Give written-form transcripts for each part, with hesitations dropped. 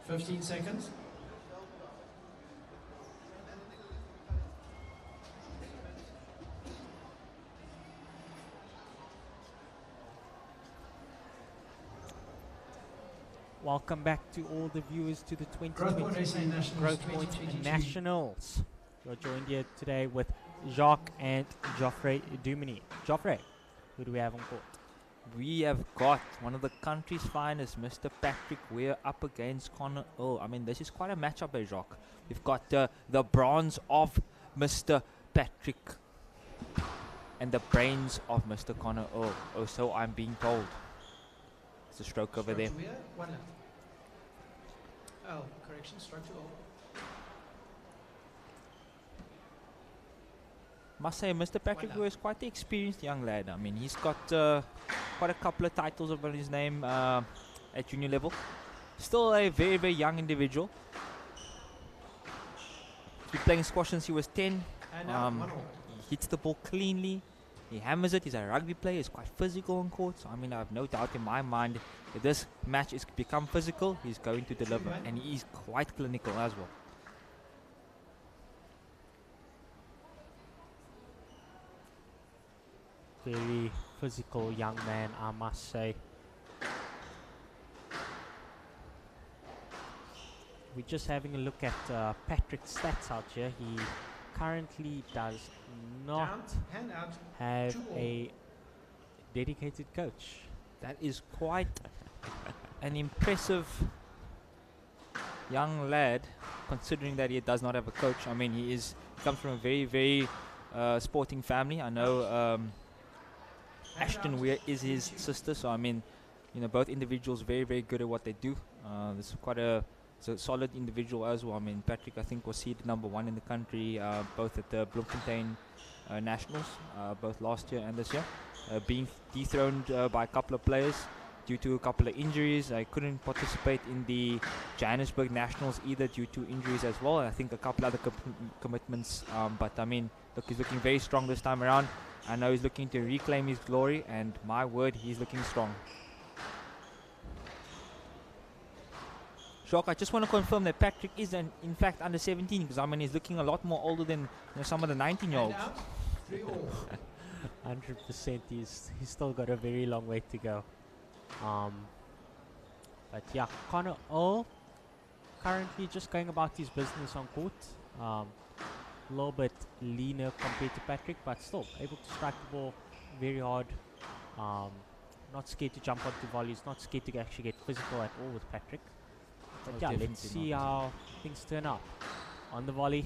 15 seconds. Welcome back to all the viewers to the 2022 Growthpoint Nationals. You're joined here today with Jacques and Geoffrey Dumini. Geoffrey, who do we have on court? We have got one of the country's finest, Mr. Patrick Weir, up against Connor Earl. I mean, this is quite a matchup, eh, Jacques? We've got the bronze of Mr. Patrick and the brains of Mr. Connor Earl. Oh, so I'm being told. It's a stroke over there. One left. Oh, correction, stroke to all. Must say, Mr. Patrick Weir is quite the experienced young lad. I mean, he's got quite a couple of titles over his name at junior level. Still a very, very young individual. He's been playing squash since he was 10. He hits the ball cleanly. He hammers it. He's a rugby player. He's quite physical on court. So, I mean, I have no doubt in my mind if this match is become physical, he's going to deliver. And he is quite clinical as well. Very physical young man, I must say. We're just having a look at Patrick's stats out here. He currently does not have a dedicated coach. That is quite an impressive young lad, considering that he does not have a coach. I mean, he comes from a very, very sporting family. I know Ashton Weir is his sister, so I mean, you know, both individuals very, very good at what they do. This is quite a solid individual as well. I mean, Patrick, I think, was seeded #1 in the country, both at the Bloemfontein Nationals, both last year and this year, being dethroned by a couple of players due to a couple of injuries. I couldn't participate in the Johannesburg Nationals either due to injuries as well. I think a couple other commitments, but I mean, look, he's looking very strong this time around. I know he's looking to reclaim his glory, and my word, he's looking strong. Jacques, I just want to confirm that Patrick is in fact under 17, because I mean, he's looking a lot more older than, you know, some of the 19-year-olds. 100%. He's still got a very long way to go. But yeah, Connor Earl currently just going about his business on court. A little bit leaner compared to Patrick, but still able to strike the ball very hard. Not scared to jump onto volleys, not scared to actually get physical at all with Patrick. But yeah, let's see how things turn out. On the volley.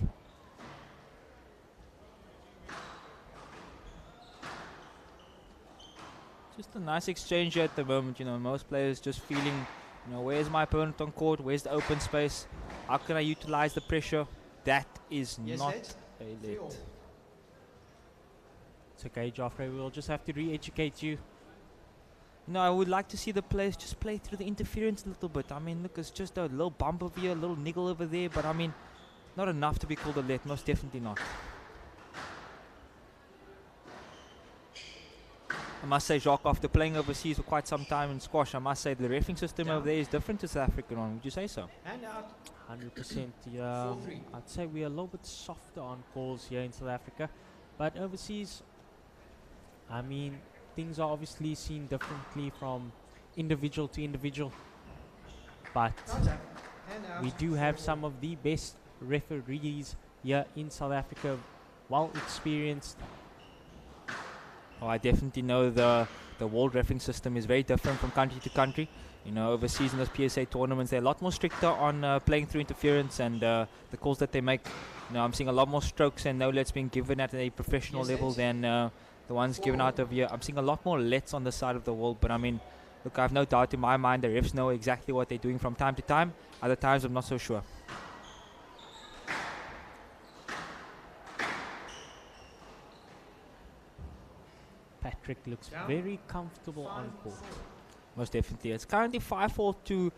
Just a nice exchange here at the moment. You know, most players just feeling, you know, where's my opponent on court? Where's the open space? How can I utilize the pressure? That is not a let. It's okay, Geoffrey. We'll just have to re-educate you. No, I would like to see the players just play through the interference a little bit. I mean, look, it's just a little bump over here, a little niggle over there, but I mean, not enough to be called a let. Most definitely not. I must say, Jacques, after playing overseas for quite some time in squash, I must say the reffing system over there is different to South African one. Would you say so? 100%. Yeah, I'd say we're a little bit softer on calls here in South Africa, but overseas, I mean, things are obviously seen differently from individual to individual, but we do have some of the best referees here in South Africa, well experienced. Oh, I definitely know the world refereeing system is very different from country to country. You know, overseas in those PSA tournaments, they're a lot more stricter on playing through interference and the calls that they make. You know, I'm seeing a lot more strokes and no lets being given at a professional level than the ones given out of here. I'm seeing a lot more lets on the side of the world, but I mean, look, I have no doubt in my mind the refs know exactly what they're doing from time to time. Other times, I'm not so sure. Patrick looks very comfortable on court. Most definitely. It's currently 5-4 to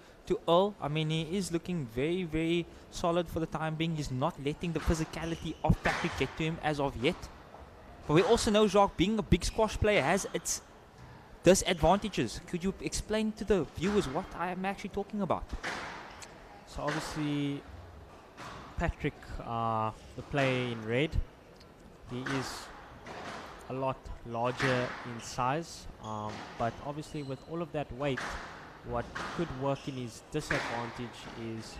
Earl. I mean, he is looking very, very solid for the time being. He's not letting the physicality of Patrick get to him as of yet. But we also know, Jacques, being a big squash player has its disadvantages. Could you explain to the viewers what I am actually talking about? So obviously, Patrick, the player in red, he is a lot larger in size, but obviously with all of that weight, what could work in his disadvantage is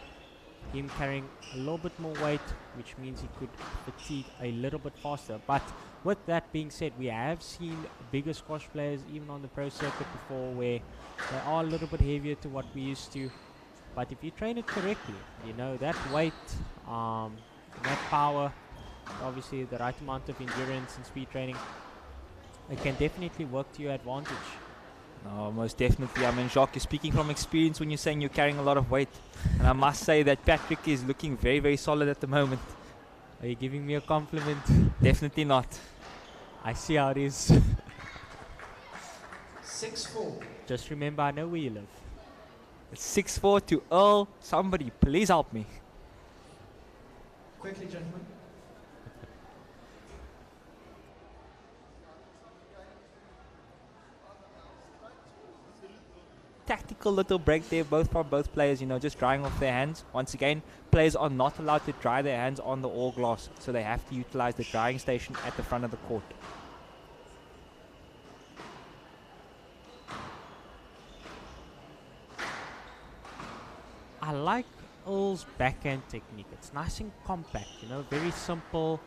him carrying a little bit more weight, which means he could fatigue a little bit faster. But with that being said, we have seen bigger squash players even on the pro circuit before where they are a little bit heavier to what we used to. But if you train it correctly, you know, that weight, that power, obviously the right amount of endurance and speed training, it can definitely work to your advantage. No, most definitely. I mean, Jacques, you're speaking from experience when you're saying you're carrying a lot of weight. And I must say that Patrick is looking very, very solid at the moment. Are you giving me a compliment? Definitely not. I see how it is. 6-4. Just remember, I know where you live. It's 6-4 to Earl. Somebody, please help me. Quickly, gentlemen. Tactical little break there, both from both players, you know, just drying off their hands. Once again, players are not allowed to dry their hands on the all glass, so they have to utilize the drying station at the front of the court. I like Earl's backhand technique. It's nice and compact, you know, very simple.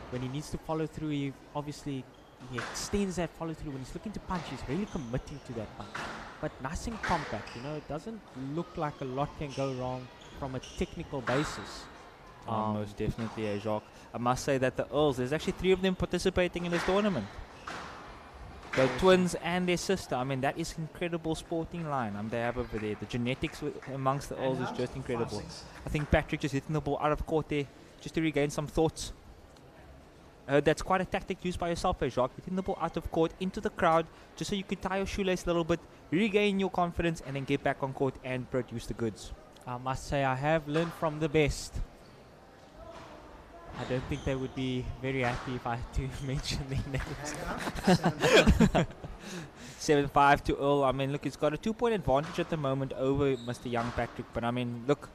When he needs to follow through, he obviously he extends that follow through. When he's looking to punch, he's really committing to that punch. But nice and compact, you know, it doesn't look like a lot can go wrong from a technical basis. Most definitely, Jacques. I must say that the Earls, there's actually 3 of them participating in this tournament. The twins and their sister. I mean, that is incredible sporting line they have over there. The genetics amongst the Earls is just incredible. 5-6. I think Patrick just hitting the ball out of court there just to regain some thoughts. That's quite a tactic used by yourself, Jacques. Hitting the ball out of court into the crowd just so you could tie your shoelace a little bit, regain your confidence, and then get back on court and produce the goods. I must say I have learned from the best. I don't think they would be very happy if I had to mention their names. Hang on. 7-5 to Earl. I mean, look, he's got a 2-point advantage at the moment over Mr. Young Patrick. But I mean, look,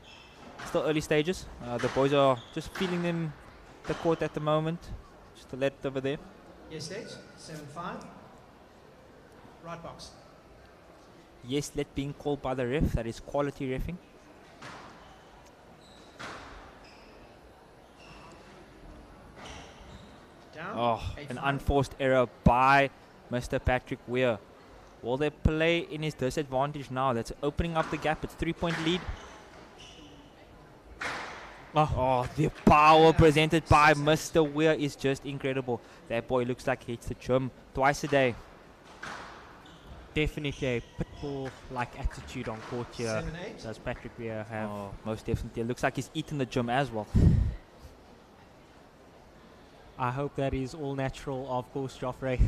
still early stages. The boys are just feeling in the court at the moment. Just to let it over there. Yes, Lex. 7-5. Right box. Yes, let being called by the ref. That is quality reffing. Down. Oh, 8-5. an unforced error by Mr. Patrick Weir. Will they play in his disadvantage now? That's opening up the gap. It's 3-point lead. Oh, the power presented by Mr. Weir is just incredible. That boy looks like he hits the gym twice a day. Definitely a pitbull-like attitude on court here. 7-8. Does Patrick Weir have? Oh, most definitely. It looks like he's eating the gym as well. I hope that is all natural, of course, Joffrey.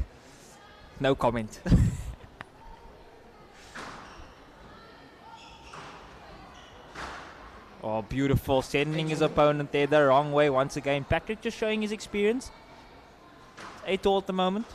No comment. Oh, beautiful. Sending his opponent there the wrong way once again. Patrick just showing his experience. 8-all at the moment.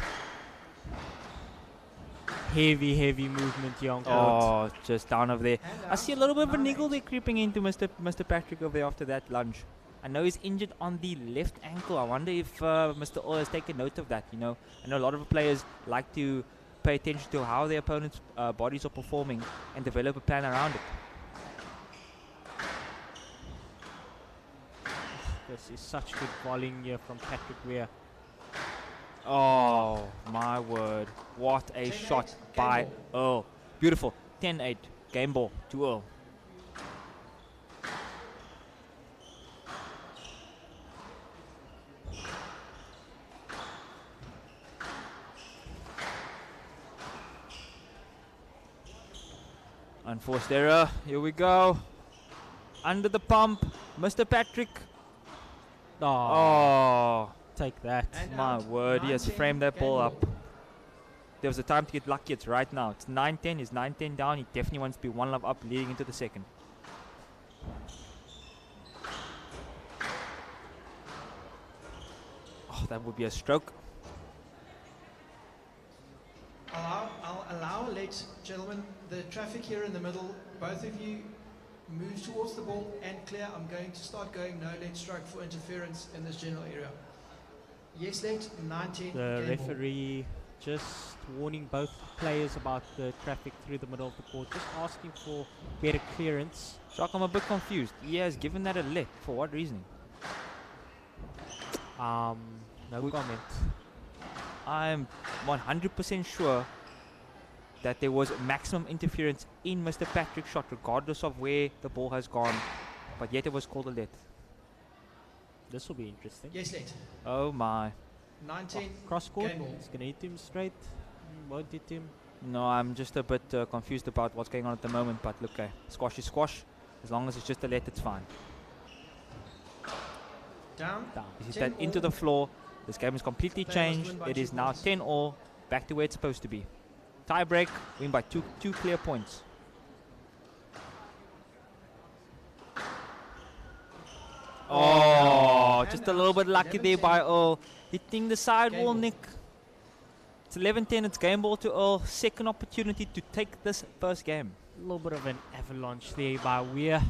Heavy movement here on court. Oh, just down over there. And I see a little bit of a 9-8. niggle there creeping into Mr. Patrick over there after that lunge. I know he's injured on the left ankle. I wonder if Mr. Orr has taken note of that. You know, I know a lot of players like to pay attention to how their opponents' bodies are performing and develop a plan around it. This is such good volleying here from Patrick Weir. Oh, my word. What a 10-8, shot game by Earl. Beautiful. 10-8. Game ball to Earl. Unforced error. Here we go. Under the pump. Mr. Patrick. Oh, Take that. And my out. word. He has 9-10, framed that game ball ball. up. There was a time to get lucky. It's right now. It's 9-10. He's 9-10 down. He definitely wants to be 1 love up leading into the second. Oh, that would be a stroke. I'll allow, ladies, gentlemen, the traffic here in the middle. Both of you move towards the ball and clear. I'm going to start going no let stroke for interference in this general area. Yes let, 19. The game ball. referee just warning both players about the traffic through the middle of the court, just asking for better clearance. Shock, I'm a bit confused. He has given that a let. For what reasoning? No comment. I'm 100% sure that there was maximum interference in Mr. Patrick's shot, regardless of where the ball has gone, but yet it was called a let. This will be interesting. Yes let, Oh my. 19. Cross court. game ball. It's gonna hit him straight. Won't hit him. No, I'm just a bit confused about what's going on at the moment, but look, squash is squash. As long as it's just a let, it's fine. Down. Down. He hit 10 that into all. the floor. This game is completely Player must changed. win by It 2 is now points. 10 all, back to where it's supposed to be. Tie break, win by two clear points. Oh, And just a little out, bit lucky there 11-10. by Earl. Hitting the side Game wall, ball. Nick. It's 11-10, it's game ball to Earl. Second opportunity to take this first game. A little bit of an avalanche there by Weir.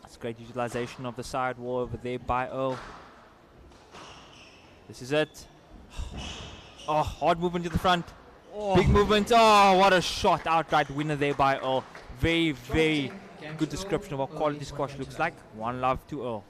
That's great utilization of the side wall over there by Earl. This is it. Oh, hard movement to the front. Oh, Big movement. Oh, what a shot. Outright winner there by Earl. Very, 12-10, very game good to description of Earl. what Earl quality leads one squash game looks to like. One love to Earl.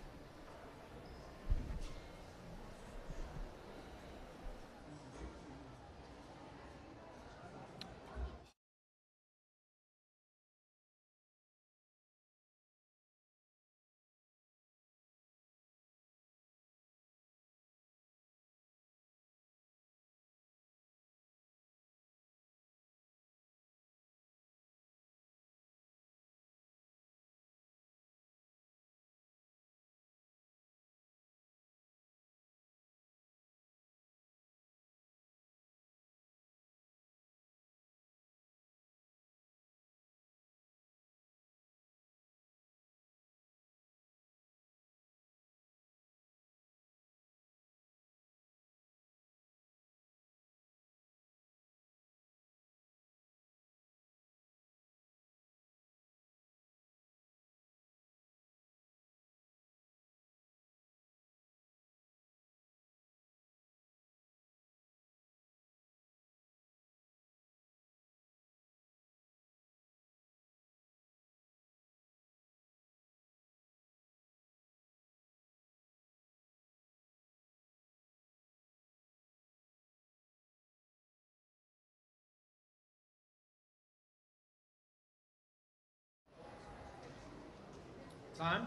Time.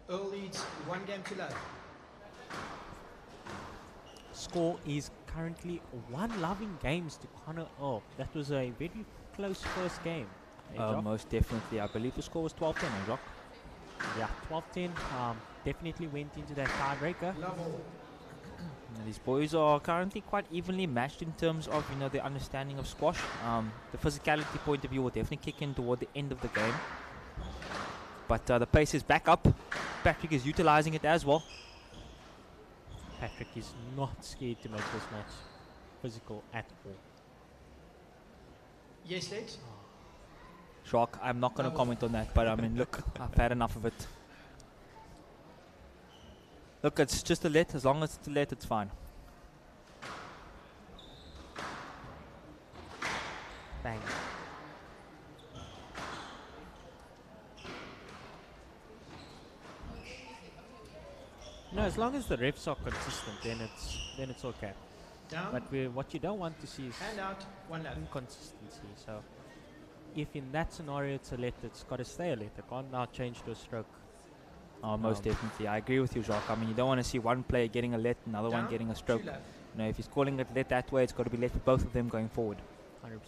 Earl leads 1 game to love. score is currently 1-love in games to Connor Earl. That was a very close first game. Hey, Jock? Most definitely. I believe the score was 12-10, Rock. Yeah, 12-10. Definitely went into that tiebreaker. Love all. These boys are currently quite evenly matched in terms of their understanding of squash. The physicality point of view will definitely kick in toward the end of the game. But the pace is back up. Patrick is utilizing it as well. Patrick is not scared to make this match physical at all. Yes let, Shock, I'm not going to comment on that, but I mean, look, I've had enough of it. Look, it's just a let. As long as it's a let, it's fine. Bang. No, as long as the refs are consistent, then it's okay. down, But what you don't want to see is hand out, 1 love. inconsistency. So if in that scenario it's a let, it's got to stay a let. It can't now change to a stroke. Oh, most definitely. I agree with you, Jacques. I mean, you don't want to see one player getting a let, another one Down, getting a 2 stroke. love. If he's calling it let that way, it's got to be let for both of them going forward. 100%.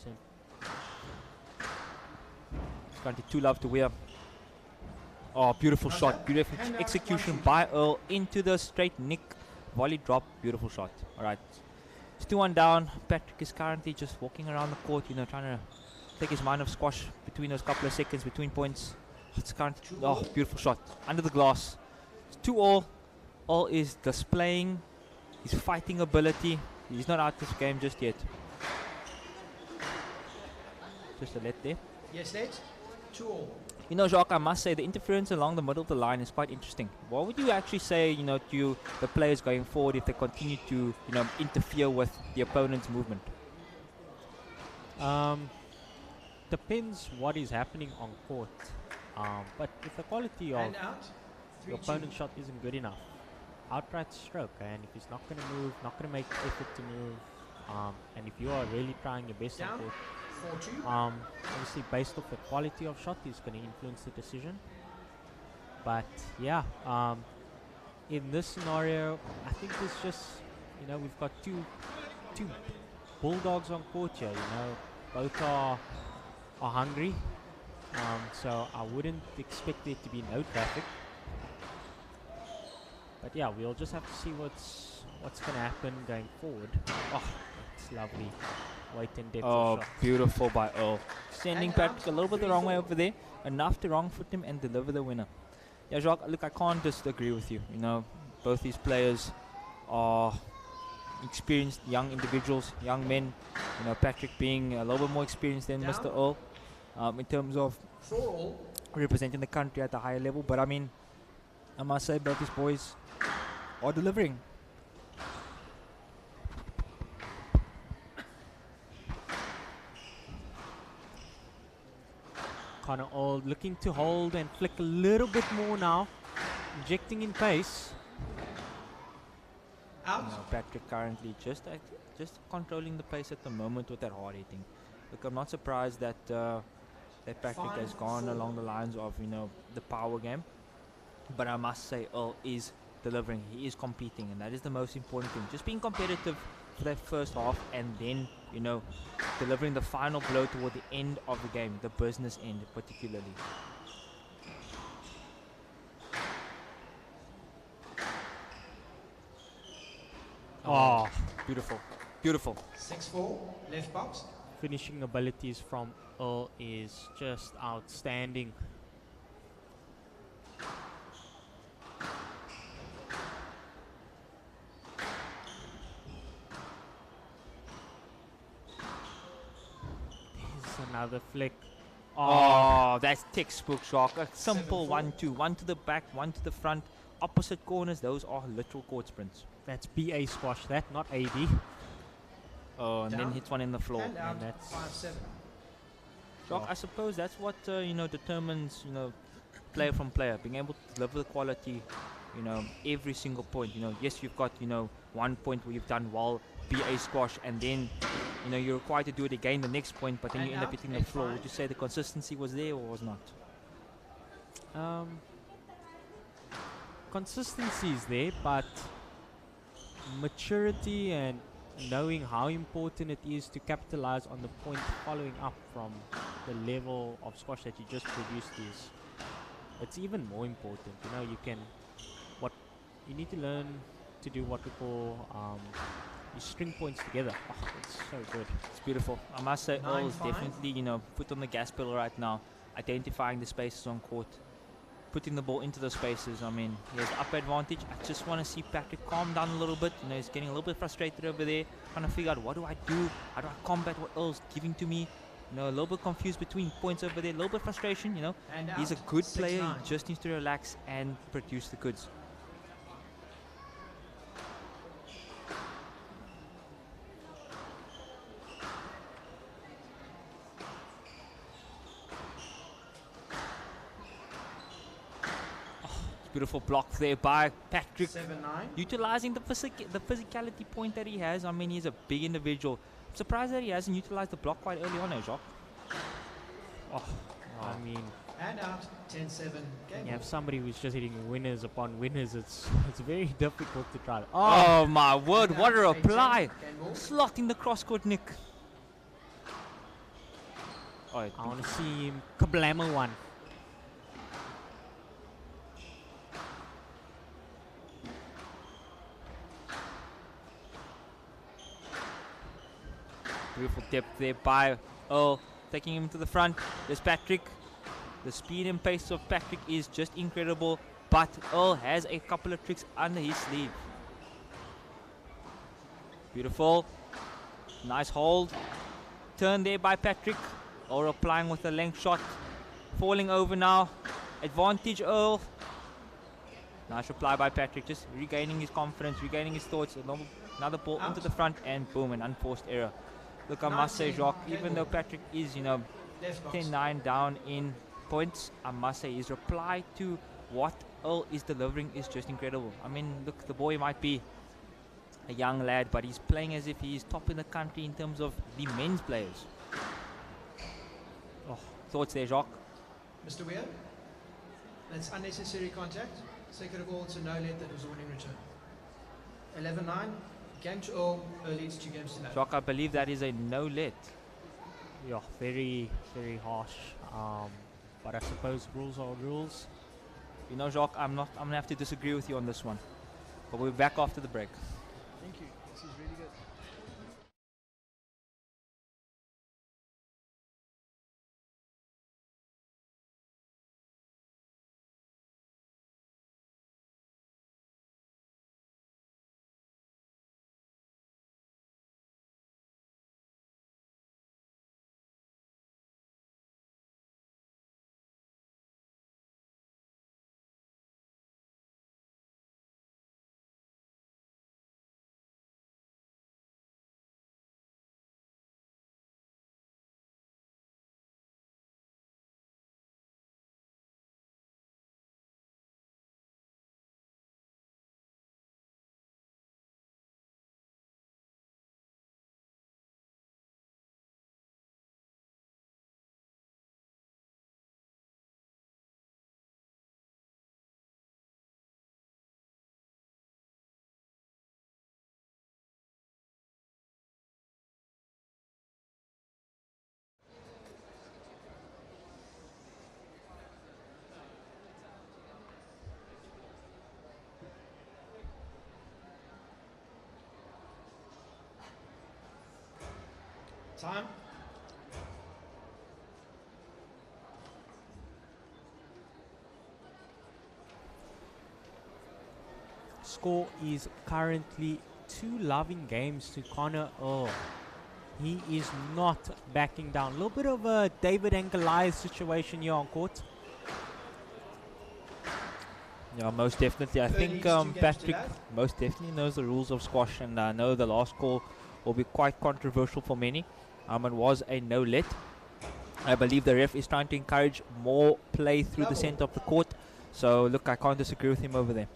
It's going to be 2 love to Weir. Oh, beautiful How's shot. that? Beautiful Hand out, execution 1 shoot. by Earl into the straight Nick. Volley drop. Beautiful shot. All right. It's 2-1 down. Patrick is currently just walking around the court, trying to take his mind off squash between those couple of seconds, between points. It's currently, beautiful shot. Under the glass. It's 2-all. All is displaying his fighting ability. He's not out this game just yet. Just a let there. Yes, let. 2-all. You know, Jacques, I must say the interference along the middle of the line is quite interesting. What would you actually say, you know, to the players going forward if they continue to, you know, interfere with the opponent's movement? Depends what is happening on court. But if the quality of And out. the 3-2. opponent's shot isn't good enough, outright stroke. And if he's not going to move, not going to make effort to move, and if you are really trying your best on Down. court, 4-2. obviously based off the quality of shot is going to influence the decision. But yeah, in this scenario, I think it's just, you know, we've got two bulldogs on court here. You know, both are hungry. So I wouldn't expect there to be no traffic. But yeah, we'll just have to see what's going to happen going forward. Oh, it's lovely. Weight and depth of shot. Beautiful by Earl. Sending And Patrick out. a little bit the wrong way over there. Enough to wrong foot him and deliver the winner. Yeah, Jacques, look, I can't disagree with you. You know, both these players are experienced young individuals, young men. You know, Patrick being a little bit more experienced than Down. Mr. Earl in terms of 4-all. representing the country at a higher level. But I mean, I must say both these boys are delivering. Connor Old looking to hold and flick a little bit more now, injecting in pace. Out. You know, Patrick currently just controlling the pace at the moment with that hard hitting. Look, I'm not surprised that that Patrick has gone along the lines of, you know, the power game. But I must say, Earl is delivering. He is competing, and that is the most important thing. Just being competitive for that first half, and then, you know, delivering the final blow toward the end of the game, the business end particularly. Oh, Beautiful, beautiful. 6-4. Left box. finishing abilities from Earl is just outstanding. There's another flick. Oh, that's textbook Jacques. A simple 7-4. 1-2. One to the back, one to the front. Opposite corners, those are literal court sprints. That's BA squash, that, not AD. Oh, and then Down. hits one in the floor. And out. that's- 5-7. Jacques, I suppose that's what, you know, determines, you know, player from player. Being able to deliver the quality, you know, every single point. You know, yes, you've got, you know, one point where you've done well, BA squash, and then, you know, you're required to do it again the next point, but then And you end up out, hitting the 8-5. floor. Would you say the consistency was there or was not? Consistency is there, but maturity and knowing how important it is to capitalize on the point following up from the level of squash that you just produced is, it's even more important. You know, you need to learn to do what we call you string points together. Oh, it's so good. It's beautiful. I must say, Earl is 9-5. definitely, you know, foot on the gas pedal right now, identifying the spaces on court, putting the ball into the spaces. I mean, he has up advantage. I just want to see Patrick calm down a little bit. You know, he's getting a little bit frustrated over there, trying to figure out what do I do? How do I combat what Earl's giving to me? You know, a little bit confused between points over there, a little bit frustration, you know. And He's a out. good player. 6-9. He just needs to relax and produce the goods. Beautiful block there by Patrick, 7-9. utilizing the physicality point that he has. I mean, he's a big individual. I'm surprised that he hasn't utilized the block quite early on, Jacques. Oh, I mean, And out. 10-7. Game you have ball. somebody who's just hitting winners upon winners. It's very difficult to try. Oh my word, And what a out. 8-10. reply! Game ball. Slotting the cross-court nick. Oh, I want to see him kablammer one. beautiful depth there by Earl, taking him to the front. There's Patrick. The speed and pace of Patrick is just incredible, but Earl has a couple of tricks under his sleeve. Beautiful. Nice hold. Turn there by Patrick. Or applying with a length shot. Falling over now. Advantage Earl. Nice reply by Patrick. Just regaining his confidence, regaining his thoughts. Another ball into the front and boom, an unforced error. Look, I must say, Jacques, even though Patrick is, 10-9 down in points, I must say his reply to what Earl is delivering is just incredible. I mean, look, the boy might be a young lad, but he's playing as if he's top in the country in terms of the men's players. Oh, thoughts there, Jacques? Mr. Weir, that's unnecessary contact. Second of all, it's a no let that was a winning return. 11-9, game to Earl, leads 2 games to none. Jacques, I believe that is a no let. Yeah, very, very harsh. But I suppose rules are rules. Jacques, I'm gonna have to disagree with you on this one. But we'll be back after the break. Thank you. This is really good. Time. Score is currently 2 loving games to Connor Earl. He is not backing down. A little bit of a David and Goliath situation here on court. Yeah, most definitely. I think Patrick most definitely knows the rules of squash, and I know the last call will be quite controversial for many. It was a no let. I believe the ref is trying to encourage more play through the center of the court. So look, I can't disagree with him over there.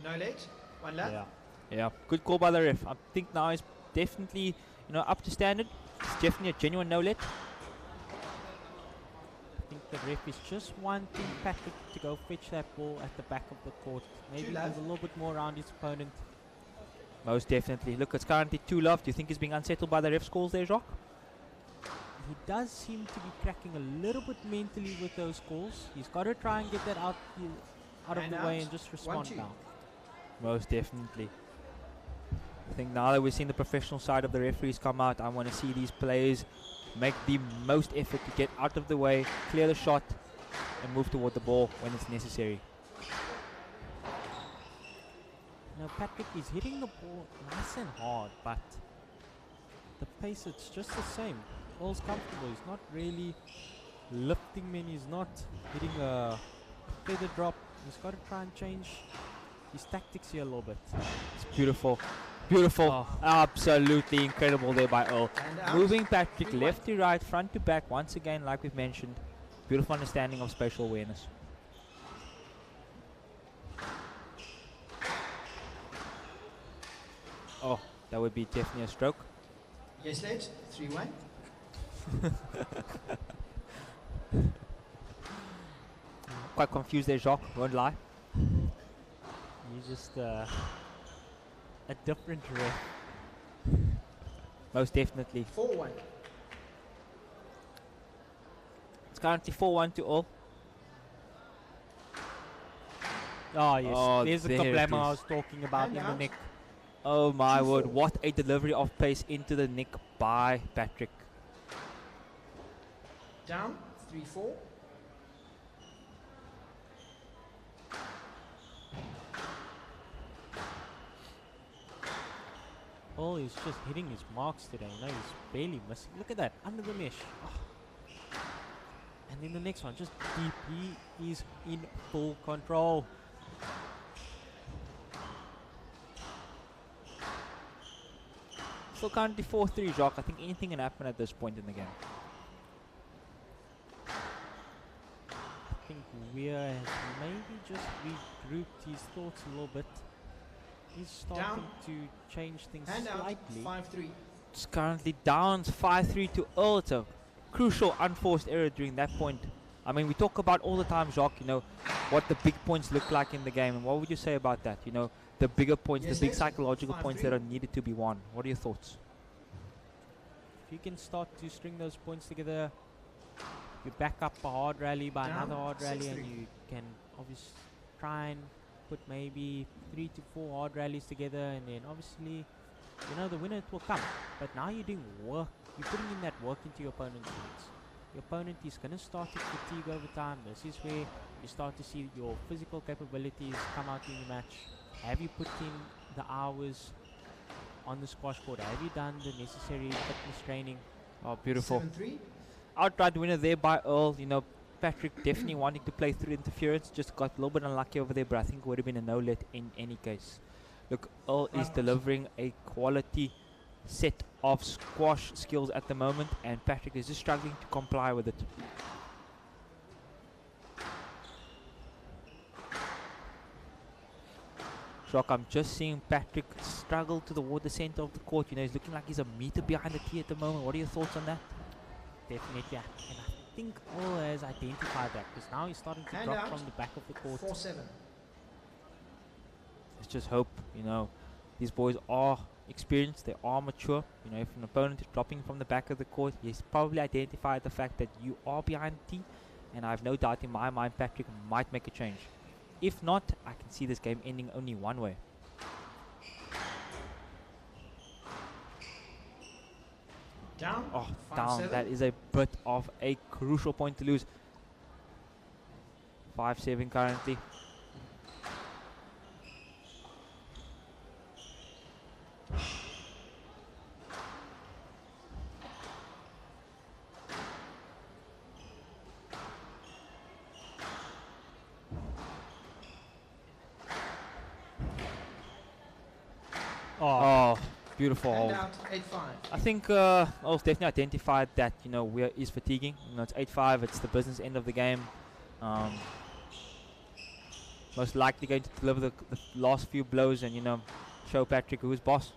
No let. 1 lap. Yeah, good call by the ref. I think now is definitely up to standard. It's definitely a genuine no let. I think the ref is just wanting Patrick to go fetch that ball at the back of the court. Maybe move a little bit more around his opponent. Most definitely. Look, it's currently 2-love. Do you think he's being unsettled by the ref's calls there, Jacques? He does seem to be cracking a little bit mentally with those calls. He's got to try and get that out of the way and just respond now. Most definitely. I think now that we've seen the professional side of the referees come out, I want to see these players make the most effort to get out of the way, clear the shot, and move toward the ball when it's necessary. Now Patrick is hitting the ball nice and hard, but the pace, it's just the same. Ball's comfortable. He's not really lifting many. He's not hitting a feather drop. He's got to try and change his tactics here a little bit. It's beautiful. Beautiful. Oh. Absolutely incredible there by Earl. Moving Patrick left to right, front to back. Once again, like we've mentioned, beautiful understanding of spatial awareness. Oh, that would be definitely a stroke. Yes, late. 3-1. Quite confused there, Jacques. Won't lie. He's just a different ref. Most definitely. 4-1. It's currently 4-1 to all. Oh yes, there's the kablamo I was talking about in the neck. Oh my word, what a delivery of pace into the neck by Patrick. Down, 3-4. Earl is just hitting his marks today. You know, he's barely missing. Look at that, under the mesh. Oh. And then the next one, just deep. He is in full control. Still currently 4-3, Jacques. I think anything can happen at this point in the game. I think Weir has maybe just regrouped his thoughts a little bit. He's starting to change things slightly. 5-3. It's currently down 5-3 to Earl. It's a crucial unforced error during that point. I mean, we talk about all the time, Jacques, you know, what the big points look like in the game. And what would you say about that? You know, the bigger points, the big psychological points that are needed to be won. What are your thoughts? If you can start to string those points together, you back up a hard rally by another hard rally, and you can obviously try and put maybe 3 to 4 hard rallies together, and then obviously, you know, the winner will come. But now you're doing work. You're putting in that work into your opponent's hands. Your opponent is going to start to fatigue over time. This is where you start to see your physical capabilities come out in your match. Have you put in the hours on the squash court? Have you done the necessary fitness training? Oh, beautiful. 7-3. Outright winner there by Earl. You know, Patrick definitely wanting to play through interference. Just got a little bit unlucky over there, but I think it would have been a no-let in any case. Look, Earl is delivering a quality set of squash skills at the moment, and Patrick is just struggling to comply with it. Shock, I'm just seeing Patrick struggle toward the center of the court. You know, he's looking like he's a meter behind the tee at the moment. What are your thoughts on that? Definitely, yeah. And I think Earl has identified that, because now he's starting to drop from the back of the court. 4-7. Let's just hope, you know, these boys are experienced, they are mature. You know, if an opponent is dropping from the back of the court, he's probably identified the fact that you are behind the tee, and I have no doubt in my mind Patrick might make a change. If not, I can see this game ending only one way. Down. Oh, 5-7. down. That is a bit of a crucial point to lose. 5-7 currently. Oh, beautiful hold. Out 8-5. I think Earl's definitely identified that, you know, Weir is fatiguing. You know, it's 8-5. It's the business end of the game. Most likely going to deliver the last few blows and, you know, show Patrick who's boss.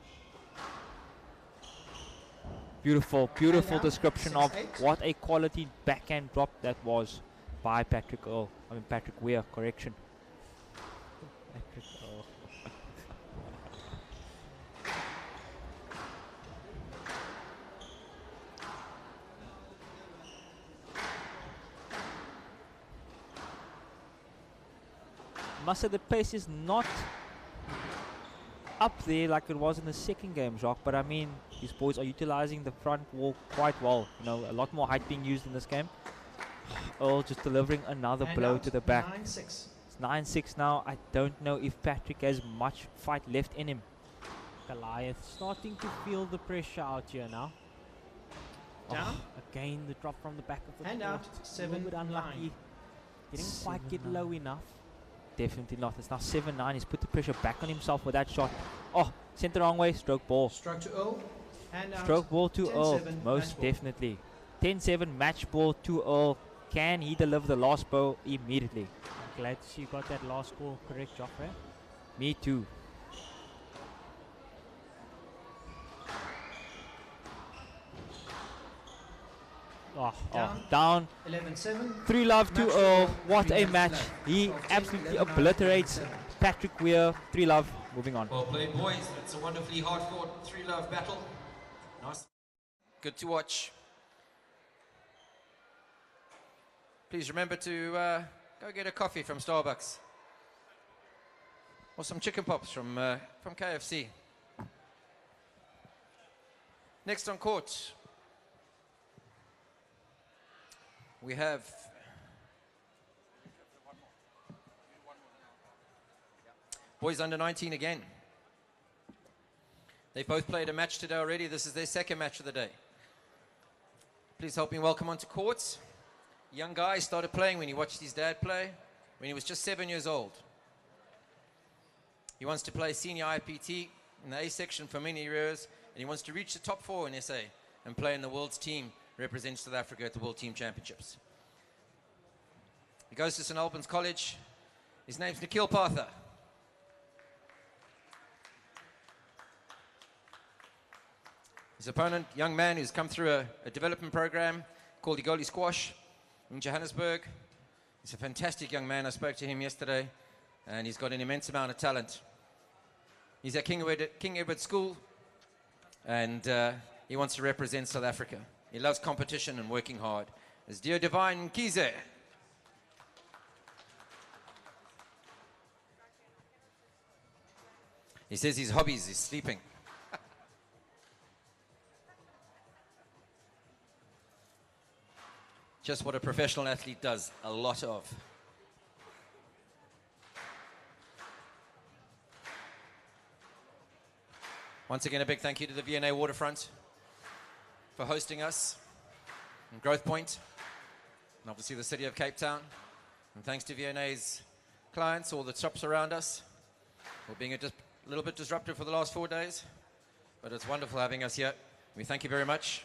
Beautiful, beautiful description of what a quality backhand drop that was by Patrick Earl. I mean, Patrick Weir, correction. Patrick Earl. Must say the pace is not up there like it was in the second game, Jacques, but I mean, these boys are utilizing the front wall quite well. You know, a lot more height being used in this game. Earl just delivering another blow to the back. 9-6. It's 9-6 now. I don't know if Patrick has much fight left in him. Goliath starting to feel the pressure out here now. Down. Again, the drop from the back of the And court. out. A little bit 7-9. unlucky. Didn't quite get 7-9. low enough. Definitely not. It's now 7-9. He's put the pressure back on himself with that shot. Oh, sent the wrong way. Stroke ball. Stroke to Earl. And out. Stroke ball to Earl. 10-7 Most match ball. definitely. 10-7 match ball to Earl. Can he deliver the last ball immediately? I'm glad to see you got that last score correct, Joffrey. Me too. Down. 11-7. 3 love to Match Earl. ball, What 3 a minutes match. left. He 12-10, absolutely 11-9, obliterates 11-7. Patrick Weir. 3 love. Moving on. Well played, boys. It's a wonderfully hard-fought three-love battle. Nice. Good to watch. Please remember to go get a coffee from Starbucks. Or some chicken pops from KFC. Next on court, we have boys under 19 again. They've both played a match today already. This is their second match of the day. Please help me welcome onto courts. Young guy started playing when he watched his dad play when he was just 7 years old. He wants to play senior IPT in the A section for many years, and he wants to reach the top 4 in SA and play in the world's team, represent South Africa at the World Team Championships. He goes to St Albans College. His name's Nikhil Partha. His opponent, young man who's come through a development program called Igoli Squash in Johannesburg. He's a fantastic young man. I spoke to him yesterday, and he's got an immense amount of talent. He's at King Edward School, and he wants to represent South Africa. He loves competition and working hard. It's Dear Divine Kize. He says his hobbies is sleeping. Just what a professional athlete does a lot of. Once again, a big thank you to the V&A Waterfront for hosting us in Growthpoint, and obviously the City of Cape Town. And thanks to V&A's clients, all the shops around us, for being a little bit disruptive for the last 4 days. But it's wonderful having us here. We thank you very much.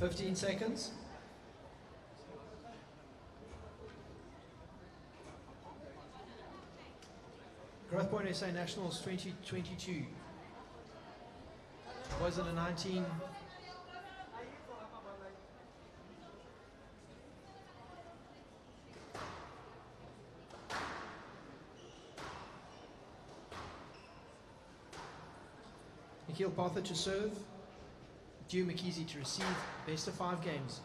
15 seconds. Growthpoint SA Nationals 2022. Was it a 19? Nikhil Partha to serve. Dio McKeezy to receive. Best of 5 games.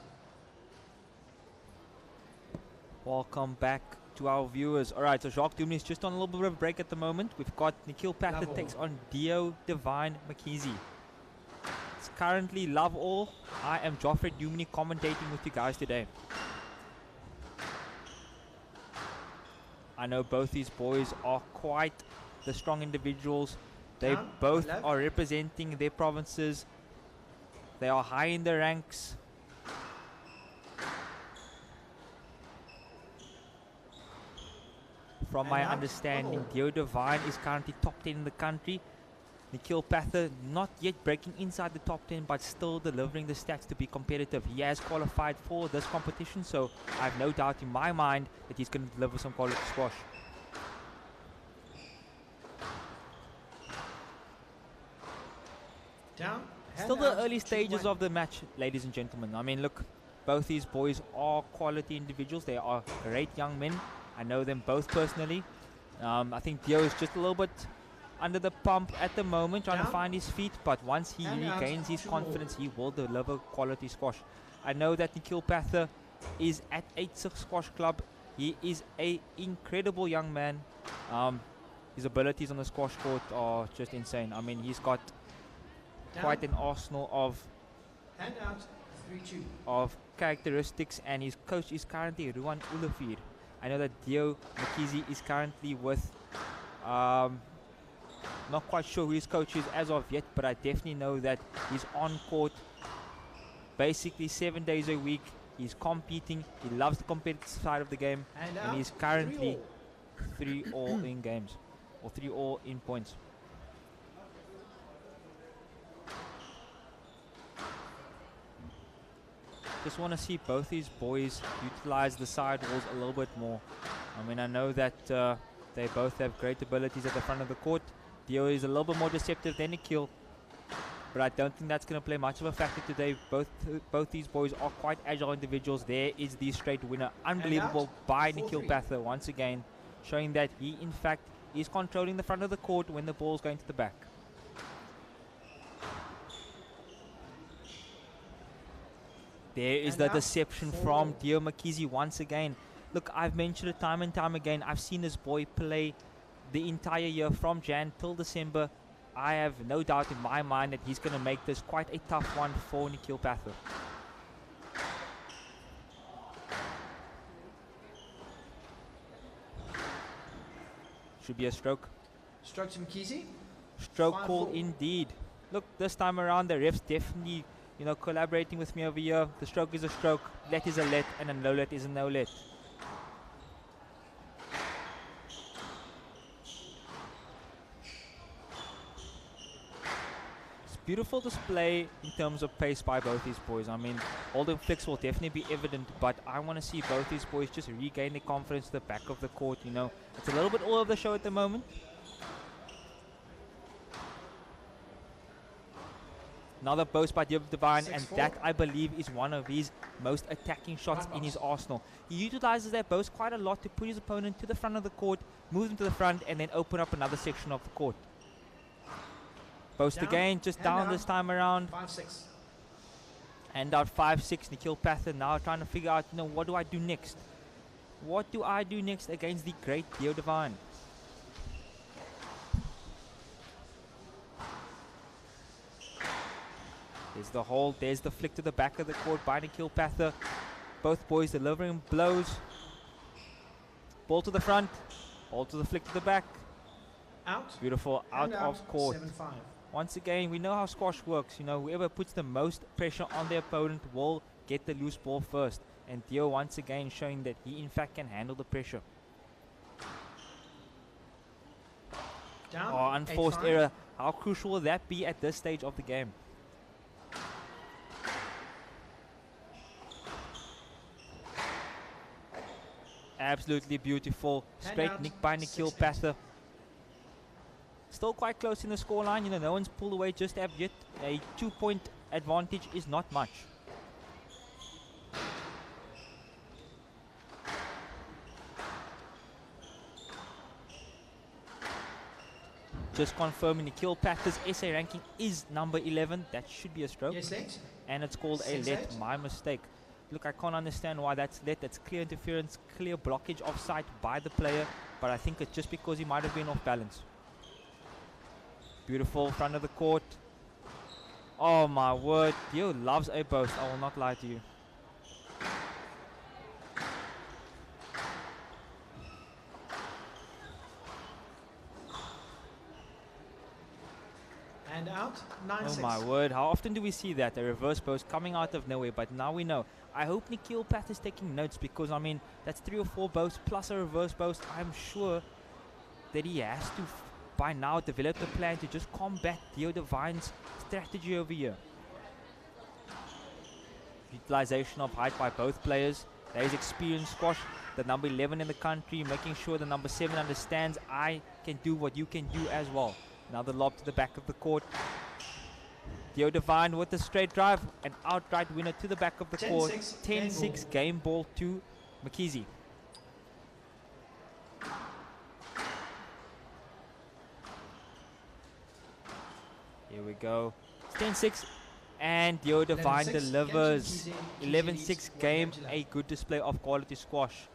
Welcome back to our viewers. Alright, so Jacques Dumini is just on a little bit of a break at the moment. We've got Nikhil Pather takes on Dio Divine McKeezy. It's currently love all. I am Joffrey Dumini commentating with you guys today. I know both these boys are quite the strong individuals. They both are representing their provinces. They are high in the ranks. From my understanding, Dio Divine is currently top 10 in the country. Nikhil Pather not yet breaking inside the top 10, but still delivering the stats to be competitive. He has qualified for this competition, so I have no doubt in my mind that he's going to deliver some quality squash. Down. Still the early stages of the match, ladies and gentlemen. I mean, look, both these boys are quality individuals. They are great young men. I know them both personally. I think Dio is just a little bit under the pump at the moment, trying to find his feet. But once he regains his confidence, he will deliver quality squash. I know that Nikhil Pather is at 8-6 Squash Club. He is an incredible young man. His abilities on the squash court are just insane. I mean, he's got quite an arsenal of characteristics, and his coach is currently Ruan Ulafir. I know that Dio McKeezy is currently with, not quite sure who his coach is as of yet, but I definitely know that he's on court basically 7 days a week. He's competing, he loves the competitive side of the game, and he's currently 3-all in games, or 3-all in points. Just want to see both these boys utilize the sidewalls a little bit more. I mean, I know that they both have great abilities at the front of the court. Dio is a little bit more deceptive than Nikhil, but I don't think that's going to play much of a factor today. Both these boys are quite agile individuals. There is the straight winner. Unbelievable by Nikhil Pather once again, showing that he in fact is controlling the front of the court when the ball's going to the back. There is the deception from Dio McKeezy once again. Look, I've mentioned it time and time again. I've seen this boy play the entire year from Jan till December. I have no doubt in my mind that he's going to make this quite a tough one for Nikhil Pather. Should be a stroke. Stroke to McKeezy. Stroke call indeed. Look, this time around the refs definitely, collaborating with me over here. The stroke is a stroke, let is a let, and a no let is a no let. It's beautiful display in terms of pace by both these boys. I mean, holding flicks will definitely be evident, but I want to see both these boys just regain their confidence to the back of the court. It's a little bit all over the show at the moment. Another boast by Dio Divine, and that I believe is one of his most attacking shots in his arsenal. He utilizes that boast quite a lot to put his opponent to the front of the court, move him to the front, and then open up another section of the court. Boast again, just down this time around. 5-6. And out 5-6. Nikhil Pather now trying to figure out, what do I do next? What do I do next against the great Dio Divine? There's the hold, there's the flick to the back of the court by Nikhil Pather. Both boys delivering blows. Ball to the front, ball to the flick to the back. Out. Beautiful, out of court. 7-5. Once again, we know how squash works. Whoever puts the most pressure on their opponent will get the loose ball first. And Dio once again showing that he in fact can handle the pressure. Down. Oh, unforced 8-5. error. How crucial will that be at this stage of the game? Absolutely beautiful. Hand Straight out, nick by Nikhil 6-8. Pather. Still quite close in the scoreline. You know, no one's pulled away just yet. A 2-point advantage is not much. Just confirming Nikhil Pather's SA ranking is number 11. That should be a stroke. Yes, let. And it's called a 6-8. let. My mistake. Look, I can't understand why that's let. That's clear interference, clear blockage of sight by the player. But I think it's just because he might have been off balance. Beautiful front of the court. Oh my word. Dio loves a boast. I will not lie to you. And out, 9-6. Oh my word, how often do we see that? A reverse post coming out of nowhere, but now we know. I hope Nikhil Pather is taking notes because, I mean, that's 3 or 4 boasts plus a reverse post. I'm sure that he has to, by now, develop a plan to just combat Dio Divine's strategy over here. Utilization of height by both players. There is experienced squash, the number 11 in the country, making sure the number 7 understands I can do what you can do as well. Another lob to the back of the court. Dio Divine with a straight drive, an outright winner to the back of the court. 10-6 game ball to McKeezy. Here we go. It's 10-6 and Dio Divine 11-6, delivers. Kenji 11-6 game, leads, a good display of quality squash.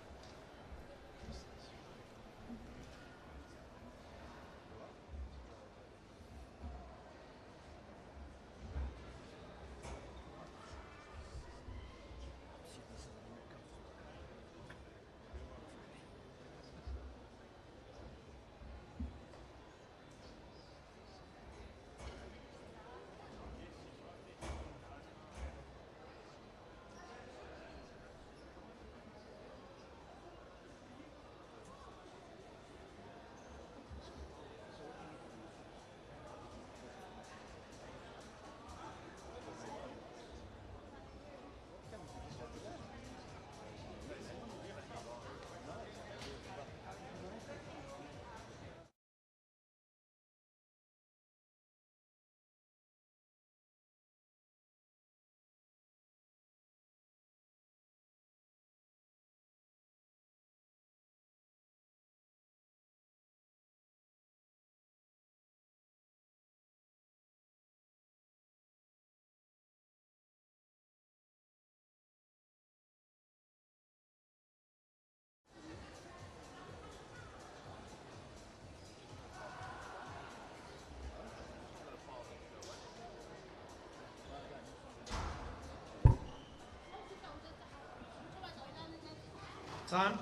Time.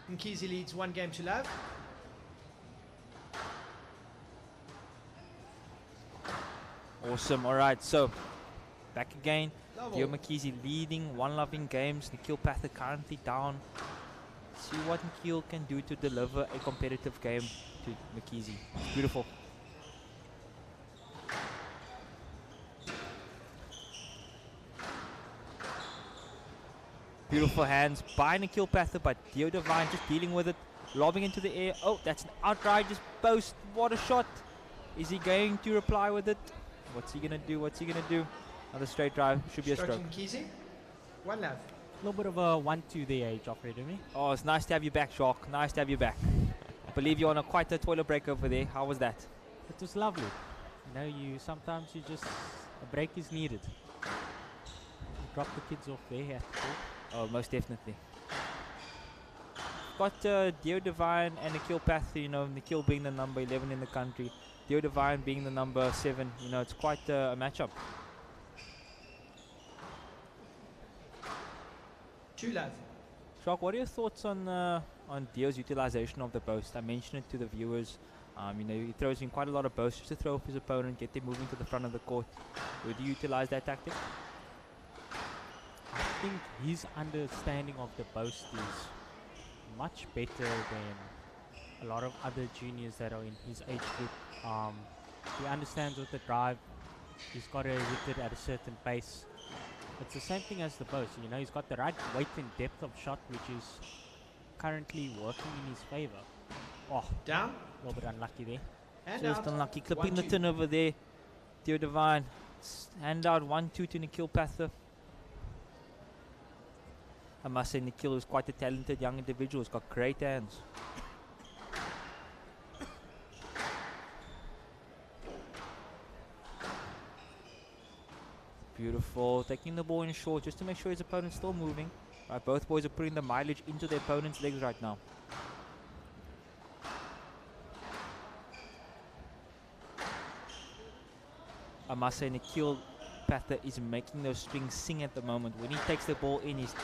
Mkhizi leads 1 game to love. Awesome. All right, so back again. Love Dio all. McKeezy leading 1 love in games. Nikhil Pather currently down. See what Nikhil can do to deliver a competitive game to McKeezy. Beautiful. Beautiful hands by Nikhil Pather, but Dio Divine just dealing with it, lobbing into the air. Oh, that's an outright just post. What a shot. Is he going to reply with it? What's he going to do? What's he going to do? Another straight drive. Should be a stroke. Mkhizi. 1 love. A little bit of a 1-2 there, Joffrey, didn't we? Oh, it's nice to have you back, Shark. Nice to have you back. I believe you're on quite a toilet break over there. How was that? It was lovely. You know, sometimes you just, a break is needed. You drop the kids off there at the court. Oh, most definitely. Got Dio Divine and Nikhil Pather, you know, Nikhil being the number 11 in the country, Dio Divine being the number 7. You know, it's quite a matchup. 2 love. Shark, what are your thoughts on Dio's utilization of the boast? I mentioned it to the viewers. You know, he throws in quite a lot of boasts just to throw off his opponent, get them moving to the front of the court. Would you utilize that tactic? I think his understanding of the boast is much better than a lot of other juniors that are in his age group. He understands with the drive. He's got to hit it at a certain pace. It's the same thing as the bows. You know, he's got the right weight and depth of shot, which is currently working in his favor. Oh, Down. a little bit unlucky there. And Just out. unlucky. Clipping the 1-2. tin over there. Theo Divine. Hand out 1-2 to Nikhil Pather. I must say Nikhil is quite a talented young individual. He's got great hands. Beautiful. Taking the ball in short just to make sure his opponent's still moving. Right, both boys are putting the mileage into their opponent's legs right now. I must say Nikhil Pather is making those strings sing at the moment. When he takes the ball in, he's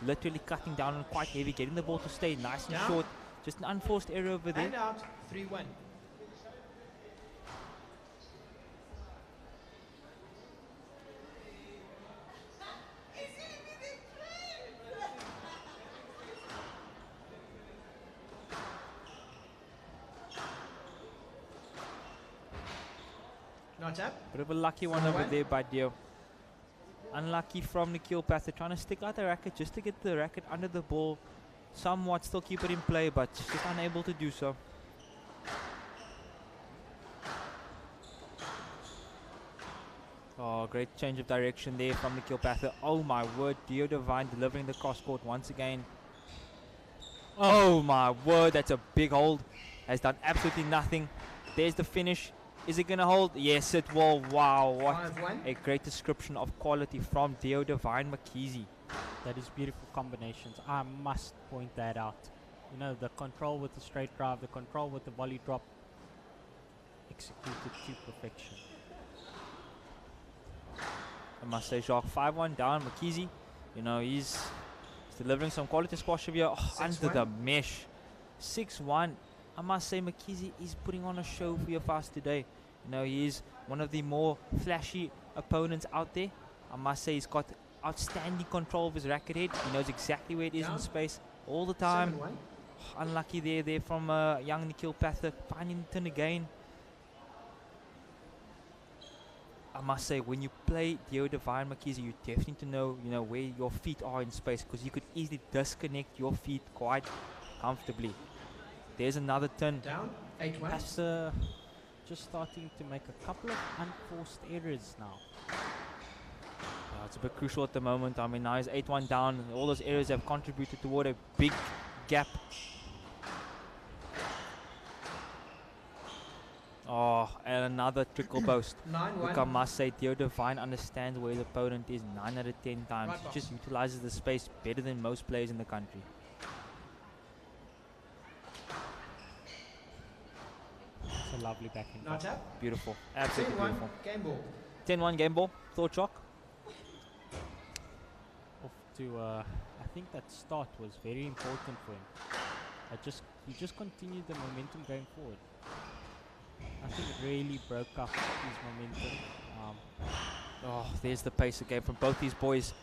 literally cutting down on quite heavy, getting the ball to stay nice and Down. short. Just an unforced error over there. And out. 3-1. Not up. Bit of a lucky one over there by Dio. Unlucky from Nikhil Pather, trying to stick out the racket just to get the racket under the ball. Somewhat still keep it in play, but just unable to do so. Oh, great change of direction there from Nikhil Pather. Oh my word, Dio Divine delivering the cross court once again. Oh my word, that's a big hold. Has done absolutely nothing. There's the finish. Is it going to hold? Yes, it will. Wow, what 5-1. a great description of quality from Dio Divine Makizi. That is beautiful combinations. I must point that out. You know, the control with the straight drive, the control with the volley drop, executed to perfection. I must say, Jacques, 5-1 down. Makizi, you know, he's delivering some quality squash over here. Oh, under the mesh. 6-1. I must say, Makizi is putting on a show for your fast today. You know, he is one of the more flashy opponents out there. I must say, he's got outstanding control of his racket head. He knows exactly where it is in space all the time. 7-1. Unlucky there from young Nikhil Pather. Finding the tin again. I must say, when you play Dio Divine Makizi, you definitely need to know, you know, where your feet are in space, because you could easily disconnect your feet quite comfortably. There's another tin. Down. 8-1. Pather just starting to make a couple of unforced errors now. It's a bit crucial at the moment. I mean, now he's 8-1 down. All those errors have contributed toward a big gap. Oh, and another trickle boast. 9-1. Look, I must say, Dio Divine understands where his opponent is 9 out of 10 times. Right He box. just utilizes the space better than most players in the country. It's a lovely backhand. Not up. Beautiful. Absolutely 10-1. beautiful. Game ball. 10-1 game ball. Thought shock. Off to, I think that start was very important for him. He just continued the momentum going forward. Nothing really broke up his momentum. Oh, there's the pace again from both these boys.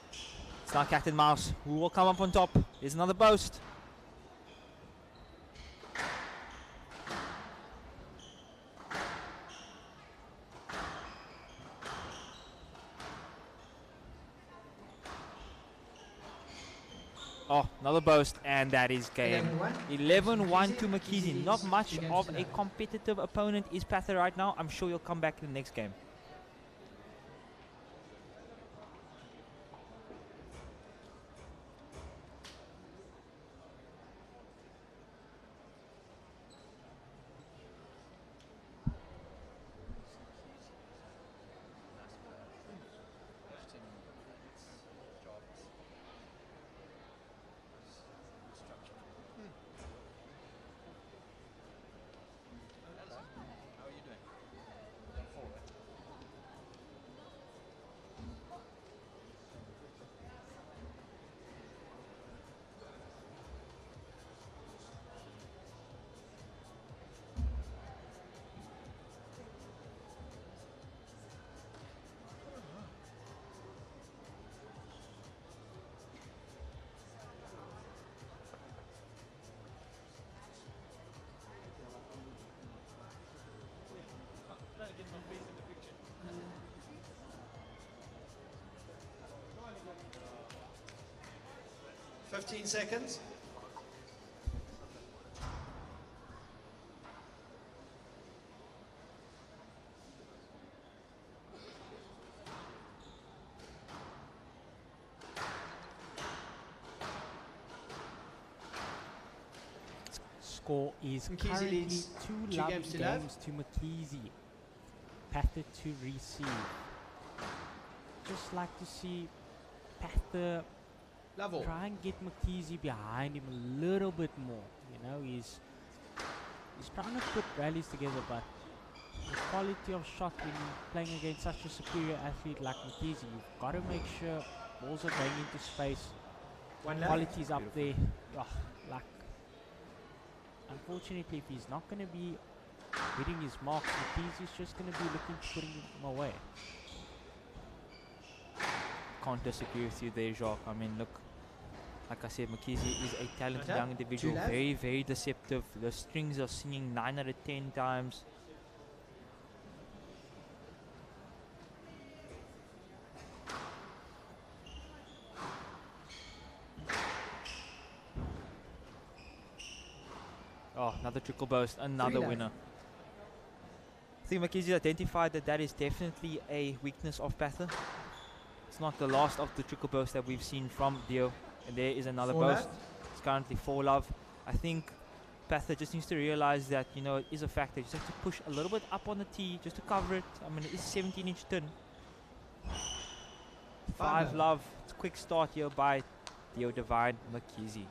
It's now cat and mouse. Who will come up on top? Here's another boast. Oh, another boast, and that is game. 11-1 to Makizi. Not much of a competitive opponent is Pather right now. I'm sure he'll come back in the next game. 15 seconds. Score is Mkhize currently leads 2 2 lovely games to games to Mkhize. Panther to receive. Just like to see Panther Level. try and get Mkhize behind him a little bit more. You know, he's trying to put rallies together, but the quality of shot when you're playing against such a superior athlete like Mkhize, you've got to make sure balls are going into space. One left. Quality's up there. Oh, like, unfortunately, if he's not going to be hitting his marks, Mkhize's just going to be looking to putting him away. Can't disagree with you there, Jacques. I mean, look, like I said, Mkhize is a talented Okay. young individual, Two left. very, very deceptive. The strings are singing 9 out of 10 times. Oh, another trickle burst, another left. winner. I think Mkhize identified that that is definitely a weakness of Panther. It's not the last of the trickle burst that we've seen from Dio. And there is another 4 burst. left. It's currently 4 love. I think Panther just needs to realize that, you know, it is a factor. You just have to push a little bit up on the tee just to cover it. I mean, it is 17-inch tin. 5 left. love. It's a quick start here by Dio Divine Mkhize.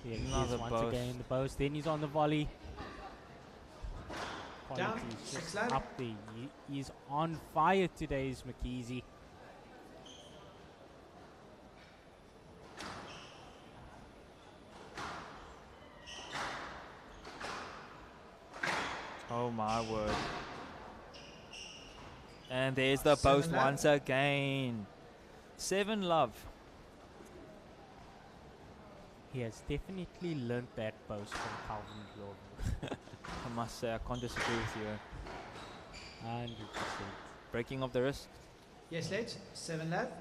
There he is Another once burst. again, the boast. Then he's on the volley. Down, Quality is 6 just left. up there. He is on fire today, is Mkhize. Oh my word. And there's the 7 post love. once again. 7 love. He has definitely learned that boast from Calvin Jordan. I must say, I can't disagree with you. 100%. Breaking of the wrist. Yes, let's. 7 left.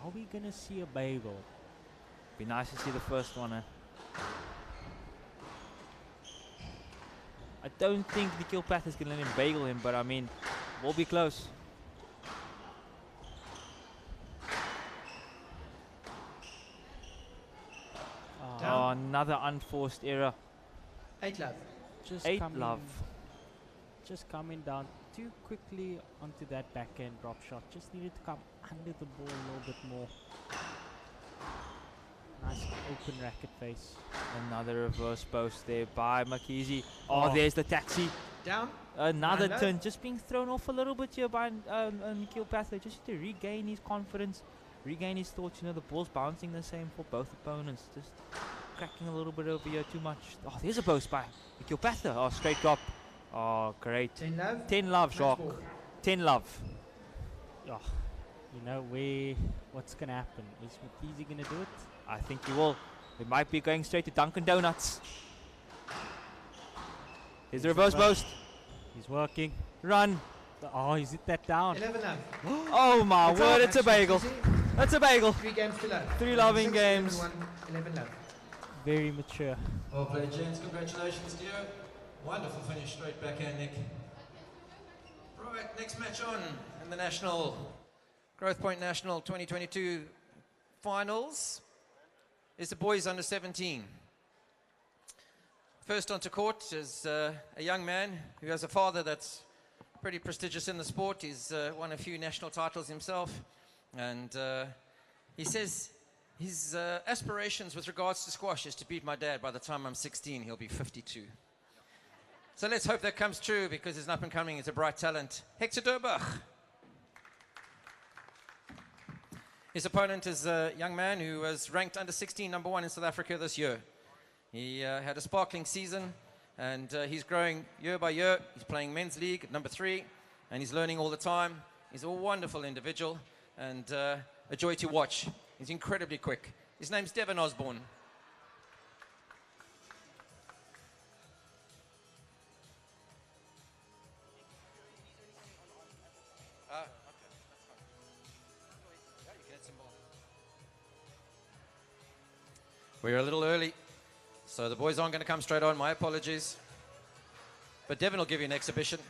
Are we going to see a bagel? Be nice to see the first one. I don't think Nikhil Path is going to let him bagel him, but I mean, we'll be close. Down. Oh, another unforced error. 8 left. Just 8 coming, love. just coming down too quickly onto that backhand drop shot. Just needed to come under the ball a little bit more. Nice open racket face. Another reverse post there by Mkhize. Oh, Oh. there's the taxi. Down. Another Nine turn, just being thrown off a little bit here by Nikhil Pathway, just to regain his confidence, regain his thoughts. You know, the ball's bouncing the same for both opponents. Just cracking a little bit over here too much. Oh, there's a post by Nikhil Pathway. Oh, straight drop. Oh, great. 10 left. 10 love, Match Jacques. ball. 10 love. Oh, you know what's gonna happen? Is Mkhize gonna do it? I think he will. It might be going straight to Dunkin' Donuts. Here's the reverse post. He's working. Run. Oh, he's hit that down. 11 left. Oh my That's word, all. it's a bagel. Mkhize, That's a bagel. 3 games to love. 3 loving 6, games. 11, 11 left. Very mature. Well played, gents. Congratulations to you. Wonderful finish, straight backhand, Nick. Right, next match on in the National Growthpoint National 2022 finals is the boys under 17. First onto court is a young man who has a father that's pretty prestigious in the sport. He's won a few national titles himself, and he says his aspirations with regards to squash is to beat my dad. By the time I'm 16, he'll be 52. So let's hope that comes true, because he's an up-and-coming, he's a bright talent. Hector Durbach. His opponent is a young man who was ranked under 16 number 1 in South Africa this year. He had a sparkling season, and he's growing year by year. He's playing men's league at number 3, and he's learning all the time. He's a wonderful individual and a joy to watch. He's incredibly quick. His name's Devon Osborne. We're a little early, so the boys aren't going to come straight on. My apologies. But Devon will give you an exhibition.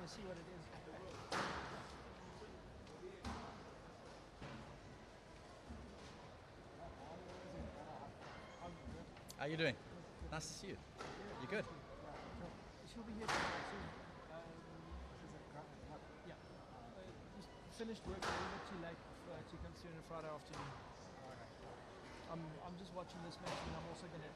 to see what it is. How you doing? Nice to see you. You good? She'll be here tonight soon. Yeah. Just finished work a little bit too late. She comes through on a Friday afternoon. I'm just watching this match and I'm also going to...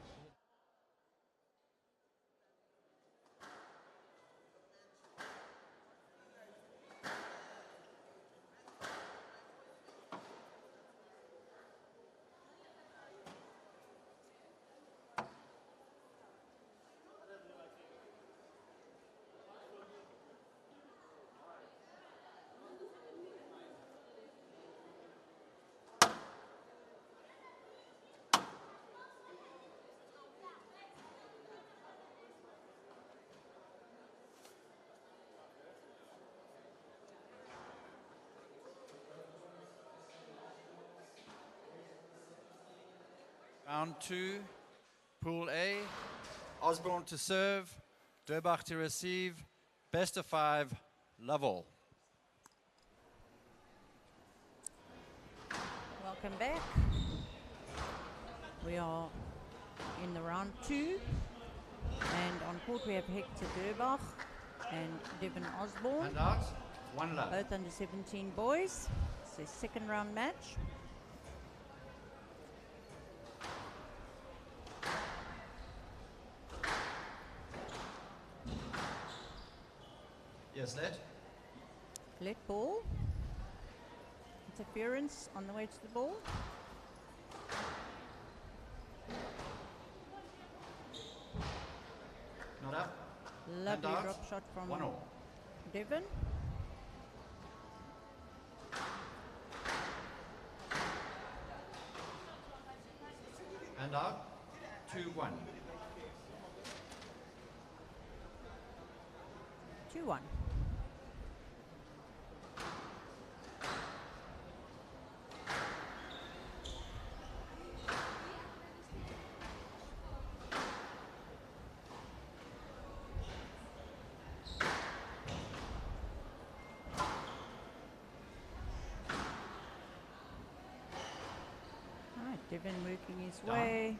Round 2, Pool A. Osborne to serve, Durbach to receive. Best of 5, love all. Welcome back. We are in the round 2. And on court we have Hector Durbach and Devin Osborne. And out, 1 love. Both under 17 boys. It's a second round match. Yes, let. Let ball. Interference on the way to the ball. Not up. Lovely out. drop shot from 1-all. Devin. And out, 2-1. 2-1. Devin working his Down. way.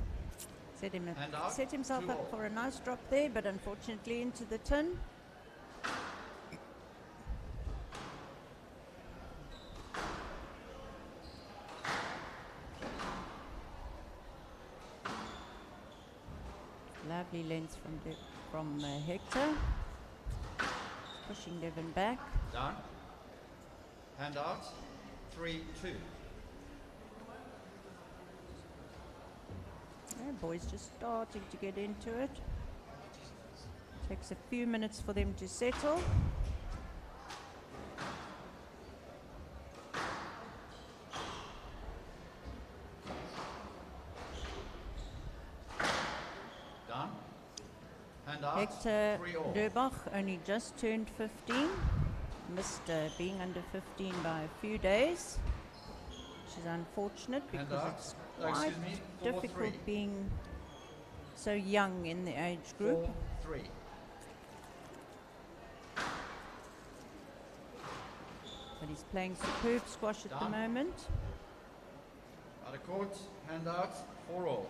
Set himself up for a nice drop there, but unfortunately into the tin. Lovely length from Hector. Pushing Devin back. Down. Hand out, 3-2. Yeah, boys just starting to get into it. Takes a few minutes for them to settle. Down. Hand out, Hector 3-all. Durbach only just turned 15. Missed being under 15 by a few days. Which is unfortunate Hand because out. it's Oh, quite excuse me, 4-3. difficult being so young in the age group. 4-3. But he's playing superb squash at the Down. moment. Out of court, hand out, 4-all.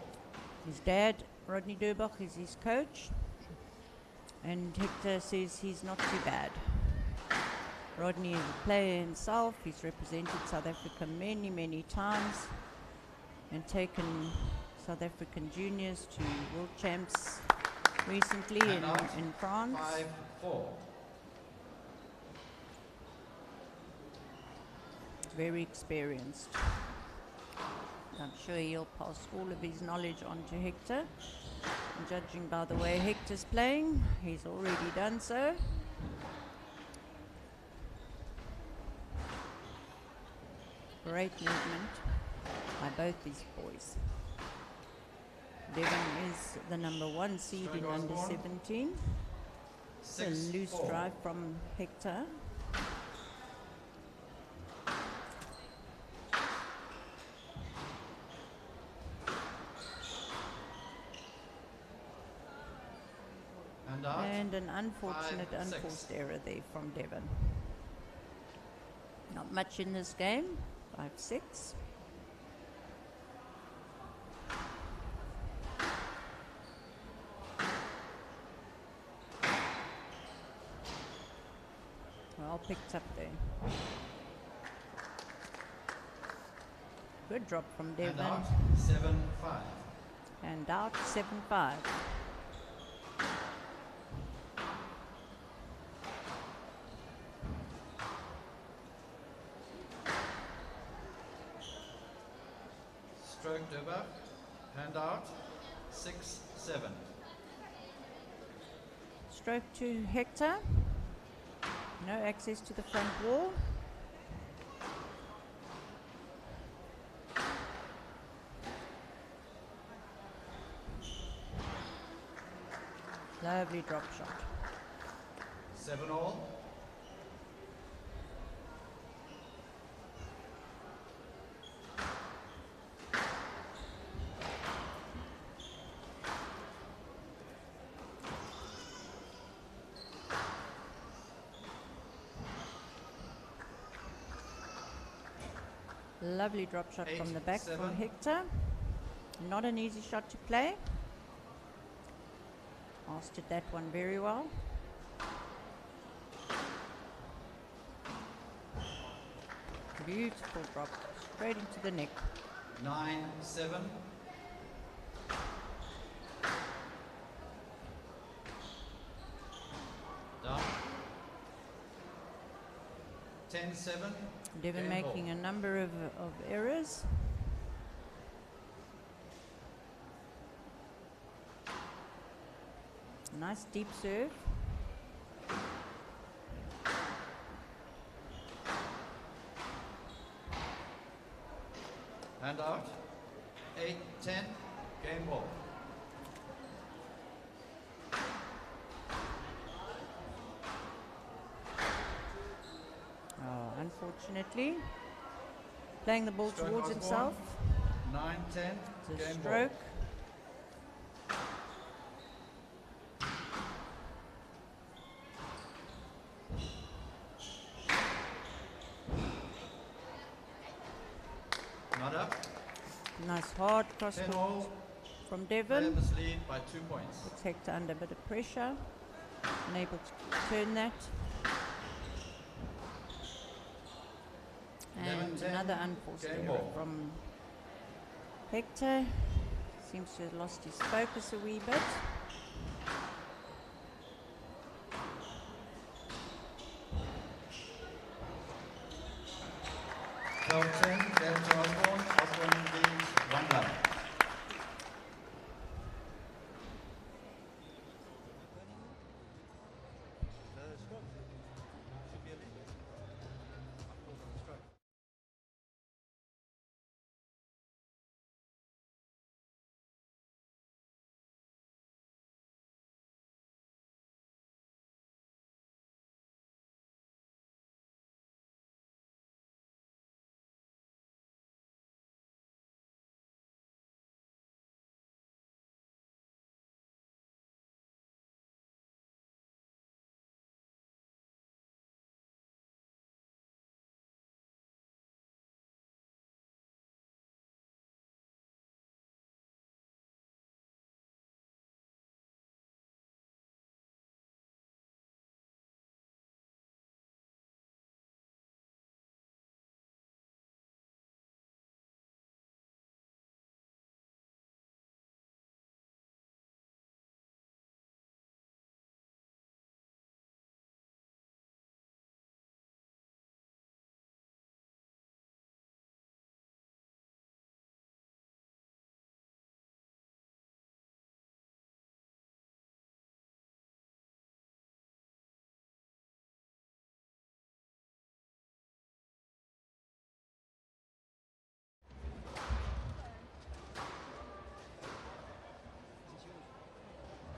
His dad, Rodney Durbach, is his coach. And Hector says he's not too bad. Rodney is a player himself. He's represented South Africa many, many times and taken South African juniors to world champs recently in France. 5-4. Very experienced. I'm sure he'll pass all of his knowledge on to Hector. And judging by the way Hector's playing, he's already done so. Great movement by both these boys. Devin is the number 1 seed in under 17. It's a loose 6-4. drive from Hector. And out. And an unfortunate 5-6. unforced error there from Devon. Not much in this game. 5-6. Well picked up there. Good drop from And Devon. out. 7-5. And out 7-5. Stroke Durbach. Hand out. 6-7. Stroke to Hector. No access to the front wall. Lovely drop shot. 7-all. Lovely drop shot from the back 8-7. from Hector. Not an easy shot to play. Mastered that one very well. Beautiful drop, straight into the neck. 9-7. Down. 10-7. Devon Game making ball. a number of errors. Nice deep serve. Hand out. 8-10. Game ball. Oh, unfortunately. Playing the ball Stroke towards Osborne. himself. 9-10. It's a Game stroke. ball. Not up. Nice hard cross 10 court all. from Devon. Players lead by 2 points. Puts Hector under a bit of pressure. Unable to turn that. And 11-10. another unforced Game error ball. from Hector. Seems to have lost his focus a wee bit. Game to Osborne. Osborne leads 1-0.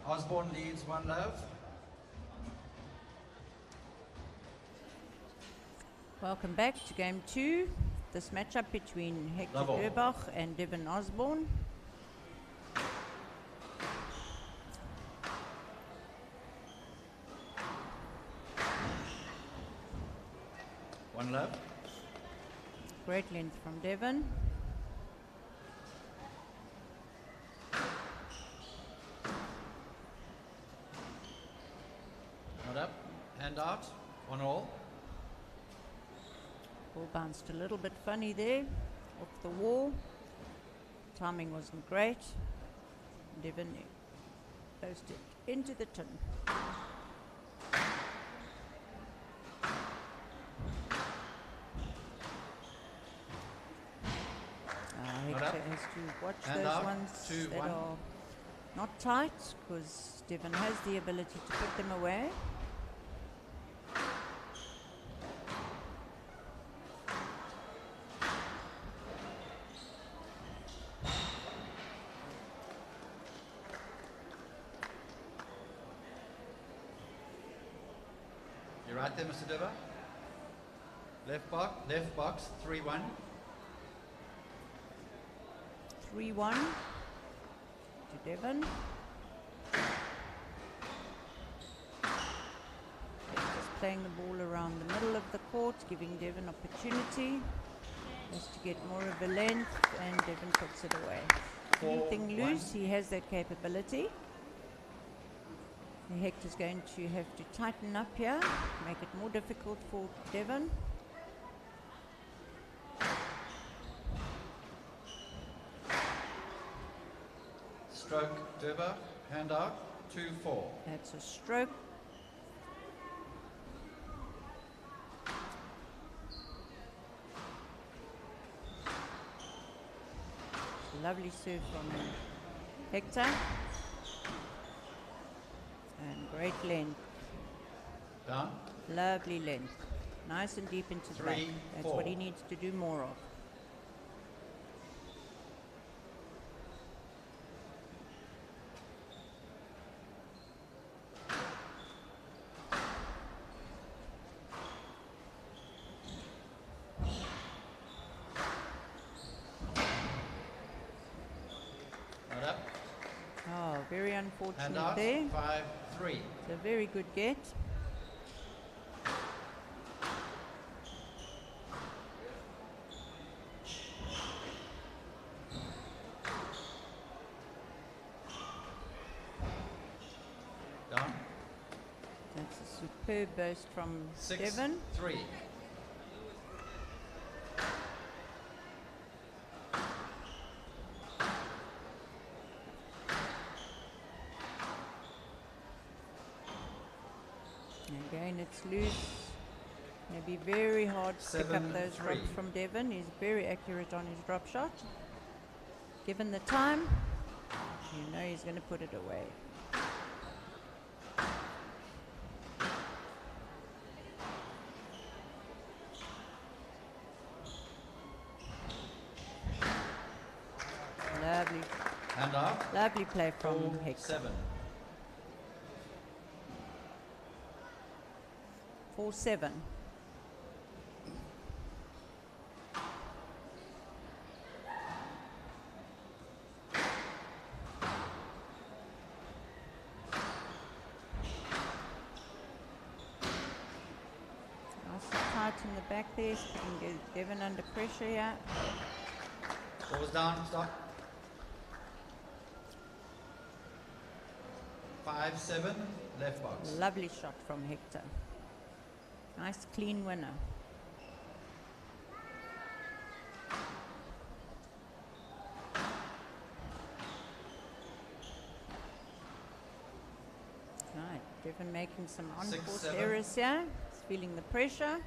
Osborne leads 1-0. Welcome back to game 2. This matchup between Hector Level. Durbach and Devon Osborne. One love. Great length from Devon. Not up. Hand out. 1-all. Ball bounced a little bit funny there, off the wall. Timing wasn't great. Devon posted into the tin. Hector has to watch Hand those out. ones 2-1. that are not tight, because Devon has the ability to put them away. You're right there, Mr. Dibba. Left box, 3-1. 3-1 to Devon. Just playing the ball around the middle of the court, giving Devon opportunity. Has to get more of a length, and Devon puts it away. Anything 4-1. loose, he has that capability. Hector's going to have to tighten up here, make it more difficult for Devon. Stroke, Durba. Hand out. 2-4. That's a stroke. Lovely serve from Hector. And great length. Down. Lovely length. Nice and deep into the back. 3-4. That's what he needs to do more of. Not up. Oh, very Hand unfortunate out. there. 5-3. It's a very good get. Down. That's a superb burst from 6-3. Devon. Again, it's loose. Going to be very hard to pick up those 7-3. drops from Devon. He's very accurate on his drop shot. Given the time, you know he's going to put it away. Lovely, Hand off. lovely play from Hector. 7. 4-7. Nice and tight in the back there, so you can get Devon under pressure here. Balls down. Stop. 5-7. Left box. Lovely shot from Hector. Nice clean winner. Right, Devon making some unforced 6-7. errors here. He's feeling the pressure.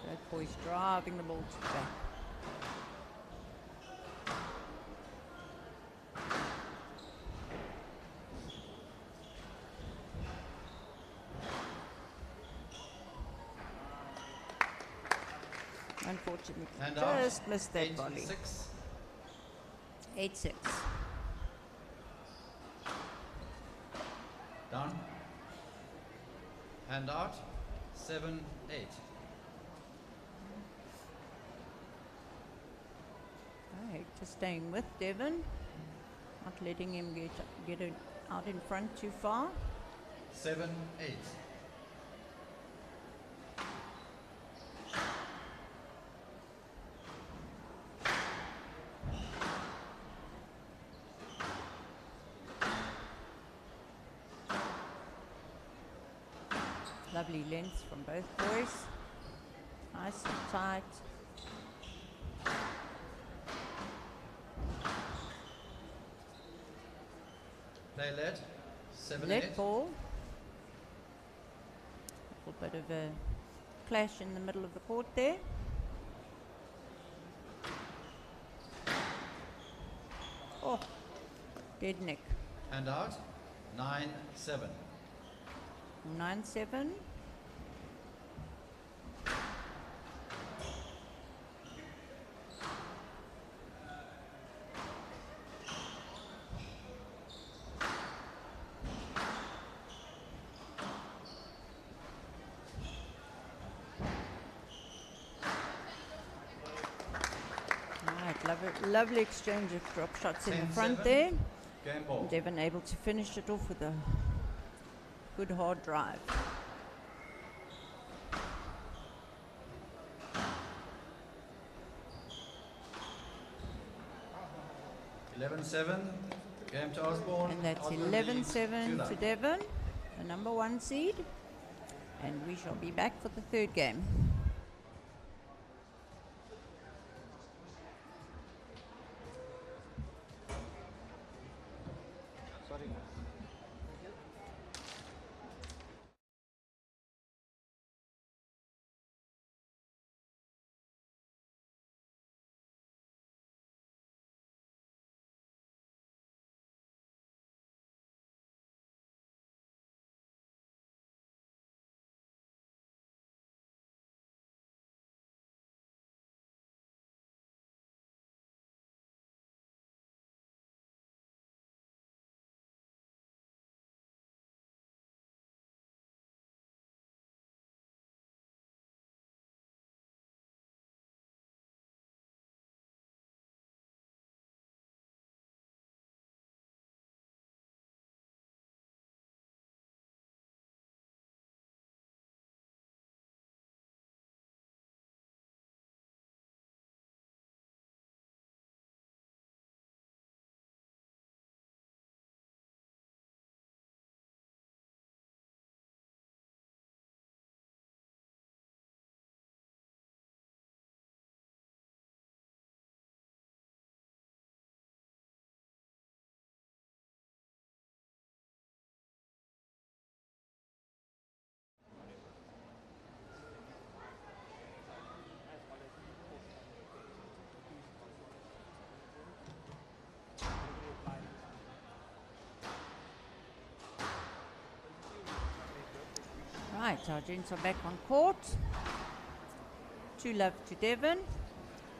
That boy's driving the ball to the back. Unfortunately, Hand out. just missed that volley. 8-6. 8-6. Down. Hand out. 7-8. Just staying with Devon, not letting him get it out in front too far. 7-8. Lovely lengths from both boys. Nice and tight. Play lead. 7-8. Let ball. A little bit of a clash in the middle of the court there. Oh, dead neck. And out. 9-7. 9-7. Lovely exchange of drop shots in the front there. Game ball. Devon able to finish it off with a good hard drive. 11-7. Game to Osborne. And that's Osborne leads 11-7 to 2-0. Devon, the number 1 seed. And we shall be back for the third game. Right, our gents are back on court. 2-love to Devon.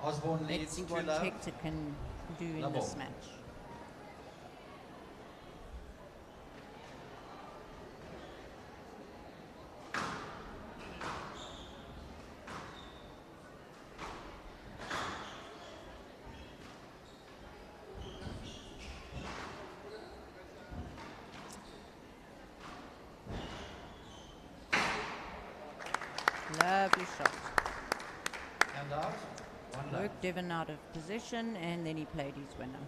Osborne Let's leads see what 2-0. Hector can do in Double. this match. Lovely shot. And out. 1 love. Worked Devon out of position and then he played his winner.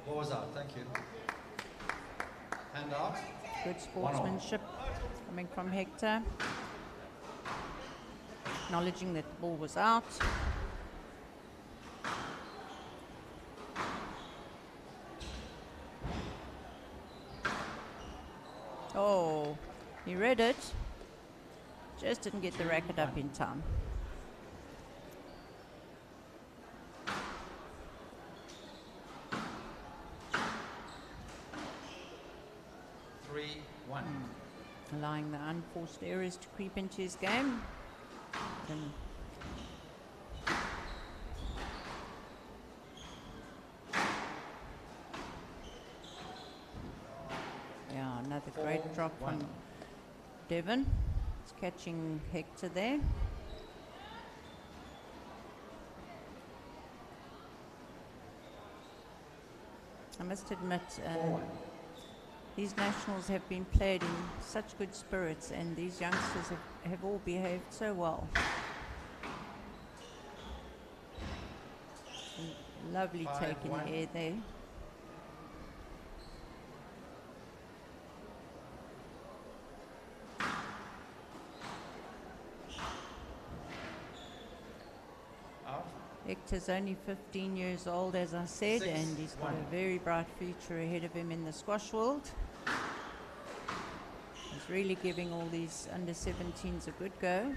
Ball was out. Thank you. And out. Good sportsmanship coming from Hector. Acknowledging that the ball was out. Oh, he read it. Just didn't get the racket up in time. Allowing the unforced errors to creep into his game. And Great drop from Devon. It's catching Hector there. I must admit, these nationals have been played in such good spirits, and these youngsters have all behaved so well. Lovely take in the air there. Hector's only 15 years old, as I said, and he's got a very bright future ahead of him in the squash world. He's really giving all these under-17s a good go.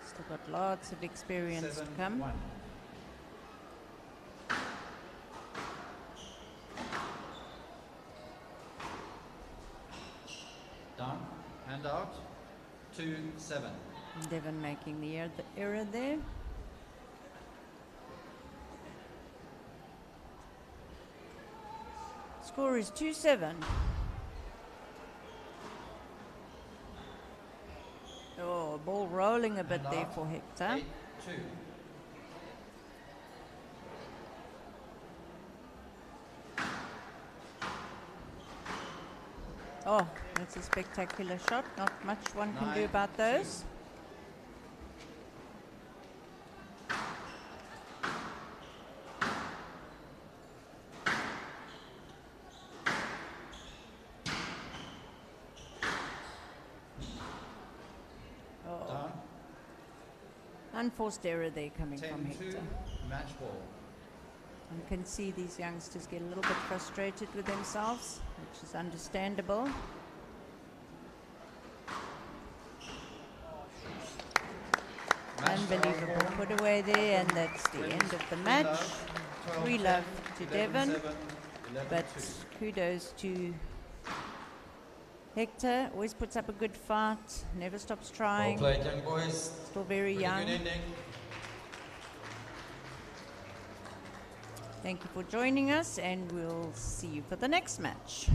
Still got lots of experience to come. Down, hand out, 2-7. Devon making the error there. Score is 2-7. Oh, ball rolling a bit there for Hector. 8-2. Oh, that's a spectacular shot. Not much one can do about those. Unforced error there coming from Hector. Match ball. You can see these youngsters get a little bit frustrated with themselves, which is understandable. Unbelievable put away there, and that's the end of the match. 3-love to Devon, but kudos to Hector. Always puts up a good fight, never stops trying. Well played, young boys. Still very young. Good ending. Thank you for joining us, and we'll see you for the next match.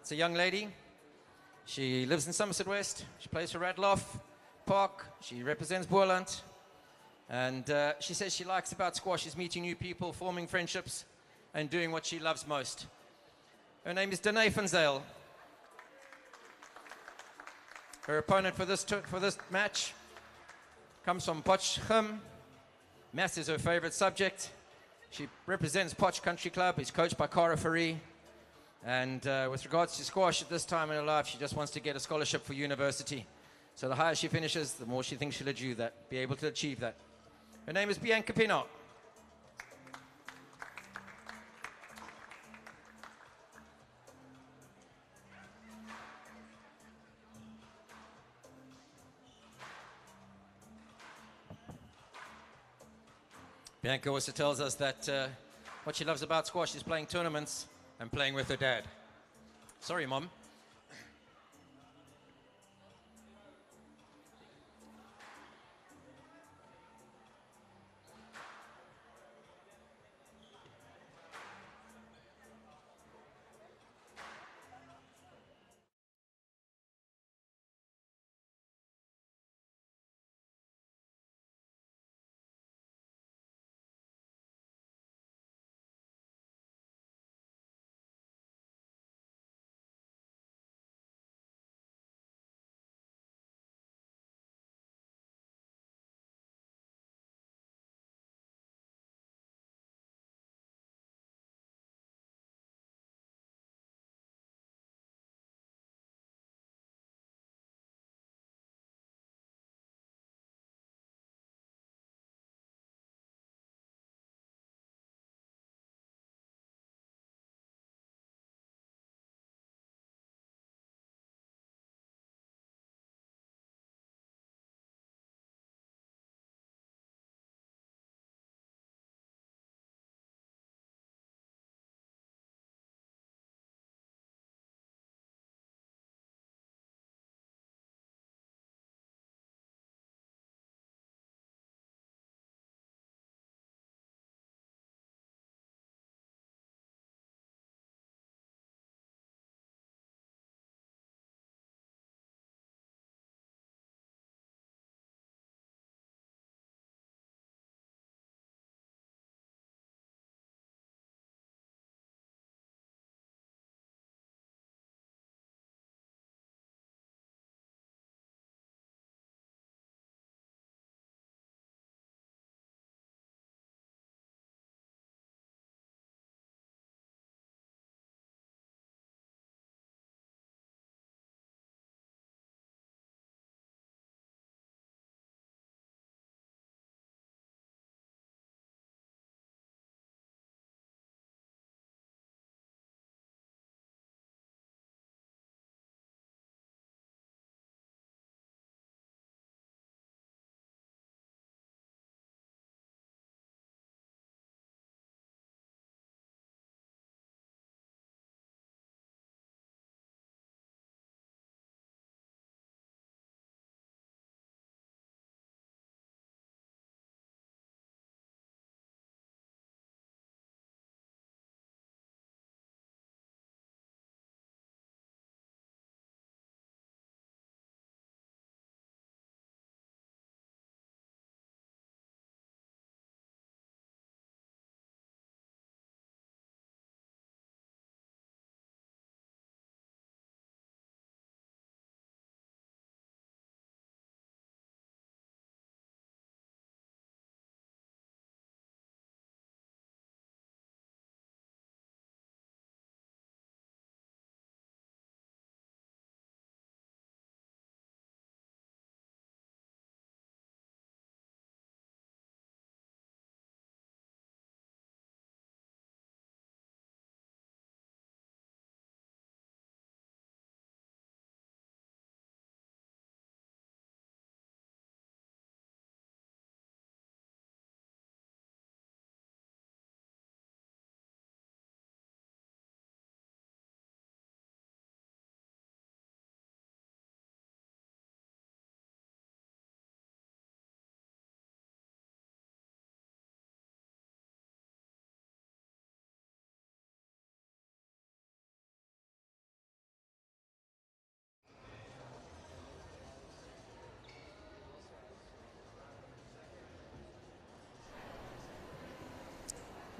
It's a young lady. She lives in Somerset West. She plays for Radloff Park. She represents Boerland. And she says she likes about squash is meeting new people, forming friendships, and doing what she loves most. Her name is Danae van Zyl. Her opponent for this match comes from Potchefstroom. Maths is her favorite subject. She represents Potch Country Club. Is coached by Cara Faree. And with regards to squash at this time in her life, she just wants to get a scholarship for university. So the higher she finishes, the more she thinks she'll be able to achieve that. Her name is Bianca Pino. Bianca also tells us that what she loves about squash is playing tournaments and playing with her dad. Sorry, Mom.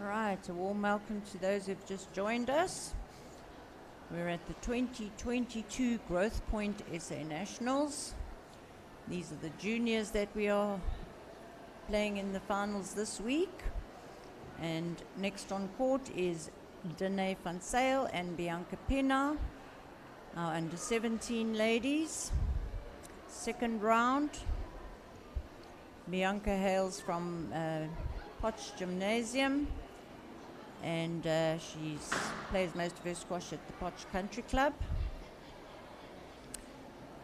All right, a warm welcome to those who've just joined us. We're at the 2022 Growthpoint SA Nationals. These are the juniors that we are playing in the finals this week. And next on court is Danae van Sale and Bianca Pena, our under 17 ladies. Second round. Bianca hails from Potch Gymnasium, and she plays most of her squash at the Potch Country Club.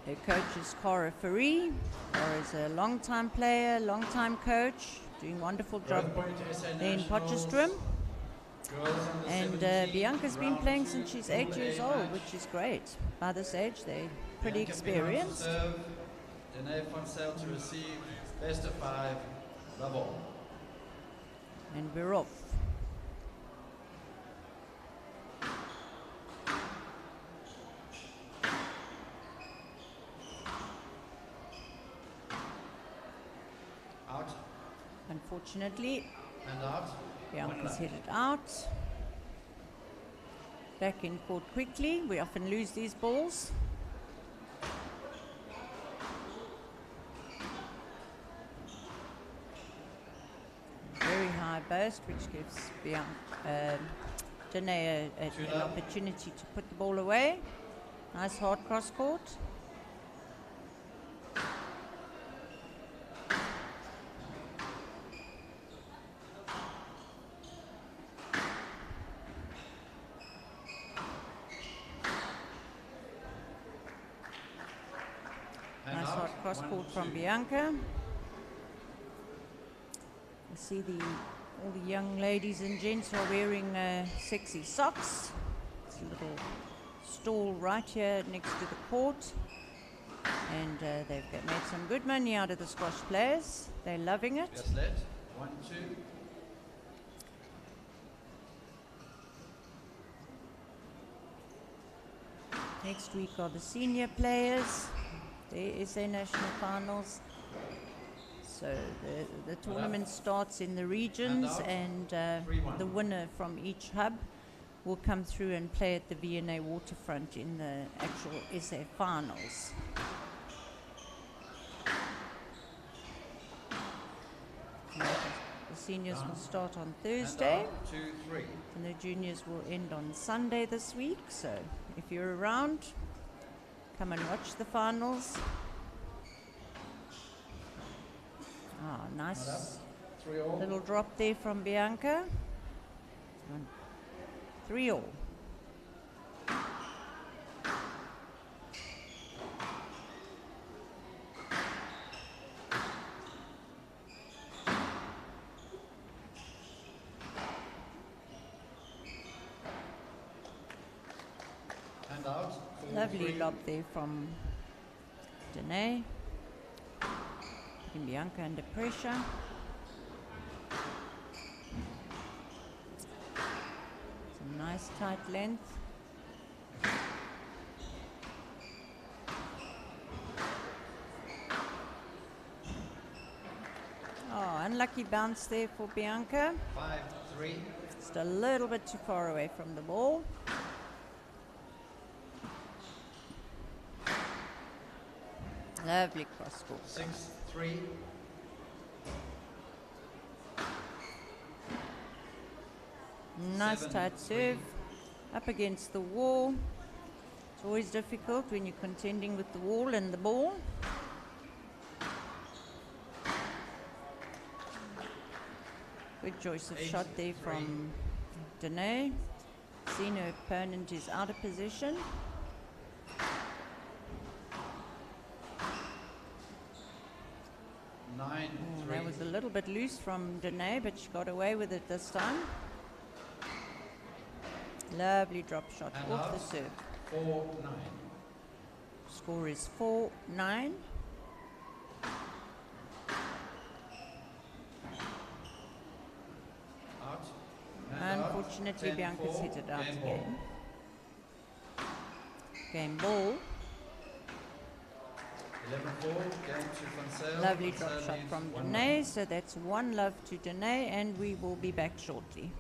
Her coach is Cara Faree. Cara is a long-time player, long-time coach, doing wonderful job Growthpoint SA there in Nationals. Potchefstroom. Girls under And 17, Bianca's been round playing 2, since she's Pool 8 years A old, match. which is great. By this age, they're pretty Bianca Pinault to experienced. serve, Danae Fonsale to receive, best of 5, love all. And we're off. Out Unfortunately, and out. Bianca's headed out. Back in court quickly. We often lose these balls. Very high burst, which gives Danae an opportunity to put the ball away. Nice hard cross court. And Nice out. hard cross 1, court from 2. Bianca. You see all the young ladies and gents are wearing sexy socks. It's a little stall right here next to the court. And they've made some good money out of the squash players. They're loving it. Just let. 1, 2. Next week are the senior players, the SA National Finals. So the tournament starts in the regions, and the winner from each hub will come through and play at the V&A Waterfront in the actual SA Finals. The seniors will start on Thursday, 2, 3. and the juniors will end on Sunday this week. So if you're around, come and watch the finals. Ah, nice 3 all. little drop there from Bianca. 3 all. And out. 4, Lovely 3. lob there from Danae. Putting Bianca under pressure. Some nice tight length. Oh, unlucky bounce there for Bianca. 5, 3. Just a little bit too far away from the ball. Lovely cross court. 6, 3. Nice 7, tight serve. Up against the wall. It's always difficult when you're contending with the wall and the ball. Good choice of 8, shot there 3. from Danae. Seeing her opponent is out of position. Nine, Oh, 3. that was a little bit loose from Danae, but she got away with it this time. Lovely drop shot And off out. the serve. 4, 9. Score is 4-9. Out. And Unfortunately, out. 10, Bianca's 4. hit it out Game ball. again. Game ball. 11-4. Game to Fonsale. Lovely drop Fonsale shot leads from 1-0. Danae. So that's 1-love to Danae, and we will be back shortly.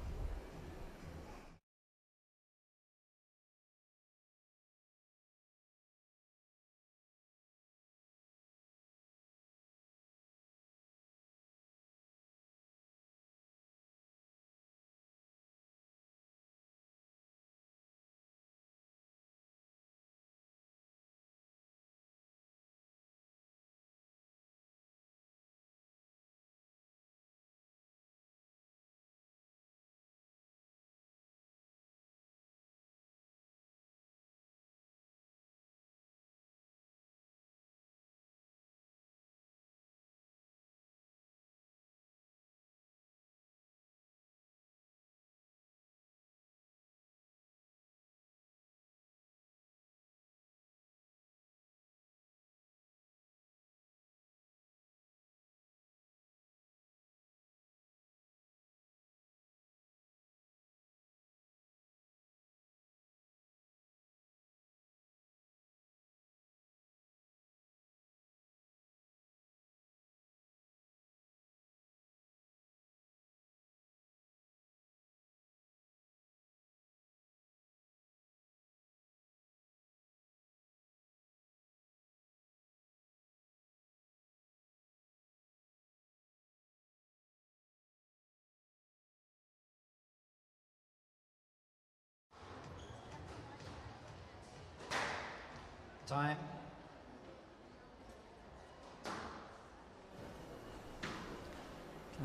Time.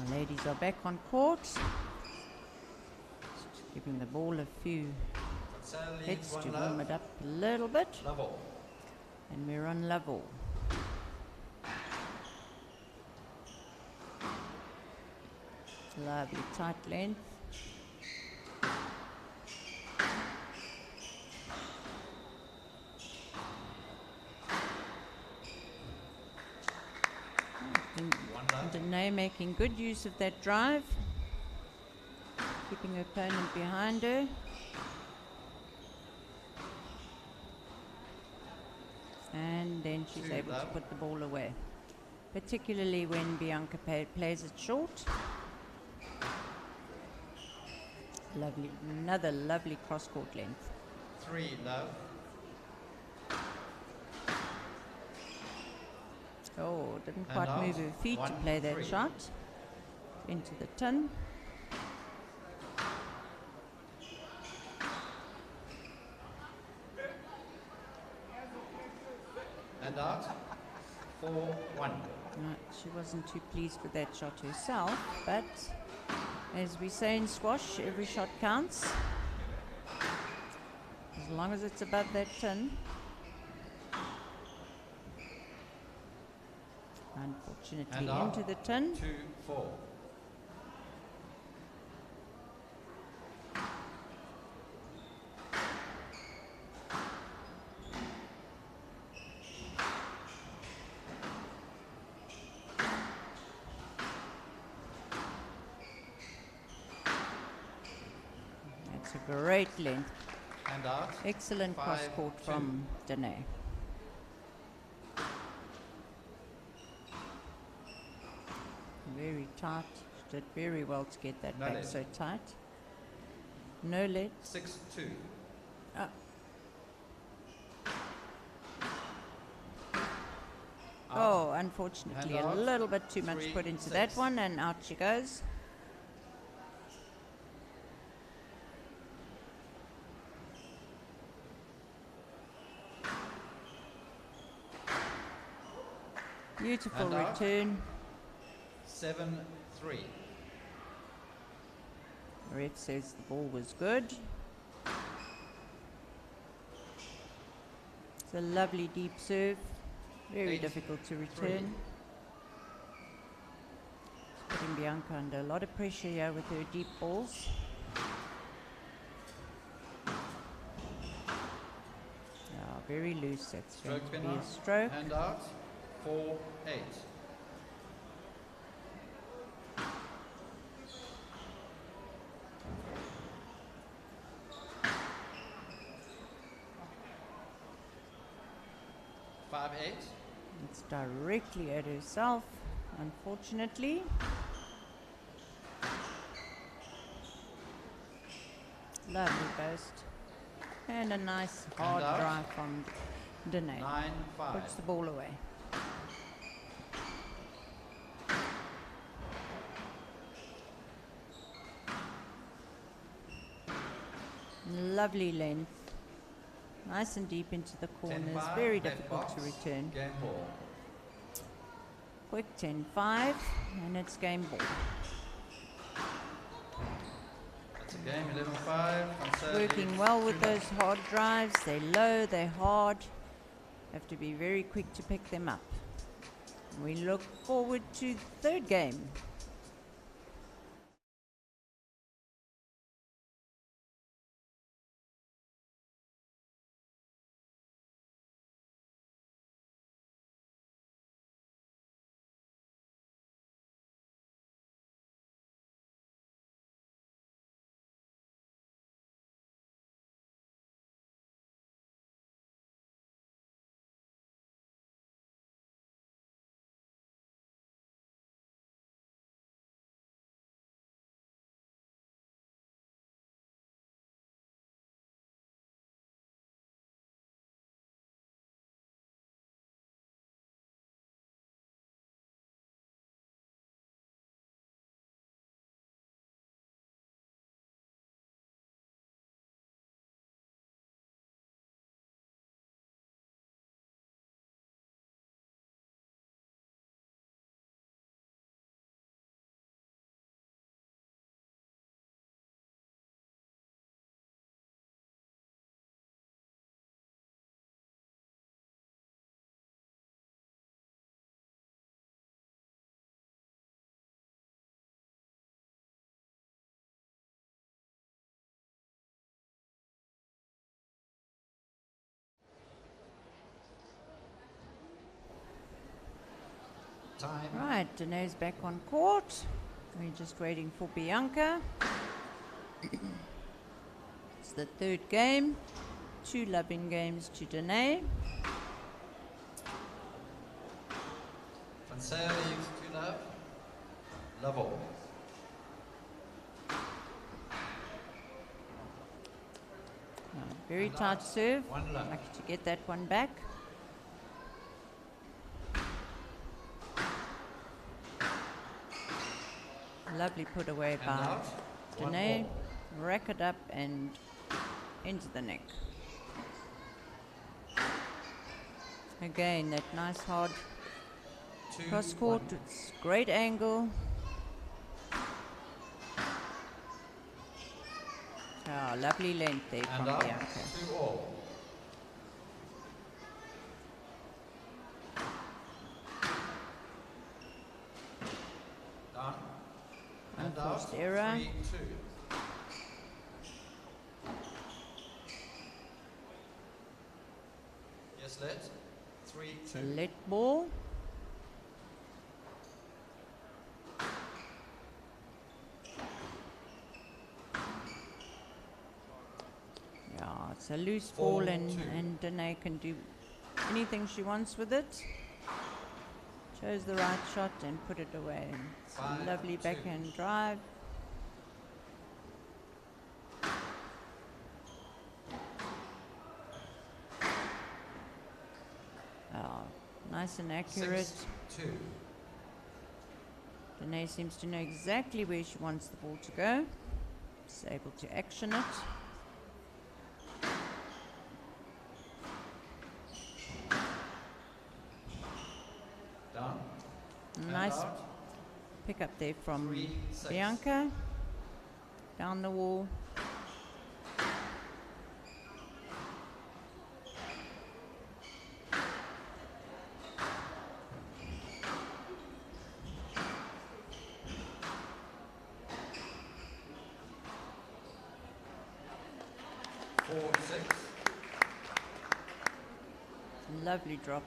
Our ladies are back on court. Just giving the ball a few hits to warm it up a little bit. Level. And we're on level. Lovely tight length. Danae making good use of that drive, keeping her opponent behind her. And then she's able to put the ball away, particularly when Bianca plays it short. Lovely, another lovely cross-court length. 3 love. Oh, didn't quite move her feet to play that shot. Into the tin. And out. 4-1. She wasn't too pleased with that shot herself, but as we say in squash, every shot counts. As long as it's above that tin. Unfortunately, into the tin. 2-4. That's a great length. And out. Excellent cross court from Danae. Very tight. She did very well to get that back so tight. No let. 6-2. Oh, unfortunately, a little bit too much put into that one, and out she goes. Beautiful return. 7-3. The ref says the ball was good. It's a lovely deep serve. Very difficult to return. It's putting Bianca under a lot of pressure here with her deep balls. Very loose. That's going to be a stroke. And out. 4-8. It's directly at herself, unfortunately. Lovely burst. And a nice hard drive from Danae. 9-5. Puts the ball away. Lovely length. Nice and deep into the corners. Very difficult to return. Game ball. Quick 10-5, and it's game ball. That's a game 11-5. Working well with those hard drives. They're low, they're hard. Have to be very quick to pick them up. We look forward to the third game. Time. Right, Danae's back on court. We're just waiting for Bianca. It's the third game. 2 loving games to Danae. Van Sale leaves 2 love. Love all. Very tight serve. 1 love. Lucky to get that one back. Lovely put away And by out. 1 Danae. all. Rack it up and into the neck. Again, that nice hard 2, cross court. 1. It's great angle. Ah, lovely length there And from out. Bianca. 2 all. Down. And out. Unforced error. 3, 2. Yes, let. 3, 2. Let ball. Yeah, it's a loose 4, ball and 2. Danae can do anything she wants with it. Chose the right shot and put it away. It's a 5, lovely 2. backhand drive. Oh, nice and accurate. 6, 2. Danae seems to know exactly where she wants the ball to go. She's able to action it. Down. And Nice out. pick up there from 3, 6. Bianca. Down the wall. Lovely drop.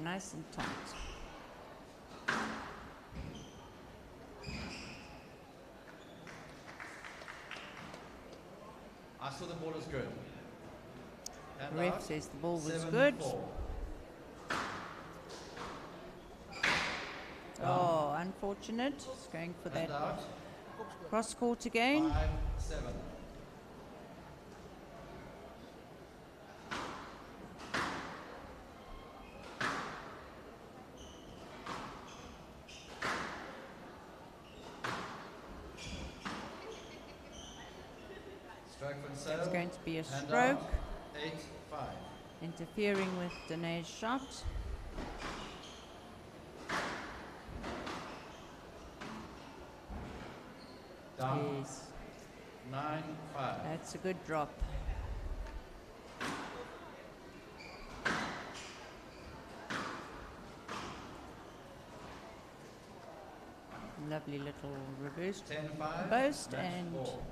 Nice and tight. I saw the ball is good. And Ref out. says the ball was 7, good. 4. Oh, unfortunate. It's going for And that out. cross court again. 5, 7. Stroke for It's sale. going to be a And stroke. out. 8, 5. Interfering with Danae's shot. Down. Yes, 9, 5. that's a good drop. Lovely little reverse 10, 5. boast Match and ball.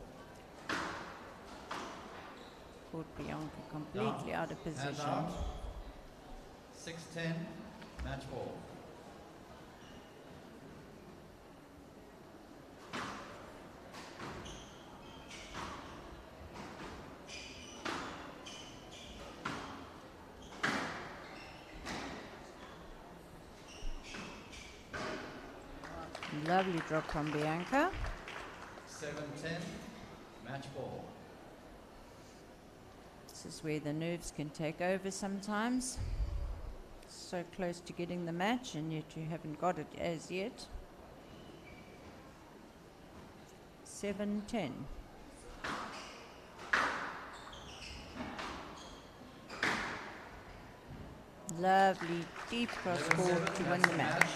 caught Bianca completely out of And position. out. 6, 10. Match ball. Lovely drop from Bianca. 7, 10. Match ball. This is where the nerves can take over sometimes. So close to getting the match and yet you haven't got it as yet. 7, 10. Lovely deep cross court to win the match.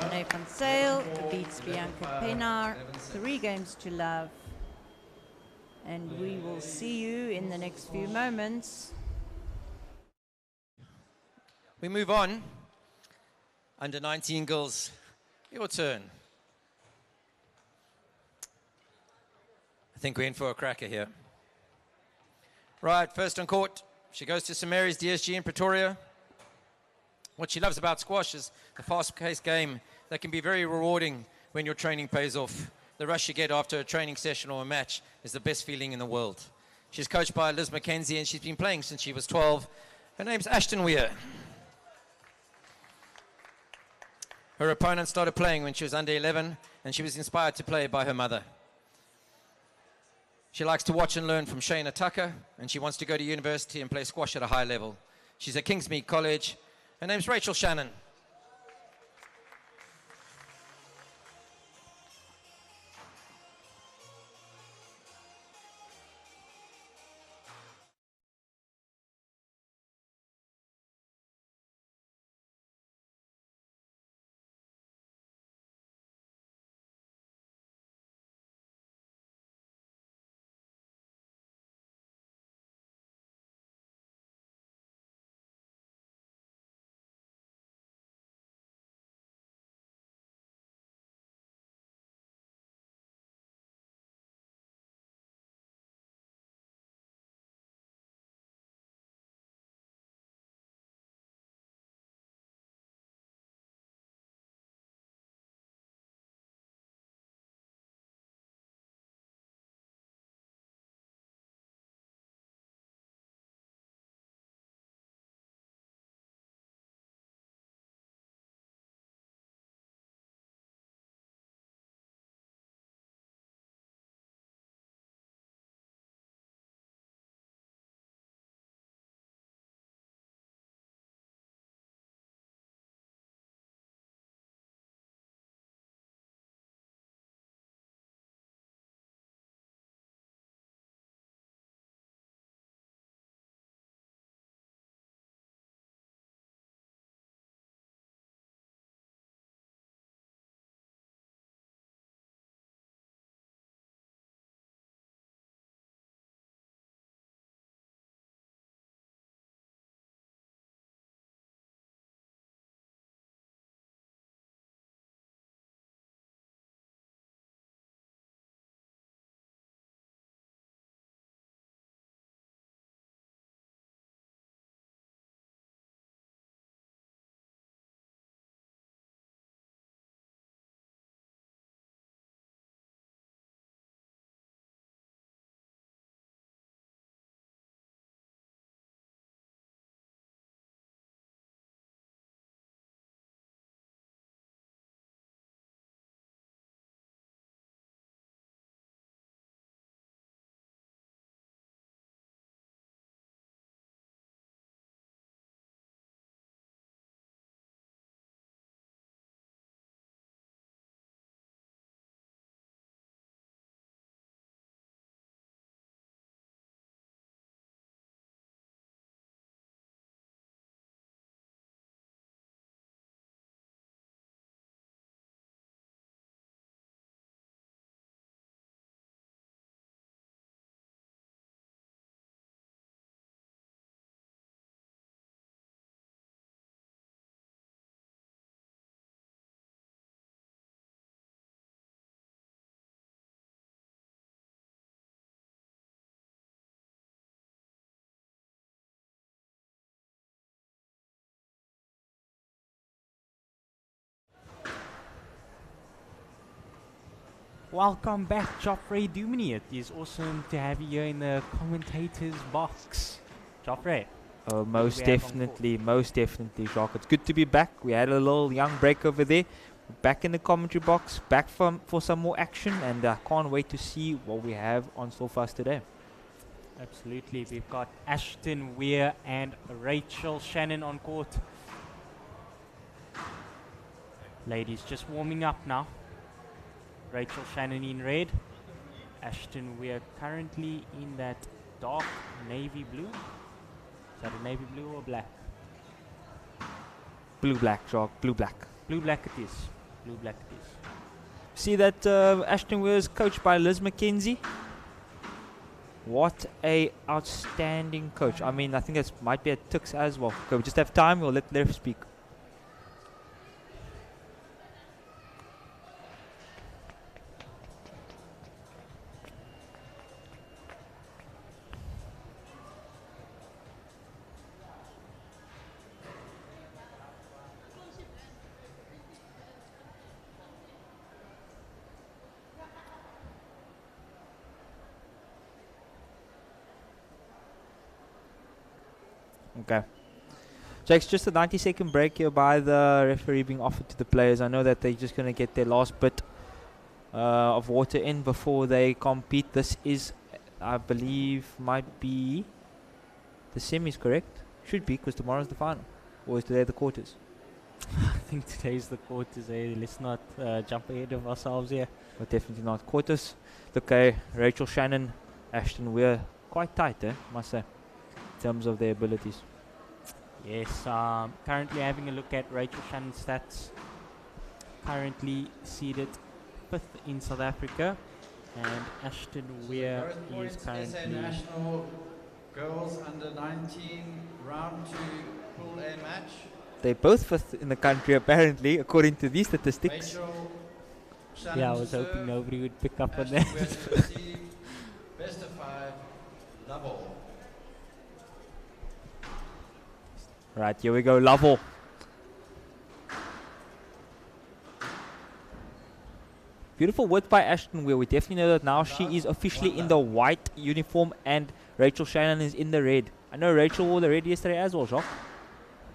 Danae van Sale beats Bianca Pienaar 3 games to love. And we will see you in the next few moments. We move on. Under 19 girls, your turn. I think we're in for a cracker here. Right, first on court. She goes to St Mary's DSG in Pretoria. What she loves about squash is the fast-paced game that can be very rewarding when your training pays off. The rush you get after a training session or a match is the best feeling in the world. She's coached by Liz McKenzie, and she's been playing since she was 12. Her name's Ashton Weir. Her opponent started playing when she was under 11, and she was inspired to play by her mother. She likes to watch and learn from Shayna Tucker, and she wants to go to university and play squash at a high level. She's at Kingsmead College. Her name's Rachel Shannon. Welcome back, Joffrey Dumini. It is awesome to have you here in the commentators box. Joffrey. Oh, most definitely, Jacques. It's good to be back. We had a little young break over there. Back in the commentary box, back for some more action, and I can't wait to see what we have on store for us today. Absolutely. We've got Ashton Weir and Rachel Shannon on court. Ladies just warming up now. Rachel Shannon in red. Ashton Weir currently in that dark navy blue. Is that a navy blue or black? Blue-black, Jacques. Blue-black. Blue-black it is. Blue-black it is. See that Ashton Weir is coached by Liz McKenzie. What a outstanding coach. I mean, I think that might be a Tux as well. Okay, we just have time. We'll let Lev speak. Okay. So it's just a 90-second break here by the referee being offered to the players. I know that they're just going to get their last bit of water in before they compete. This is, I believe, might be the semis, correct? Should be, because tomorrow's the final. Or is today the quarters? I think today's the quarters. Let's not jump ahead of ourselves here. But definitely not quarters. Look, Rachel Shannon, Ashton Weir, quite tight, must say, in terms of their abilities. Yes, currently having a look at Rachel Shannon's stats. Currently seeded 5th in South Africa, and Ashton Weir is currently National Girls Under 19 Round 2 Pool A match. They're both 5th in the country, apparently, according to these statistics. Yeah, I was hoping nobody would pick up on Ashton that. Weir to receive best of 5 double. Right, here we go, Lovell. Beautiful work by Ashton Weir. We definitely know that now she is officially in the white uniform and Rachel Shannon is in the red. I know Rachel wore the red yesterday as well, Jacques.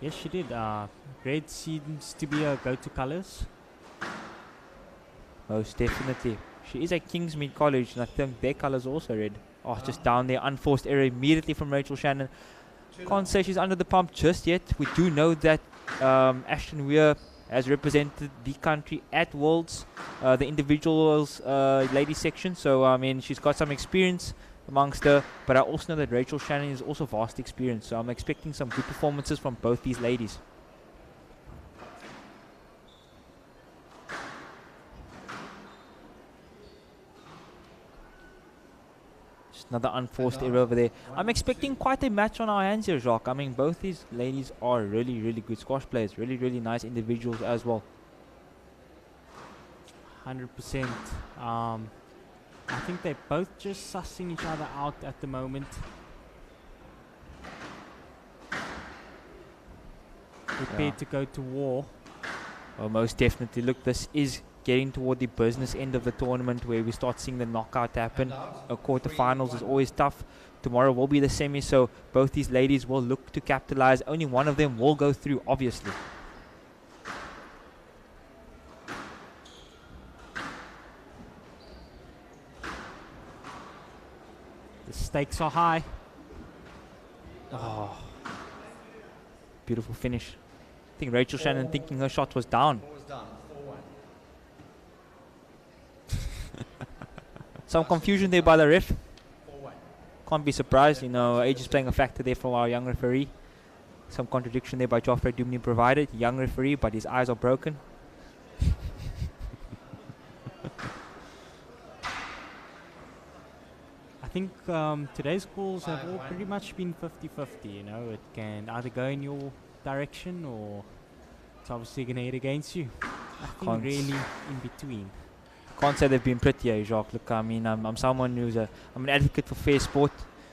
Yes, she did. Red seems to be her go-to colors. Most definitely. She is at Kingsmead College and I think their colors are also red. Oh, just down there, unforced error immediately from Rachel Shannon. Can't say she's under the pump just yet. We do know that Ashton Weir has represented the country at Worlds, the individuals ladies section. So, I mean, she's got some experience amongst her. But I also know that Rachel Shannon is also vast experience. So I'm expecting some good performances from both these ladies. Another unforced error over there. I'm expecting quite a match on our hands here, Jacques. I mean, both these ladies are really, really good squash players. Really, really nice individuals as well. 100%. I think they're both just sussing each other out at the moment. Prepared to go to war. Well, most definitely. Look, this is getting toward the business end of the tournament where we start seeing the knockout happen. A quarterfinals is always tough. Tomorrow will be the semi, so both these ladies will look to capitalize. Only one of them will go through, obviously. The stakes are high. Oh, beautiful finish. I think Rachel Shannon thinking her shot was down. Some confusion there by the ref. Can't be surprised, you know, age is playing a factor there for our young referee. Some contradiction there by Joffrey Dumni provided. Young referee, but his eyes are broken. I think today's calls have all pretty much been 50-50, you know. It can either go in your direction or it's obviously going to hit against you. Nothing really in between. Can't say they've been prettier, Jacques. Look, I mean, I'm someone who's I'm an advocate for fair sport.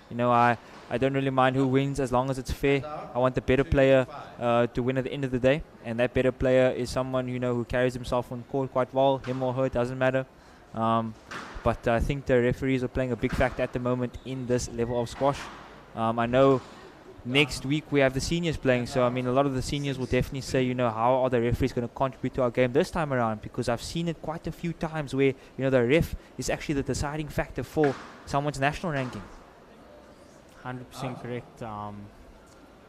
You know, I don't really mind who wins as long as it's fair. I want the better player to win at the end of the day, and that better player is someone, you know, who carries himself on court quite well. Him or her, doesn't matter. But I think the referees are playing a big factor at the moment in this level of squash. I know next week we have the seniors playing, so I mean a lot of the seniors will definitely say, you know, how are the referees going to contribute to our game this time around, because I've seen it quite a few times where, you know, the ref is actually the deciding factor for someone's national ranking. 100% correct.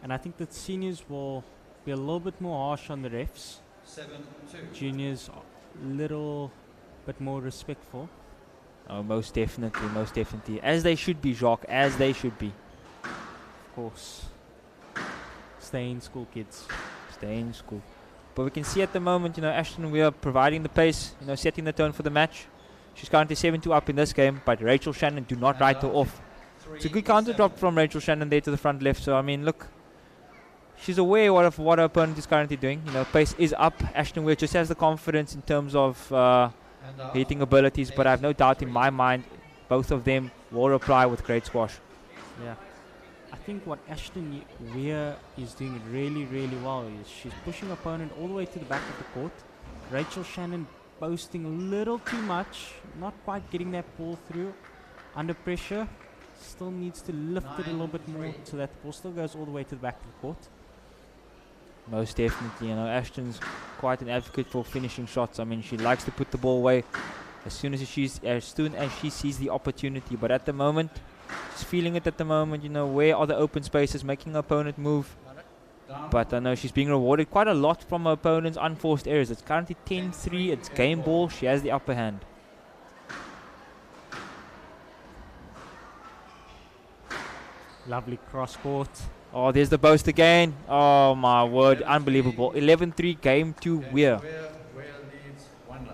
And I think that seniors will be a little bit more harsh on the refs. 7-2. Juniors a little bit more respectful. Oh, most definitely. As they should be, Jacques, as they should be. Of course. Stay in school, kids. Stay in school. But we can see at the moment, you know, Ashton Weir providing the pace, you know, setting the tone for the match. She's currently 7-2 up in this game, but Rachel Shannon do not write her off. It's a good counter drop from Rachel Shannon there to the front left. So, I mean, look, she's aware of what her opponent is currently doing. You know, pace is up. Ashton Weir just has the confidence in terms of hitting abilities, but I have no doubt in my mind both of them will reply with great squash. Yeah. I think what Ashton Weir is doing really, really well is she's pushing opponent all the way to the back of the court. Rachel Shannon boasting a little too much, not quite getting that ball through under pressure. still needs to lift it a little bit more so that the ball still goes all the way to the back of the court. Most definitely, Ashton's quite an advocate for finishing shots. I mean, she likes to put the ball away as soon as she sees the opportunity. But at the moment, she's feeling it at the moment. Where are the open spaces, making her opponent move. But I know she's being rewarded quite a lot from her opponent's unforced errors. It's currently 10-3. It's game ball. She has the upper hand. Lovely cross court. Oh, there's the boast again. Oh, my word. Unbelievable. 11-3, game 2, Weir. Weir leads 1-0.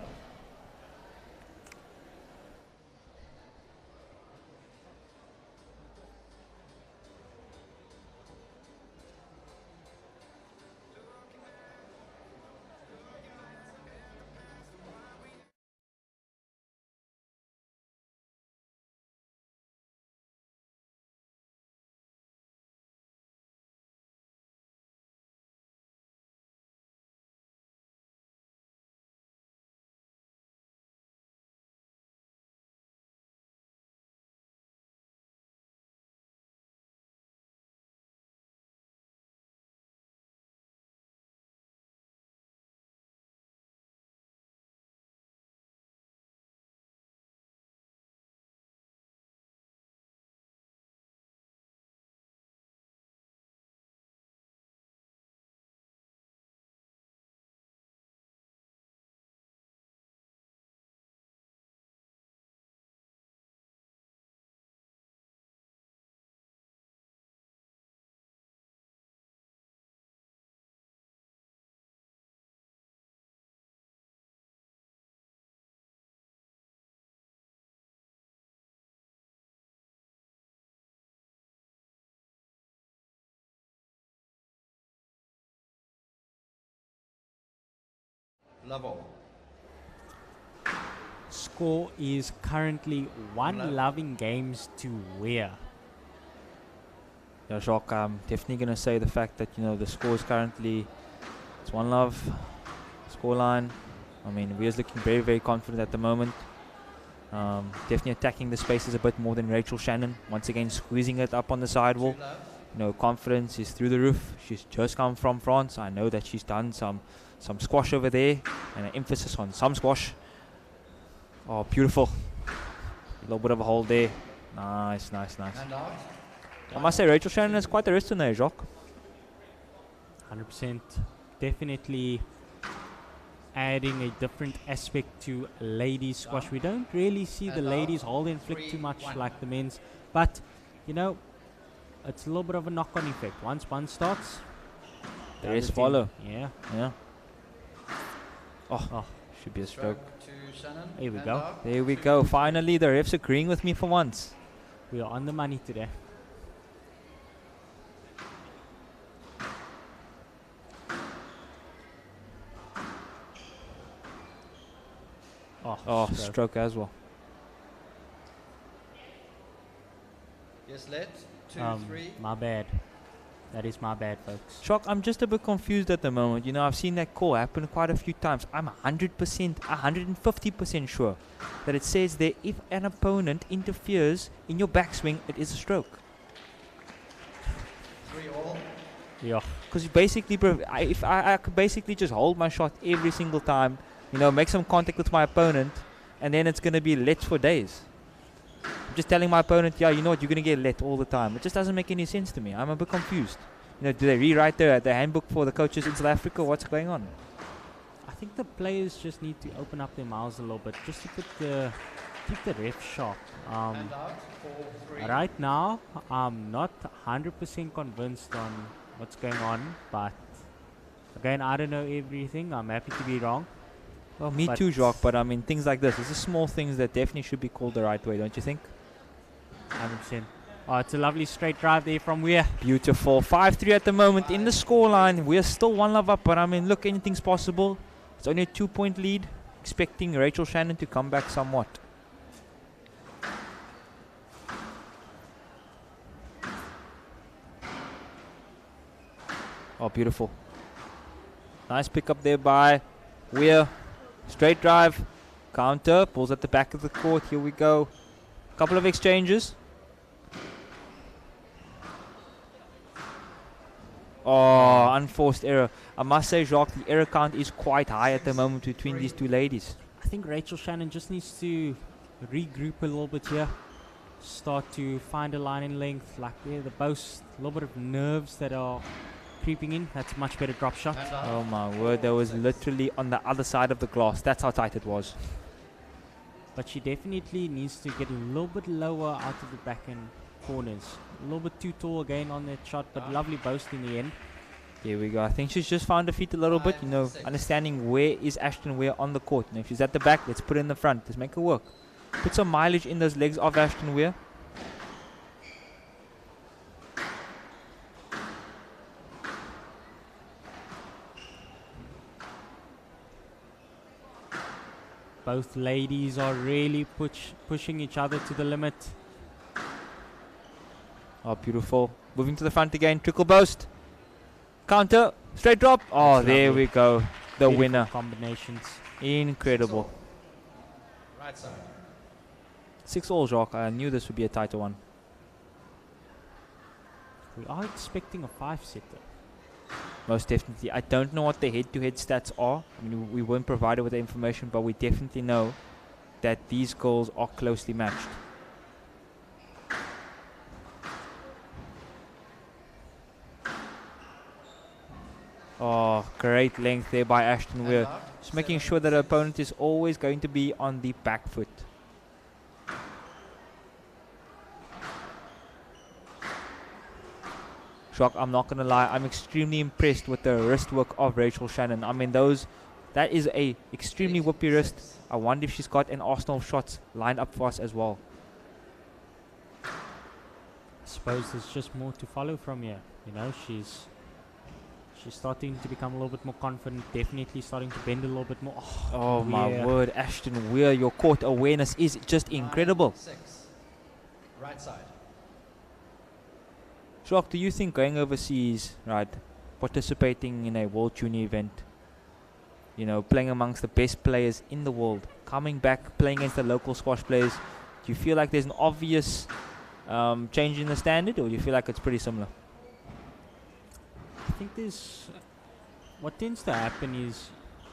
Level. Score is currently 1 loving games to Weir. Yeah, Jacques, I'm definitely going to say the fact that, the score is currently, it's 1 love, scoreline. I mean, Weir's looking very, very confident at the moment. Definitely attacking the spaces a bit more than Rachel Shannon. Once again, squeezing it up on the sidewall. Confidence is through the roof. She's just come from France. I know that she's done some squash over there, and an emphasis on some squash. Oh, beautiful. A little bit of a hold there. Nice. I must say, Rachel Shannon is quite the wrist in there, Jacques. 100%. Definitely adding a different aspect to ladies squash. We don't really see the ladies hold and flick too much like the men's, but it's a little bit of a knock-on effect. Once one starts, the rest follow. Yeah. Oh, should be a stroke. Here we go. There we go. Finally, the refs agreeing with me for once. We are on the money today. Oh, stroke as well. Yes, let 2, 3. My bad. That is my bad, folks. Shock, I'm just a bit confused at the moment. I've seen that call happen quite a few times. I'm 150% sure that it says there, if an opponent interferes in your backswing, it is a stroke. 3-all. Yeah. Because basically, if I could basically just hold my shot every single time, make some contact with my opponent, and then it's going to be let for days. I'm just telling my opponent, yeah, you know what, you're going to get let all the time. It just doesn't make any sense to me. I'm a bit confused. Do they rewrite the handbook for the coaches in South Africa? What's going on? I think the players just need to open up their mouths a little bit, just to keep the ref sharp. Right now, I'm not 100% convinced on what's going on, but again, I don't know everything. I'm happy to be wrong. Well, me too, Jacques, but I mean, things like this, it's the small things that definitely should be called the right way, don't you think? 100%. Oh, it's a lovely straight drive there from Weir. Beautiful. 5-3 at the moment in the scoreline. We're still 1 love up, but I mean, look, anything's possible. It's only a 2-point lead. Expecting Rachel Shannon to come back somewhat. Oh, beautiful. Nice pick up there by Weir. Straight drive. Counter. Pulls at the back of the court. Here we go. Couple of exchanges. Oh, unforced error. I must say, Jacques, the error count is quite high at the moment between these two ladies. I think Rachel Shannon just needs to regroup a little bit here. Start to find a line in length, like the boast, a little bit of nerves that are creeping in. That's a much better drop shot. Oh my word, that was literally on the other side of the glass. That's how tight it was. But she definitely needs to get a little bit lower out of the back end corners. A little bit too tall again on that shot, but lovely boast in the end. Here we go. I think she's just found her feet a little bit, you know, understanding where is Ashton Weir on the court. And if she's at the back, let's put her in the front. Let's make her work. Put some mileage in those legs of Ashton Weir. Both ladies are really pushing each other to the limit. Oh, beautiful. Moving to the front again. Trickle boast. Counter. Straight drop. Oh, That's there lovely. we go. The Beautiful winner. combinations. Incredible. Right side. 6-all, Jacques. I knew this would be a tighter one. We are expecting a 5-setter. Most definitely. I don't know what the head-to-head stats are. I mean, we weren't provided with the information, but we definitely know that these goals are closely matched. Oh, great length there by Ashton Weir. Just making sure that her opponent is always going to be on the back foot. Shock, I'm not going to lie, I'm extremely impressed with the wrist work of Rachel Shannon. I mean, that is a extremely whoopy wrist. I wonder if she's got an arsenal of shots lined up for us as well. I suppose there's just more to follow from here. You know, she's starting to become a little bit more confident, definitely starting to bend a little bit more. Oh my word, Ashton Weir, your court awareness is just incredible. 6. Right side. Shock, do you think going overseas, right, participating in a World Junior event, you know, playing amongst the best players in the world, coming back, playing against the local squash players, do you feel like there's an obvious change in the standard, or do you feel like it's pretty similar? I think what tends to happen is,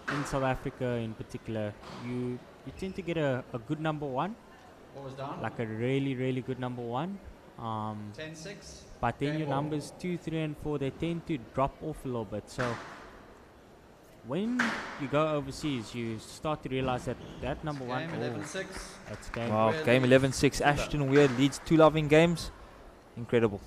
in South Africa in particular, you tend to get a good number one, What was down? like a really, really good number one. 10-6. But then Game your ball. numbers 2, 3, and 4, they tend to drop off a little bit. So when you go overseas, you start to realize that number one, Game 11-6. that's game. Wow, Weir game leads 11-6, 2 Ashton Weir leads 2 loving games. Incredible.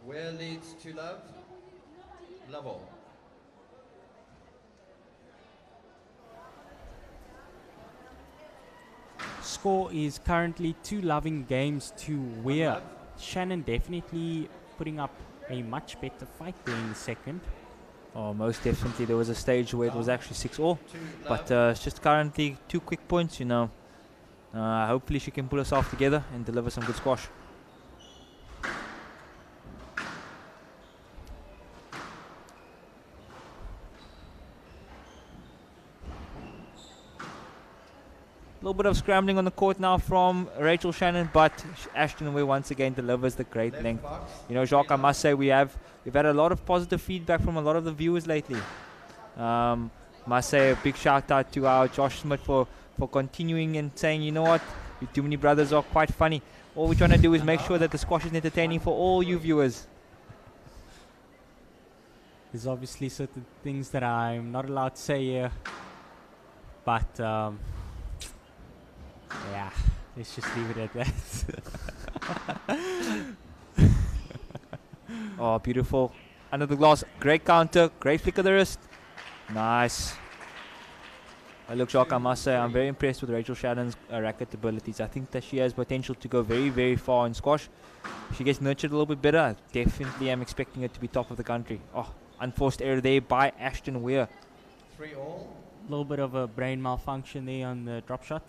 Where leads to love? Love all. Score is currently 2 loving games to Weir. Shannon definitely putting up a much better fight there in the second. Oh, most definitely. There was a stage where it was actually 6-all. But it's just currently 2 quick points, you know. Hopefully she can pull herself together and deliver some good squash. A little bit of scrambling on the court now from Rachel Shannon, but Ashton Weir once again delivers the great length. You know, Jacques, I must say we've had a lot of positive feedback from a lot of the viewers lately. Must say a big shout out to our Josh Smith for continuing and saying, you know what, you Too Many Brothers are quite funny. All we're trying to do is make sure that the squash is entertaining for all you viewers. There's obviously certain things that I'm not allowed to say here, but yeah, let's just leave it at that. Oh, beautiful. Under the glass, great counter, great flick of the wrist. Nice. Look, Jacques, I must say, I'm very impressed with Rachel Shannon's racket abilities. I think that she has potential to go very, very far in squash. If she gets nurtured a little bit better, I definitely am expecting her to be top of the country. Oh, unforced error there by Ashton Weir. 3 all. A little bit of a brain malfunction there on the drop shot.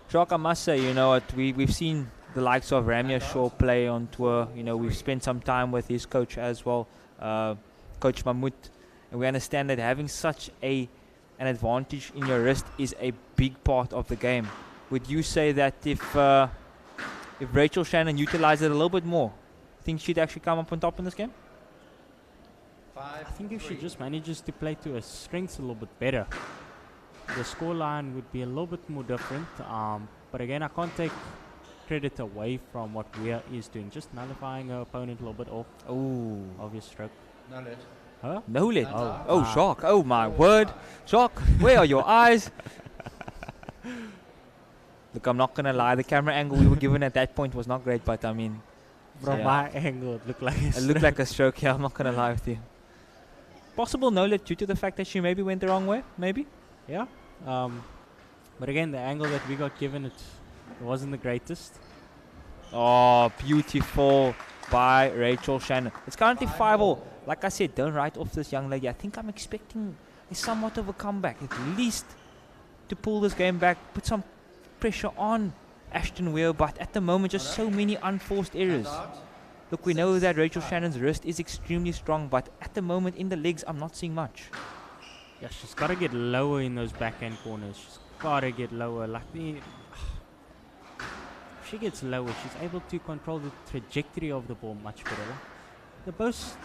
Jacques, I must say, you know what, we've seen the likes of Ramya Shaw play on tour. You know, we've spent some time with his coach as well, Coach Mahmoud, and we understand that having such an advantage in your wrist is a big part of the game. Would you say that if Rachel Shannon utilized it a little bit more, think she'd actually come up on top in this game? I think if she just manages to play to her strengths a little bit better, the scoreline would be a little bit more different. But again, I can't take credit away from what Weir is doing. Just nullifying her opponent a little bit off. Oh, obvious stroke. No let. Huh? No let. Oh, Jacques. Oh my word. Jacques, where are your eyes? Look, I'm not going to lie. The camera angle we were given at that point was not great, but I mean, from my angle, it looked like a stroke. It looked like a stroke, yeah. I'm not going to lie with you. Possible no let due to the fact that she maybe went the wrong way, maybe? Yeah. But again, the angle that we got given, it wasn't the greatest. Oh, beautiful by Rachel Shannon. It's currently 5-all. Like I said, don't write off this young lady. I think I'm expecting a somewhat of a comeback, at least to pull this game back, put some pressure on Ashton Weir, but at the moment, just so many unforced errors. Look, we know that Rachel Shannon's wrist is extremely strong, but at the moment, in the legs, I'm not seeing much. Yeah, she's got to get lower in those backhand corners. She's got to get lower. Like if she gets lower, she's able to control the trajectory of the ball much better. The post,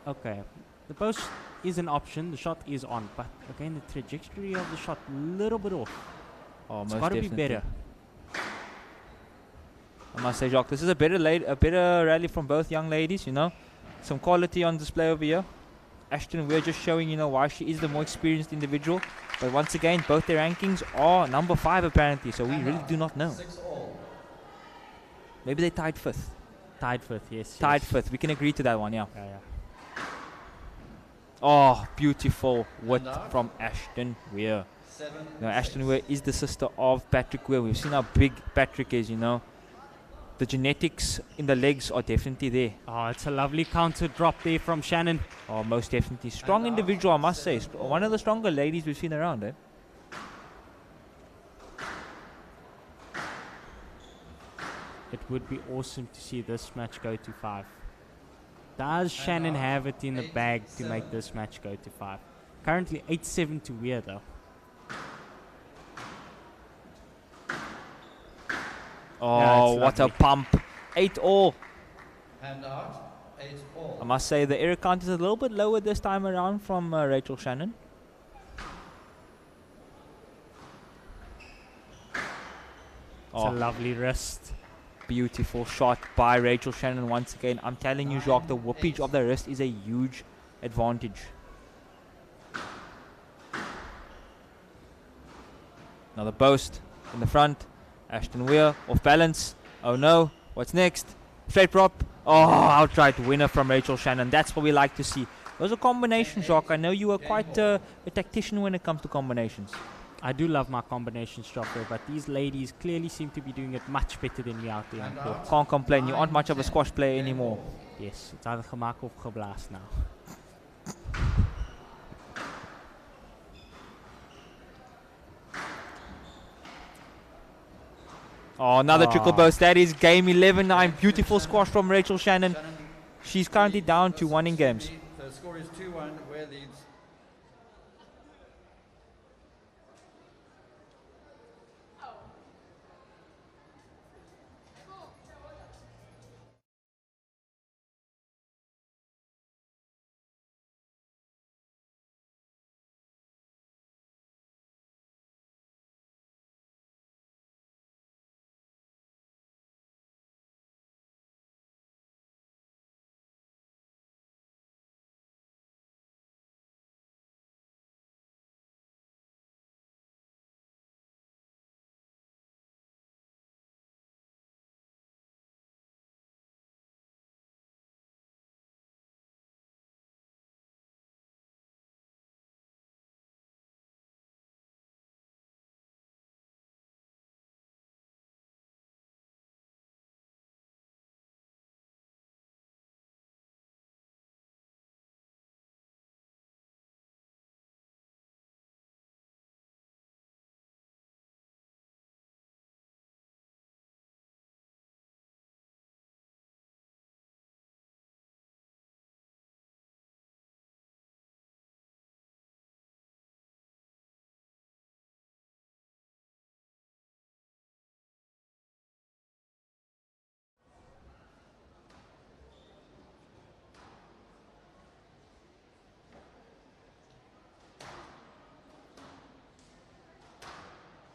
okay, the post is an option. The shot is on, but again, the trajectory of the shot a little bit off. Oh, it's got to be better. I must say, Jacques, this is a better rally from both young ladies. You know, some quality on display over here. Ashton Weir just showing, you know, why she is the more experienced individual. But once again, both their rankings are number 5 apparently, so we really do not know. Maybe they tied 5th. Tied 5th, yes. Tied 5th. We can agree to that one, yeah. Yeah. Oh, beautiful width from Ashton Weir. Now, Ashton Weir is the sister of Patrick Weir. We've seen how big Patrick is, you know. The genetics in the legs are definitely there. Oh, it's a lovely counter drop there from Shannon. Oh, most definitely. Strong individual, I must say. One of the stronger ladies we've seen around, eh? It would be awesome to see this match go to 5. Does Shannon have it in the bag to make this match go to 5? Currently 8-7 to Weir though. Oh, what a pump. 8-all. Hand out. 8-all. I must say the error count is a little bit lower this time around from Rachel Shannon. It's a lovely wrist. Beautiful shot by Rachel Shannon once again. I'm telling you, Jacques, the whoopage of the wrist is a huge advantage. Now the post in the front. Ashton Weir off balance. Oh no, what's next? Straight prop. Oh, outright winner from Rachel Shannon. That's what we like to see. Those are combinations, Jacques. I know you are quite a tactician when it comes to combinations. I do love my combination stopper, but these ladies clearly seem to be doing it much better than me out there on court. Can't complain. You aren't much of a squash player anymore. Yes, it's either gemaak of geblaas now. Oh, another trickle burst. That is game 11-9. Beautiful squash from Rachel Shannon. She's currently down to 1 in games. So the score is 2-1. Where leads?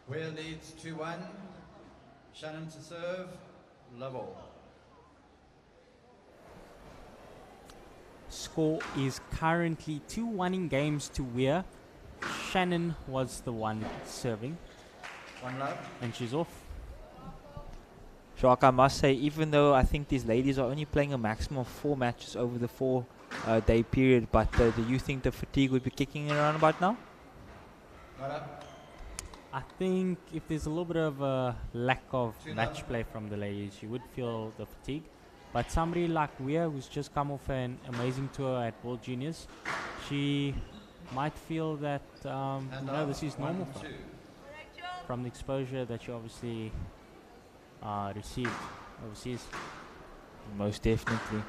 Where leads 2-1. Shannon to serve. Level. Score is currently 2-1 in games to Weir. Shannon was the one serving. 1 love. And she's off. Jacques, I must say, even though I think these ladies are only playing a maximum of 4 matches over the 4-day period, but do you think the fatigue would be kicking in around about now? Not up. I think if there's a little bit of a lack of match play from the ladies, you would feel the fatigue. But somebody like Weir, who's just come off an amazing tour at World Juniors, she might feel that this is normal for her. From the exposure that you obviously received overseas. Most definitely.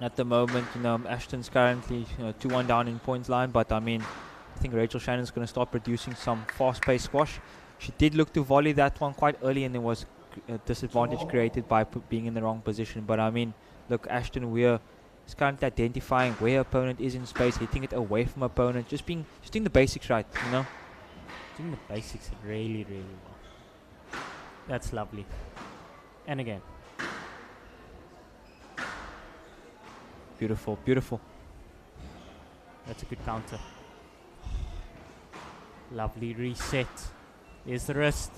At the moment, Ashton's currently 2-1 down in points line, but I mean, I think Rachel Shannon's going to start producing some fast-paced squash. She did look to volley that one quite early, and there was a disadvantage created by being in the wrong position. But I mean, look, Ashton Weir is currently identifying where her opponent is in space, hitting it away from her opponent, just doing the basics right, Doing the basics really, really well. That's lovely. And again. Beautiful, beautiful. That's a good counter. Lovely reset. There's the wrist.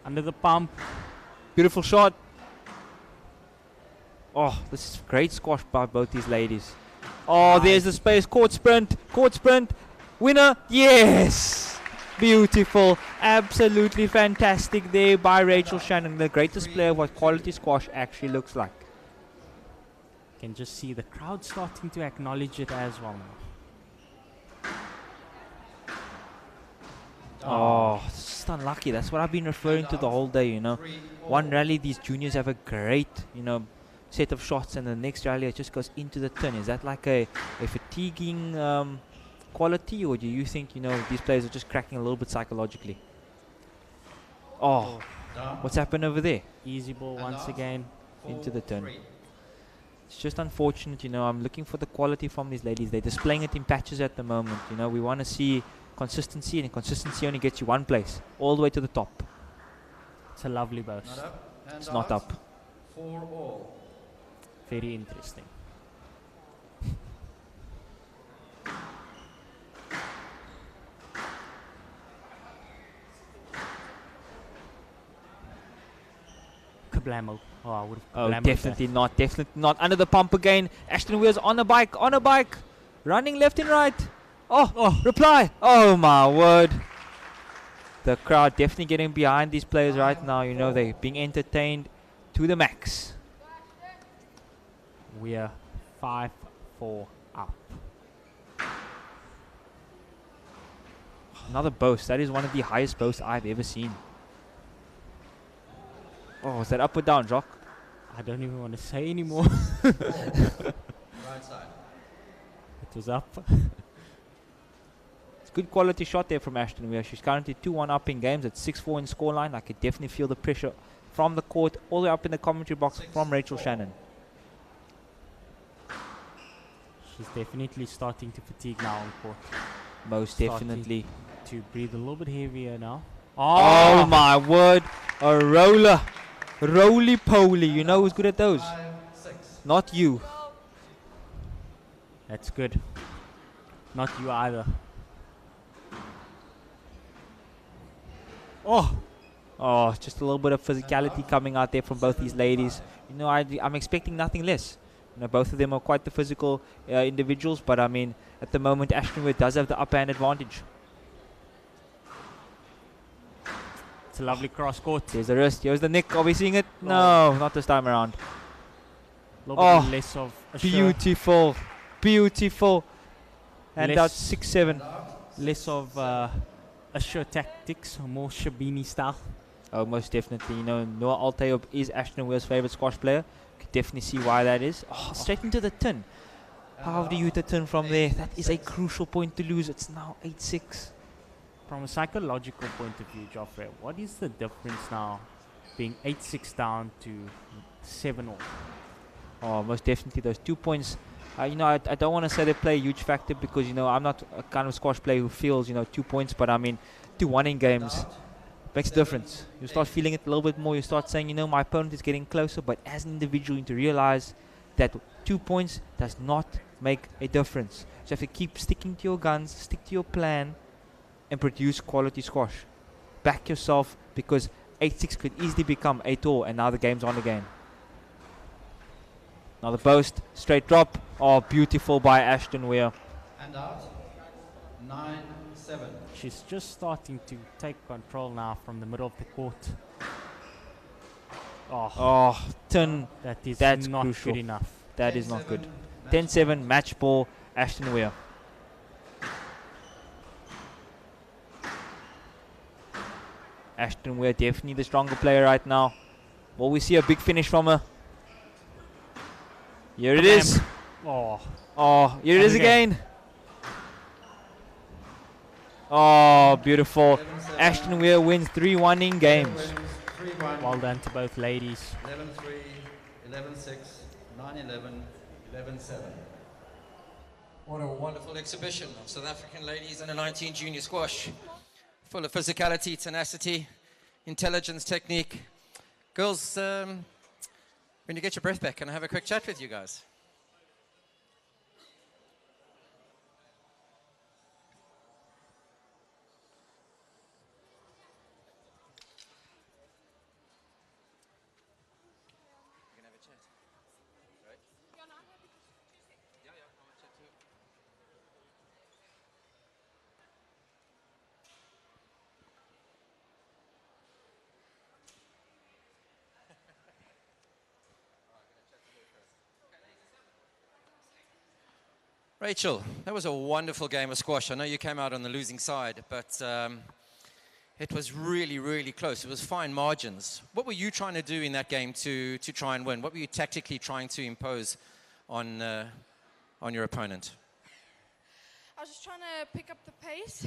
Under the pump. Beautiful shot. Oh, this is great squash by both these ladies. Oh, there's the space. Court sprint. Winner. Yes. Beautiful. Absolutely fantastic there by Rachel Shannon. The great display of what quality squash actually looks like. You can just see the crowd starting to acknowledge it as well now. Oh, it's just unlucky. That's what I've been referring to the whole day, One rally, these juniors have a great, set of shots, and the next rally it just goes into the tin. Is that like a fatiguing quality, or do you think, these players are just cracking a little bit psychologically? Oh, what's happened over there? Easy ball once again. Into the tin. It's just unfortunate, I'm looking for the quality from these ladies. They're displaying it in patches at the moment, We want to see consistency, and consistency only gets you one place, all the way to the top. It's a lovely burst. It's not up. 4-all. Very interesting. Kablamo. Oh, I would have definitely not. Under the pump again. Ashton Weir's on a bike. Running left and right. Oh, reply. Oh, my word. The crowd definitely getting behind these players right now. They're being entertained to the max. We're 5-4 up. Another boast. That is one of the highest boasts I've ever seen. Oh, is that up or down, Jock? I don't even want to say anymore. Right side. It was up. It's a good quality shot there from Ashton Weir. She's currently 2-1 up in games at 6-4 in scoreline. I could definitely feel the pressure from the court all the way up in the commentary box from Rachel Shannon. She's definitely starting to fatigue now on court. Most Starting definitely. to breathe a little bit heavier now. Oh my word. A roller. Roly-poly. You know who's good at those? 5-6. Not you. That's good. Not you either. Oh! Oh, just a little bit of physicality coming out there from both these ladies. You know, I'm expecting nothing less. You know, both of them are quite the physical individuals, but I mean, at the moment, Ashton Weir does have the upper hand advantage. It's a lovely cross court. There's the wrist. Here's the nick. Are we seeing it? No, not this time around. A little bit less of a Beautiful. Beautiful. And out Less- 6-7. less of assure tactics, more Shabini style. Oh, most definitely. You know, Noah Altay is Ashton Weir's favorite squash player. Could definitely see why that is. Oh, straight into the tin. How do you hit the tin from there? That is a crucial point to lose. It's now 8-6. From a psychological point of view, Joffrey, what is the difference now being 8-6 down to 7-all? Oh, most definitely. Those 2 points. You know, I don't want to say they play a huge factor because, you know, I'm not a kind of squash player who feels, you know, 2 points. But, I mean, 2-1 in games makes a difference. You start feeling it a little bit more. You start saying, you know, my opponent is getting closer. But as an individual, you need to realize that 2 points does not make a difference. So you have to keep sticking to your guns, stick to your plan, and produce quality squash. Back yourself, because 8-6 could easily become 8-all, and now the game's on again. Now the post, straight drop. Oh, beautiful by Ashton Weir. And out. 9-7. She's just starting to take control now from the middle of the court. Oh, Oh, tin. that's not crucial. good enough. That is not good. 10-7, 10-7, match ball, Ashton Weir. Ashton Weir definitely the stronger player right now. Will we see a big finish from her? Here it is. Oh, Oh, here it And is again. Oh, beautiful. 11-7. Ashton Weir wins 3-1 in games. 3-1. well done to both ladies. 11-3, 11-6, 9-11, 11-7. What a wonderful exhibition of South African ladies under 19 junior squash. Full of physicality, tenacity, intelligence, technique. Girls, when you get your breath back, can I have a quick chat with you guys? You can have a chat. Right? Yeah, I want to chat too. Rachel, that was a wonderful game of squash. I know you came out on the losing side, but it was really, really close. It was fine margins. What were you trying to do in that game to try and win? What were you tactically trying to impose on your opponent? I was just trying to pick up the pace.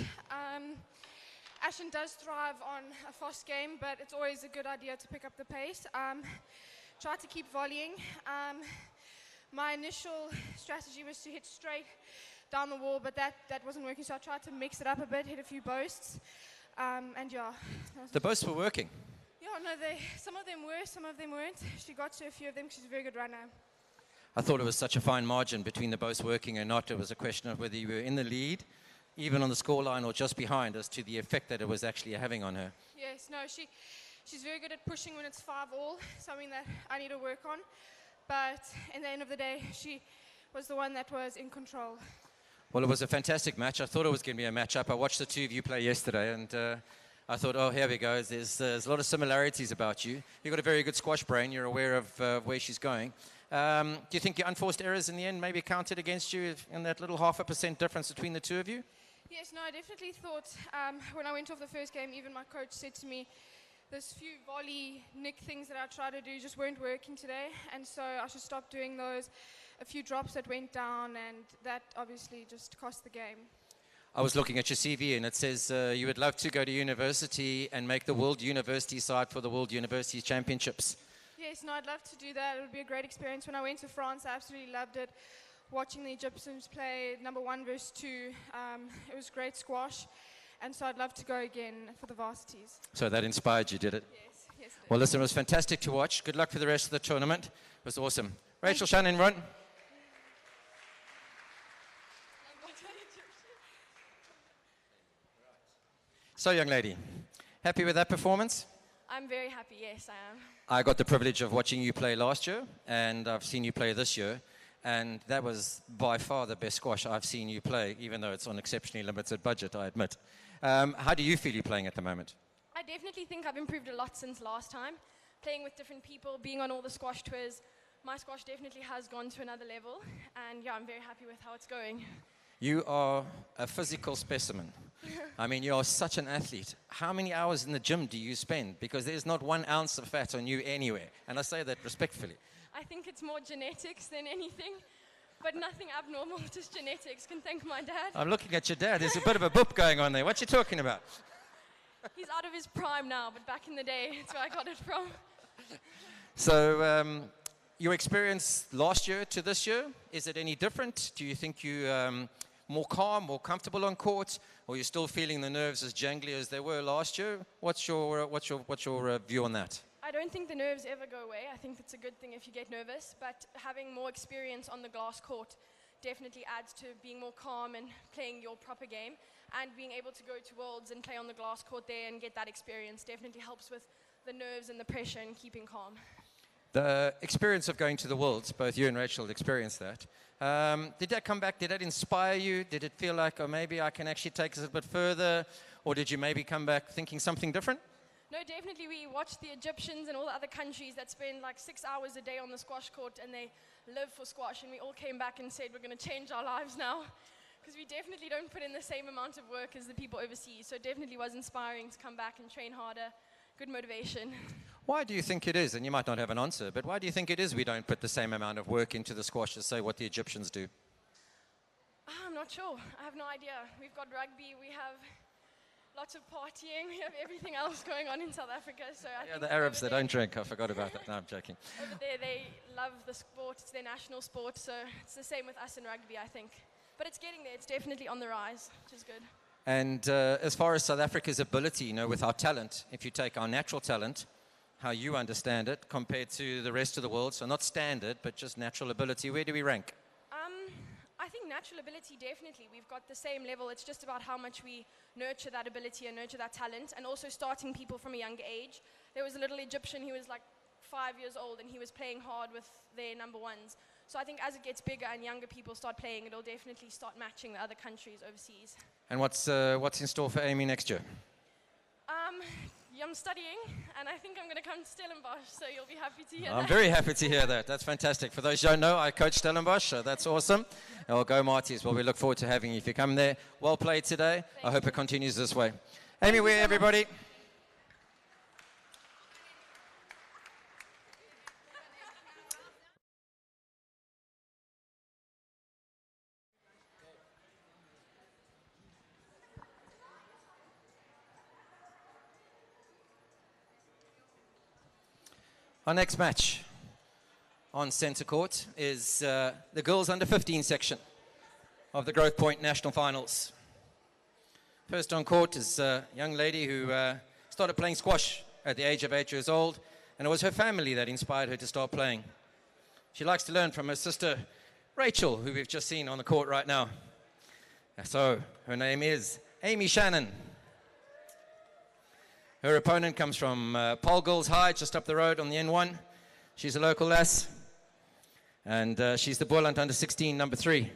Ashton does thrive on a fast game, but it's always a good idea to pick up the pace. Try to keep volleying. My initial strategy was to hit straight down the wall, but that wasn't working, so I tried to mix it up a bit, hit a few boasts, and yeah. The boasts were working. Yeah, no, some of them were, some of them weren't. She got to a few of them. She's a very good runner. I thought it was such a fine margin between the boasts working or not. It was a question of whether you were in the lead, even on the scoreline, or just behind, as to the effect that it was actually having on her. Yes, no, she's very good at pushing when it's 5-all, something that I need to work on. But in the end of the day, she was the one that was in control. Well, it was a fantastic match. I thought it was going to be a match-up. I watched the two of you play yesterday, and I thought, oh, here we go. There's a lot of similarities about you. You've got a very good squash brain. You're aware of where she's going. Do you think your unforced errors in the end maybe counted against you in that little 0.5% difference between the two of you? Yes, no, I definitely thought when I went off the first game, even my coach said to me, this few volley nick things that I try to do just weren't working today, and so I should stop doing those. A few drops that went down, and that obviously just cost the game. I was looking at your CV and it says you would love to go to university and make the World University side for the World University Championships. Yes, no, I'd love to do that. It would be a great experience. When I went to France, I absolutely loved it. Watching the Egyptians play number 1 versus 2, it was great squash. And so I'd love to go again for the varsities. So that inspired you, did it? Yes, yes. It Well, did. listen, it was fantastic to watch. Good luck for the rest of the tournament. It was awesome. Rachel, Shannon, run. So, young lady, happy with that performance? I'm very happy, yes, I am. I got the privilege of watching you play last year, and I've seen you play this year, and that was by far the best squash I've seen you play, even though it's on exceptionally limited budget, I admit. How do you feel you're playing at the moment? I definitely think I've improved a lot since last time. Playing with different people, being on all the squash tours, my squash definitely has gone to another level, and yeah, I'm very happy with how it's going. You are a physical specimen. I mean, you are such an athlete. How many hours in the gym do you spend? Because there's not 1 ounce of fat on you anywhere, and I say that respectfully. I think it's more genetics than anything, but nothing abnormal, just genetics. Can thank my dad. I'm looking at your dad. There's a bit of a boop going on there. What you talking about? He's out of his prime now, but back in the day, that's where I got it from. So, your experience last year to this year, is it any different? Do you think you more calm, more comfortable on court, or you're still feeling the nerves as jangly as they were last year? What's your view on that? I don't think the nerves ever go away. I think it's a good thing if you get nervous, but having more experience on the glass court definitely adds to being more calm and playing your proper game, and being able to go to Worlds and play on the glass court there and get that experience definitely helps with the nerves and the pressure and keeping calm. The experience of going to the Worlds, both you and Rachel experienced that. Did that come back? Did that inspire you? Did it feel like, oh, maybe I can actually take this a bit further? Or did you maybe come back thinking something different? No, definitely we watched the Egyptians and all the other countries that spend like 6 hours a day on the squash court, and they live for squash, and we all came back and said we're going to change our lives now, because we definitely don't put in the same amount of work as the people overseas. So it definitely was inspiring to come back and train harder. Good motivation. Why do you think it is? And you might not have an answer, but why do you think it is we don't put the same amount of work into the squash as, say, what the Egyptians do? I'm not sure. I have no idea. We've got rugby, we have lots of partying, we have everything else going on in South Africa. So I think The Arabs, they don't drink. I forgot about that. No, I'm joking. over there, they love the sport. It's their national sport. So it's the same with us in rugby, I think. But it's getting there. It's definitely on the rise, which is good. And as far as South Africa's ability, you know, with our talent, if you take our natural talent, how you understand it, compared to the rest of the world, so not standard, but just natural ability, where do we rank? I think natural ability, definitely. We've got the same level. It's just about how much we nurture that ability and nurture that talent, and also starting people from a younger age. There was a little Egyptian, he was like 5 years old, and he was playing hard with their number ones. So I think as it gets bigger and younger people start playing, it'll definitely start matching the other countries overseas. And what's in store for Amy next year? I'm studying, and I think I'm going to come to Stellenbosch, so you'll be happy to hear I'm that. very happy to hear that. That's fantastic. For those who don't know, I coach Stellenbosch, so that's awesome. Well, go Marties. Well, we look forward to having you. If you come there, well played today. I hope it continues this way. Amy, where everybody? Our next match on centre court is the girls under 15 section of the Growthpoint National Finals. First on court is a young lady who started playing squash at the age of 8 years old, and it was her family that inspired her to start playing. She likes to learn from her sister Rachel, who we've just seen on the court right now. So her name is Amy Shannon. Her opponent comes from Paul Girls High, just up the road on the N1. She's a local lass, and she's the Boland under 16, number 3.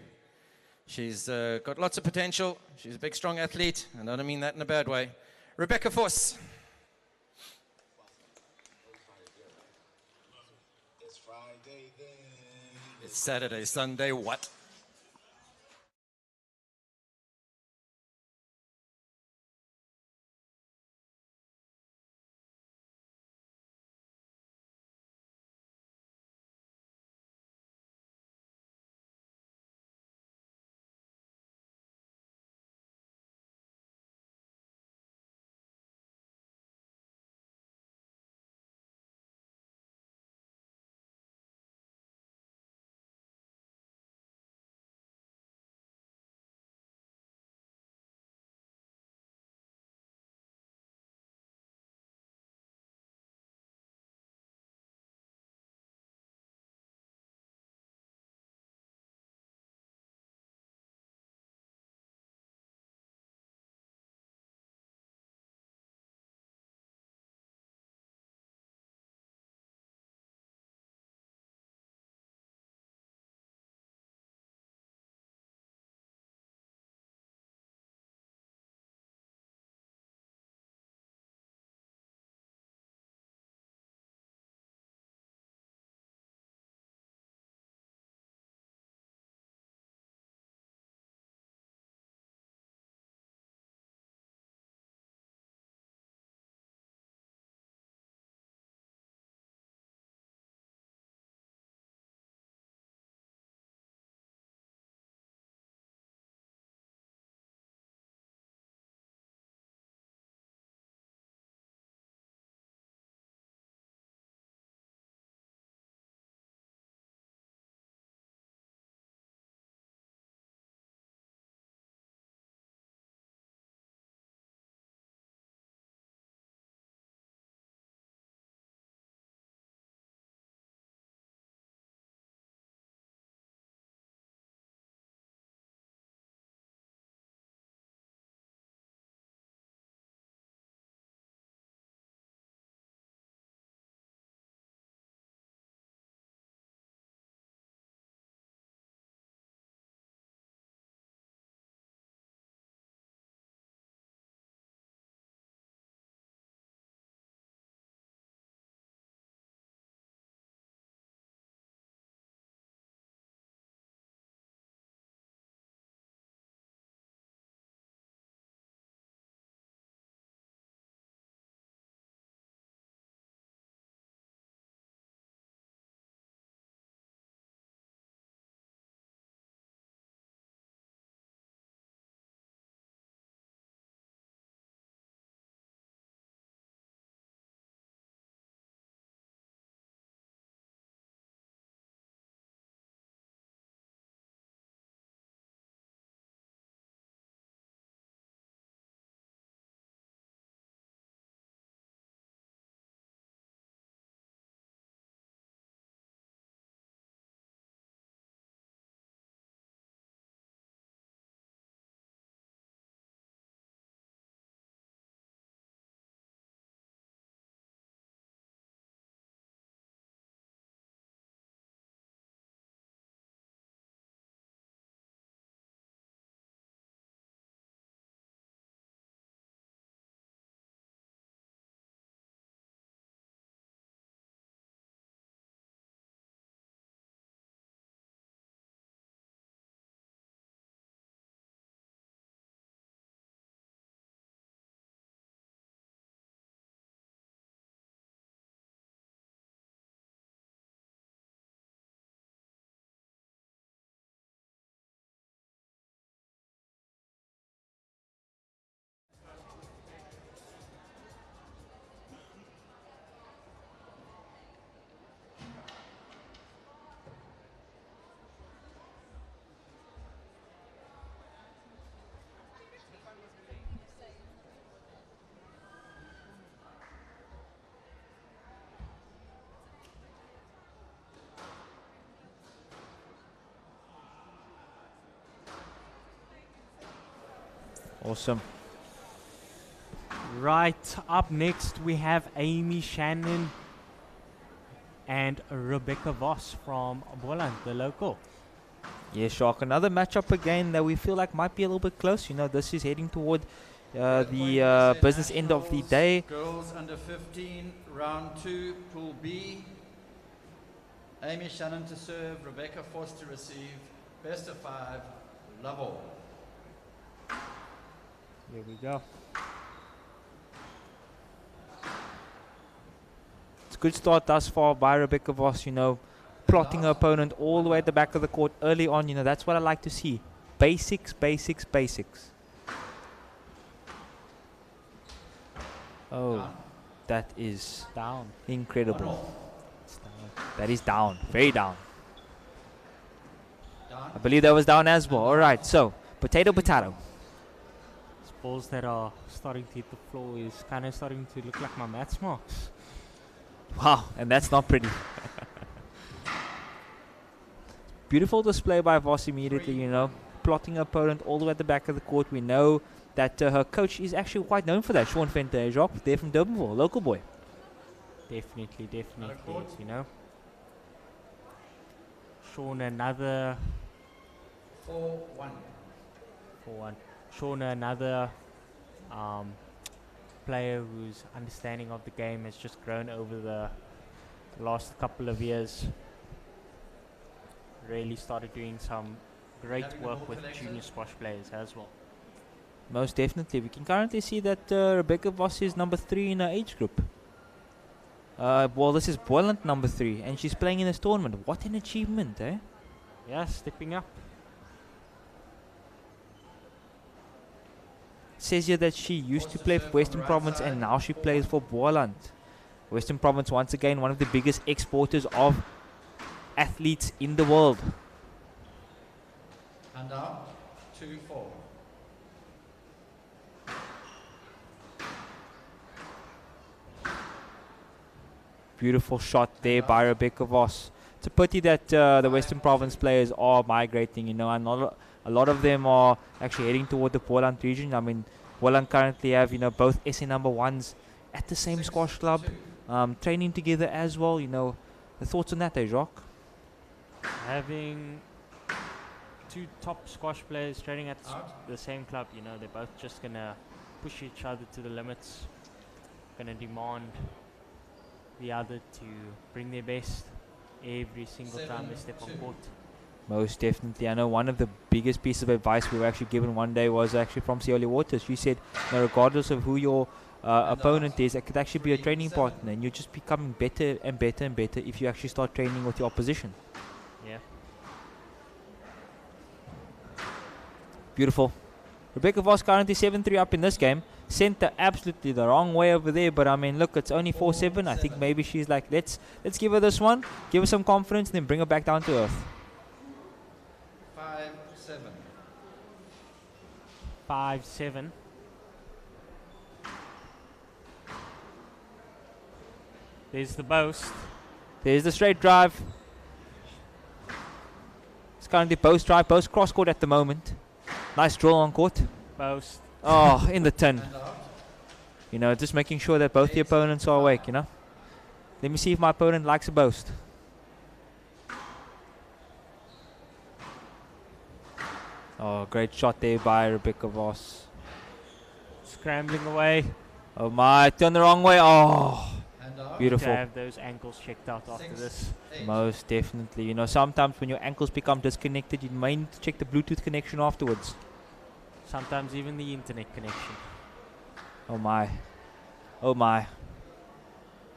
She's got lots of potential. She's a big, strong athlete, and I don't mean that in a bad way. Rebecca Voss. It's Friday then. It's Saturday, Sunday, what? Awesome. Right, up next we have Amy Shannon and Rebecca Voss from Boland, the local. Yeah, Shark. Another matchup again that we feel like might be a little bit close. You know, this is heading toward the business end of the day. Girls under 15, round 2, Pool B. Amy Shannon to serve, Rebecca Voss to receive. Best of 5, love all. Here we go. It's a good start thus far by Rebecca Voss, you know, plotting her opponent all the way at the back of the court early on. You know, that's what I like to see. Basics, basics, basics. Oh, that is Down. incredible. It's down. That is down, very down. I believe that was down as well. All right, so potato, potato. These balls that are starting to hit the floor is kind of starting to look like my maths marks. Wow, and that's not pretty. Beautiful display by Voss immediately, you know, plotting her opponent all the way at the back of the court. We know that her coach is actually quite known for that. Sean Venter, Jacques, they're from Durbanville, local boy. Definitely, you know. Sean, another 4-1. 4-1. Sean, another player whose understanding of the game has just grown over the last couple of years. Really started doing some great work with junior squash players as well. Most definitely. We can currently see that Rebecca Voss is number 3 in her age group. Well, this is Boland number 3, and she's playing in this tournament. What an achievement, eh? Yeah, stepping up. It says here that she used to play for Western Province and now she plays for Boland. Western Province, once again, one of the biggest exporters of athletes in the world. And out, 2-4. Beautiful shot there by Rebecca Voss. It's a pity that the Western Province players are migrating, you know, and a lot of them are actually heading toward the Boland region. I mean, Boland currently have, you know, both SA number 1s at the same squash club, training together as well, you know. The thoughts on that, Jacques? Having 2 top squash players training at the same club, you know, they're both just going to push each other to the limits, going to demand the other to bring their best every single time they step on court. Most definitely. I know one of the biggest pieces of advice we were actually given one day was actually from Sioli Waters. She said, you know, regardless of who your opponent is, it could actually be a training partner, and you're just becoming better and better and better if you actually start training with your opposition. Yeah. Beautiful. Rebecca Voss currently 7-3 up in this game. Sent her absolutely the wrong way over there, but I mean, look, it's only 4-7. I think maybe she's like, let's give her this one, give her some confidence, and then bring her back down to earth. 5-7. 5-7. There's the boast. There's the straight drive. It's currently post drive, post cross court at the moment. Nice draw on court. Boast. Oh, in the tin. You know, just making sure that both the opponents are awake, you know. Let me see if my opponent likes a boast. Oh, great shot there by Rebecca Voss. Scrambling away. Oh my, turn the wrong way. Oh, beautiful. To have those ankles checked out after this. Most definitely. You know, sometimes when your ankles become disconnected, you might need to check the Bluetooth connection afterwards. Sometimes even the internet connection. Oh my. Oh my.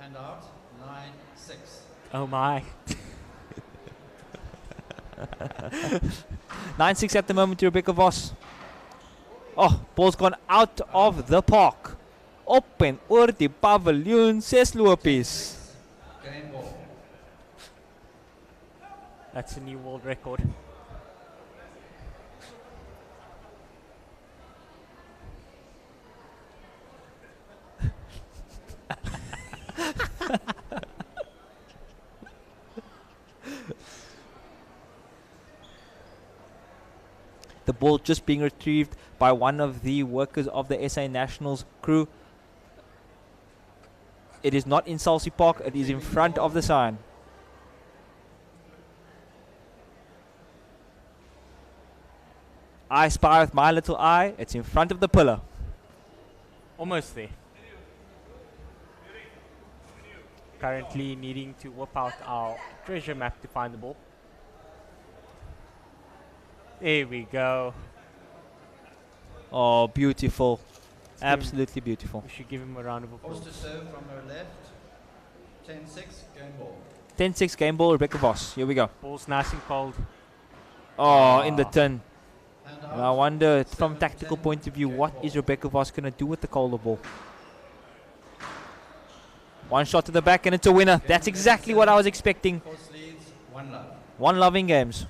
And out, 9-6. Oh my. 9-6 at the moment to Rebecca Voss. Oh, ball's gone out of the park. Op en oor die paviljoen, 6 lopies. Game ball. That's a new world record. The ball just being retrieved by one of the workers of the SA Nationals crew. It is not in Salsi Park, it is in front of the sign. I spy with my little eye, it's in front of the pillar. Almost there. Currently needing to whip out our treasure map to find the ball. There we go. Oh, beautiful. Let's Absolutely beautiful. We should give him a round of applause. Forced to serve from her left. 10-6, game ball. 10-6 game ball, Rebecca Voss. Here we go. Ball's nice and cold. Oh, in the tin. Hand And I out. wonder, from a 7-10, tactical point of view, game what ball. is Rebecca Voss going to do with the colder ball? One shot to the back and it's a winner. That's exactly what I was expecting. Force leads, 1 love. One loving games.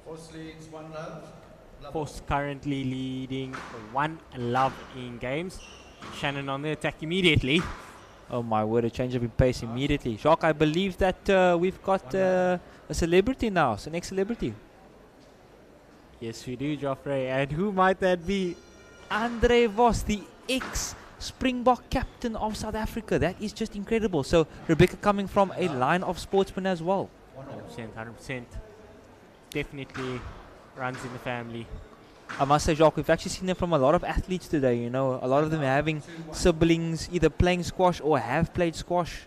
Force leads, 1 love. Love Force currently leading 1 love in games. Shannon on the attack immediately. Oh my word, a change of pace immediately. Jacques, I believe that we've got a celebrity now, it's an ex-celebrity. Yes, we do, Joffrey. And who might that be? Andre Vos, the ex-Springbok captain of South Africa. That is just incredible. So Rebecca coming from a line of sportsmen as well. 100%, 100%. Definitely runs in the family. I must say, Jacques, we've actually seen them from a lot of athletes today, you know. A lot of them having siblings either playing squash or have played squash.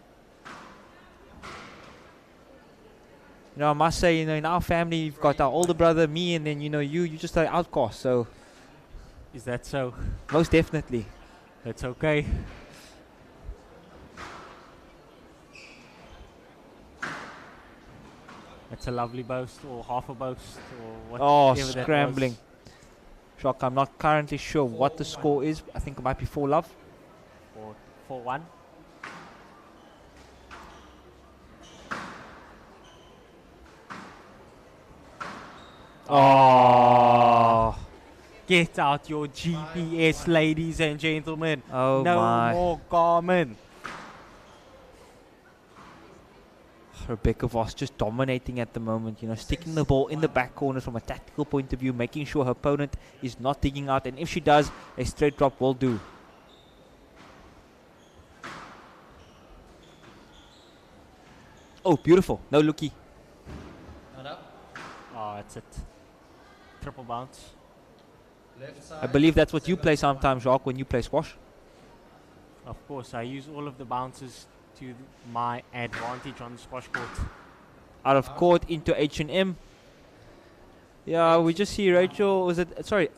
You know, I must say, you know, in our family, you've got our older brother, me, and then, you know, you just an outcast. So, Is that so? most definitely. That's okay. That's a lovely boast, or half a boast, or Oh, whatever that scrambling. was. Jacques, I'm not currently sure what the score is. I think it might be 4-love. 4-1. Oh, Get out your GPS, ladies and gentlemen. oh No my. more Garmin. Rebecca Vos just dominating at the moment, you know, sticking the ball in the back corners from a tactical point of view, making sure her opponent is not digging out, and if she does, a straight drop will do. Oh, beautiful. No looky. Not up. Oh, that's it. Triple bounce. Left side. I believe that's what you play sometimes, Jacques, when you play squash. Of course, I use all of the bounces to my advantage on the squash court. Out of court into H&M. Yeah, we just see Rachel,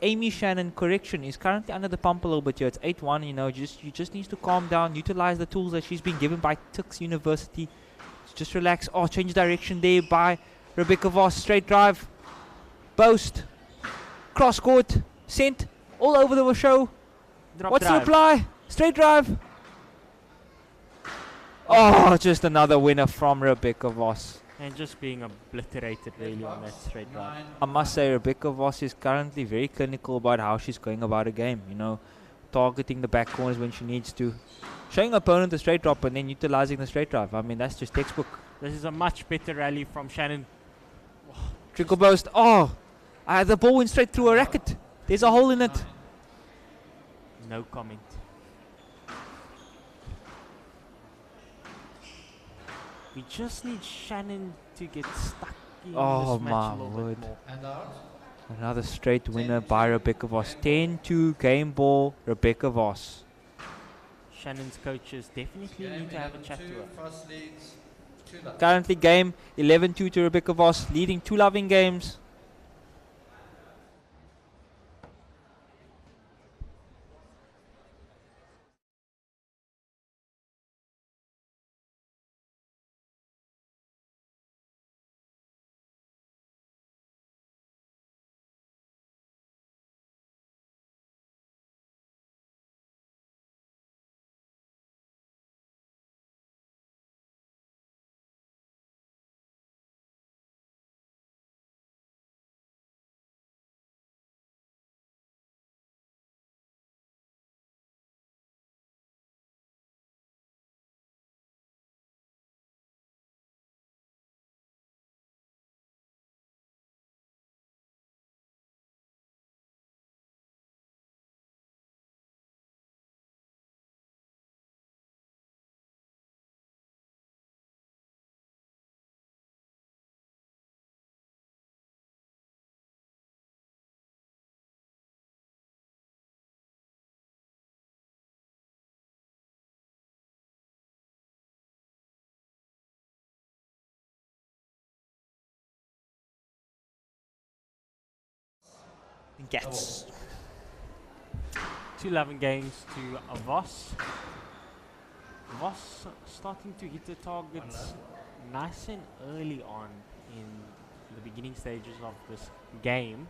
Amy Shannon, correction, is currently under the pump a little bit here. It's 8-1, you know, you just needs to calm down, utilize the tools that she's been given by Tuks University. Just relax. Oh, change direction there by Rebecca Vos. Straight drive. Boast. Cross court. Sent. All over the show. Drop What's the drive. reply? Straight drive. Oh, just another winner from Rebecca Vos. And just being obliterated really on that straight drive. 9. I must say, Rebecca Vos is currently very clinical about how she's going about a game. You know, targeting the back corners when she needs to. Showing opponent the straight drop and then utilizing the straight drive. I mean, that's just textbook. This is a much better rally from Shannon. Trickle boast. Oh, the ball went straight through a racket. There's a hole in it. No comment. We just need Shannon to get stuck in Oh this match my a little word. bit more. And out. Another straight winner by Rebecca Voss. 10-2 game ball, Rebecca Voss. Shannon's coaches definitely Game need to have a chat to 11-2, her. Voss leads 2-0. Currently game 11-2 to Rebecca Voss, leading 2 loving games. Gets 2 loving games to Voss. Voss starting to hit the targets nice and early on in the beginning stages of this game.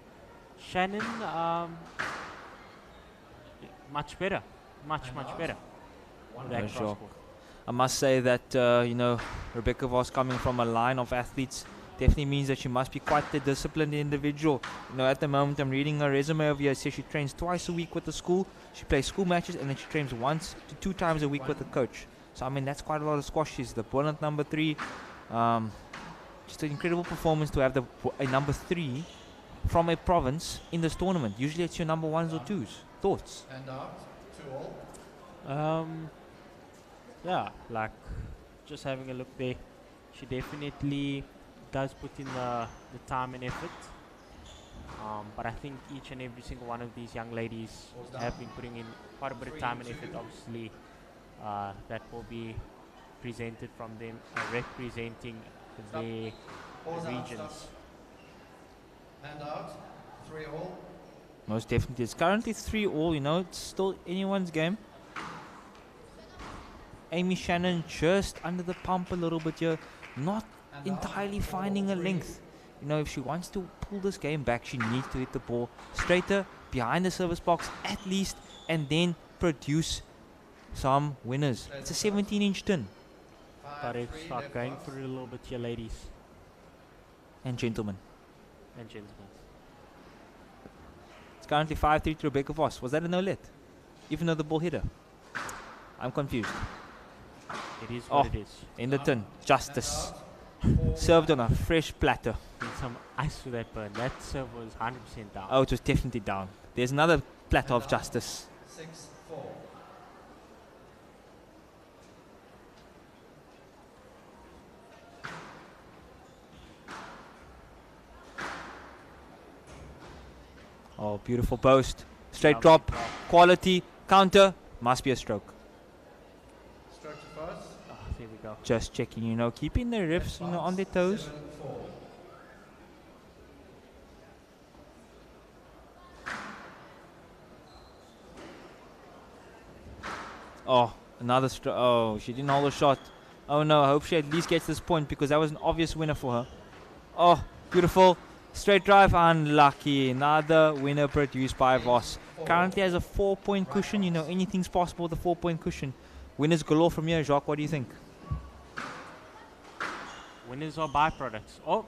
Shannon, much better. Much better. with that Yeah, sure. cross-court. I must say that, Rebecca Voss coming from a line of athletes definitely means that she must be quite a disciplined individual. At the moment I'm reading her resume over here. It says she trains twice a week with the school. She plays school matches and then she trains 1 to 2 times a week with the coach. So, that's quite a lot of squash. She's the brilliant number 3. Just an incredible performance to have a number 3 from a province in this tournament. Usually it's your number 1s or 2s. Thoughts? And out, 2-all. Yeah, like just having a look there, she definitely does put in the time and effort. But I think each and every single one of these young ladies have been putting in quite a bit of time and effort. Obviously, that will be presented from them representing their regions. And out, 3-all. Most definitely. It's currently 3-all, it's still anyone's game. Amy Shannon just under the pump a little bit here, not entirely finding her length. If she wants to pull this game back, she needs to hit the ball straighter behind the service box at least, and then produce some winners. It's a 17-inch tin. Got to start going for it a little bit here, ladies And gentlemen. and gentlemen. It's currently 5-3 to Rebecca Voss. Was that a no-let? Even though the ball hit her? I'm confused. It is what it is. In the tin. Justice. Served on a fresh platter. Need some ice with that burn. That serve was 100% down. Oh, it was definitely down. There's another platter of justice. 6-4. Oh, beautiful post. Straight drop. Quality. Counter. Must be a stroke. Stroke to first. Oh, there we go. Just checking, keeping their refs, on their toes. 7-4. Oh, another stroke. Oh, she didn't hold a shot. Oh no, I hope she at least gets this point because that was an obvious winner for her. Oh, beautiful. Straight drive, unlucky. Another winner produced by Voss. Currently has a 4-point cushion. Anything's possible with a 4-point cushion. Winners galore from here. Jacques, what do you think? Winners are byproducts. Oh,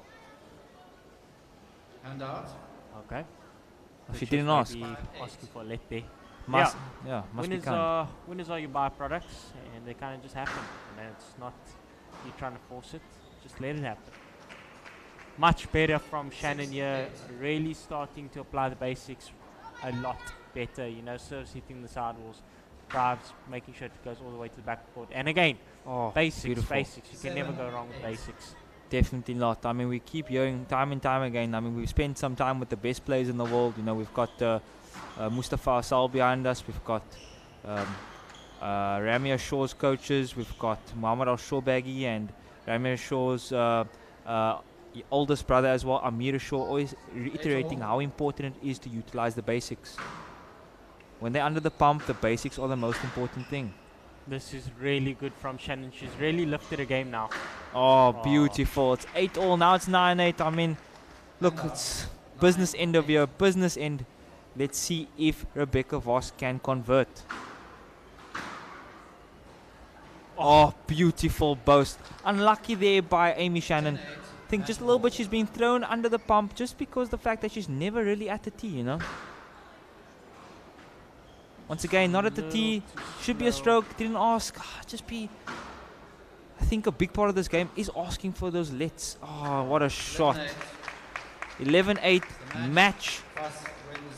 And out. okay. She didn't ask. Maybe asking for a let there. Must be Winners kind. are your byproducts, and they kind of just happen. And it's not you trying to force it. Just let it happen. Much better from Shannon here. Really starting to apply the basics a lot better. You know, serves hitting the sidewalls, drives, making sure it goes all the way to the back court. And again, basics, beautiful. basics. You can never go wrong with basics. Definitely not. I mean, we keep hearing time and time again. I mean, we've spent some time with the best players in the world. You know, we've got Mustafa Asal behind us. We've got Ramia Shaw's coaches. We've got Muhammad Al-Shawbaghi and Ramia Shaw's oldest brother as well, Amir Shaw, always reiterating how important it is to utilize the basics. When they're under the pump, the basics are the most important thing. This is really good from Shannon. She's really lifted a game now. Oh, beautiful. It's 8-all. Now it's 9-8. I mean, look, it's business end of year. Business end. Let's see if Rebecca Voss can convert. Oh, beautiful boast. Unlucky there by Amy Shannon. I think just a little bit she's been thrown under the pump just because the fact that she's never really at the tee, you know. Once again, not at the tee. Should be a stroke. Didn't ask. Just be... I think a big part of this game is asking for those lets. Oh, what a shot. 11-8 match.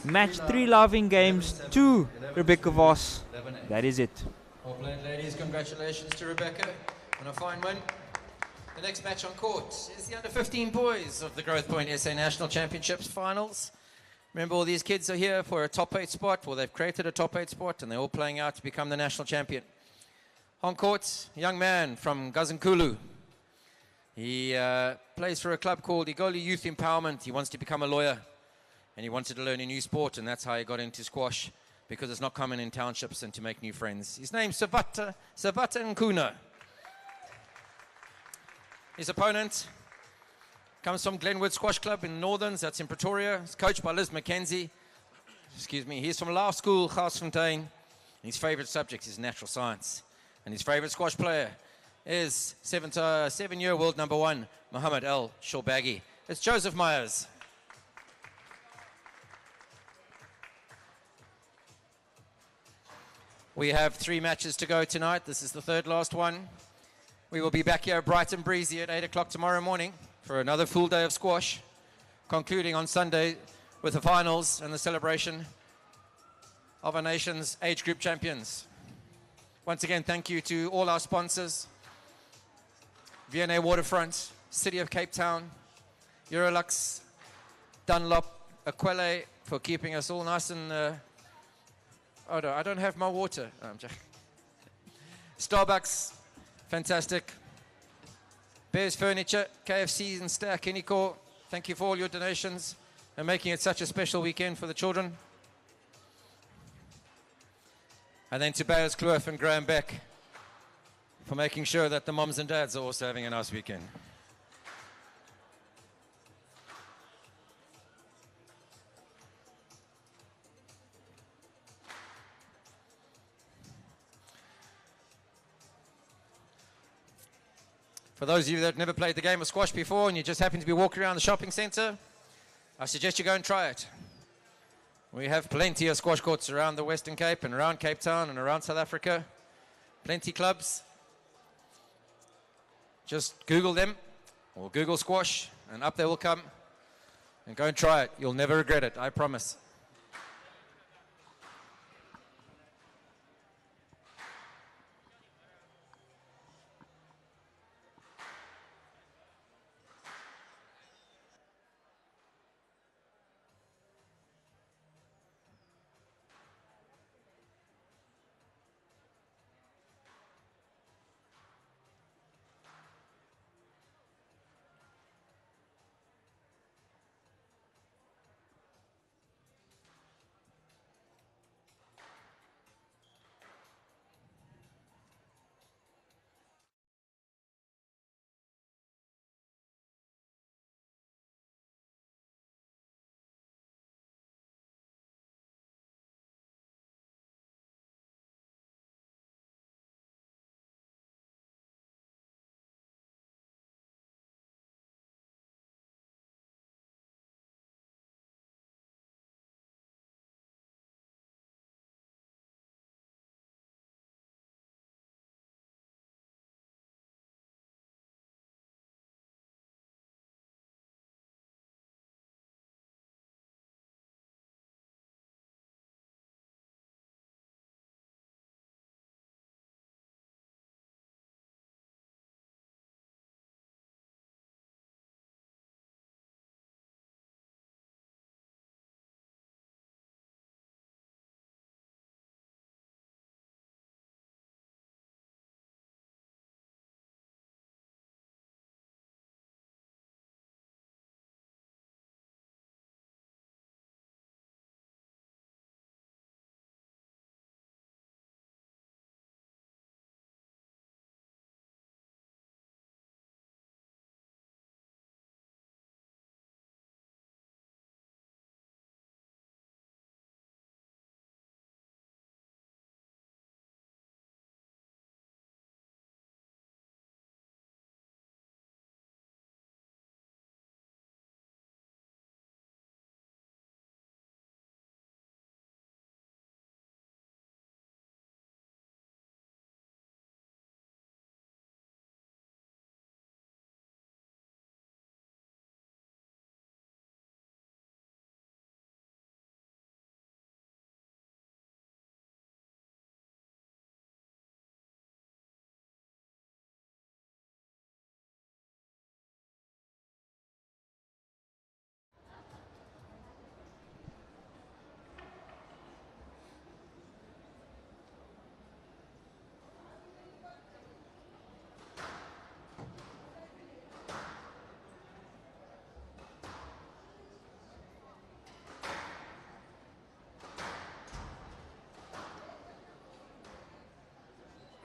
Match 3 loving games to Rebecca Voss. That is it. Well played, ladies. Congratulations to Rebecca on a fine win. The next match on court is the under-15 boys of the Growthpoint SA National Championships finals. Remember, all these kids are here for a top 8 spot. Well, they've created a top 8 spot, and they're all playing out to become the national champion. On court, a young man from Gazankulu. He plays for a club called Igoli Youth Empowerment. He wants to become a lawyer, and he wanted to learn a new sport, and that's how he got into squash, because it's not common in townships and to make new friends. His name's Savata Nkuna. His opponent comes from Glenwood Squash Club in Northerns, that's in Pretoria. He's coached by Liz McKenzie. Excuse me. He's from Law School, Garsfontein. His favorite subject is natural science. And his favorite squash player is 7-year world number 1, Muhammad Al-Shawbaghi. It's Joseph Myers. We have 3 matches to go tonight. This is the third last one. We will be back here bright and breezy at 8 o'clock tomorrow morning for another full day of squash, concluding on Sunday with the finals and the celebration of our nation's age group champions. Once again, thank you to all our sponsors, V&A Waterfront, City of Cape Town, Eurolux, Dunlop, Aquele, for keeping us all nice and... oh no, I don't have my water. Oh, I'm joking. Starbucks, fantastic. Bears Furniture, KFC and Stack, Kennycore, thank you for all your donations and making it such a special weekend for the children. And then to Bayers Kloof and Graham Beck for making sure that the moms and dads are also having a nice weekend. For those of you that have never played the game of squash before and you just happen to be walking around the shopping center, I suggest you go and try it. We have plenty of squash courts around the Western Cape and around Cape Town and around South Africa. Plenty clubs. Just Google them or Google squash and up they will come. And go and try it. You'll never regret it, I promise.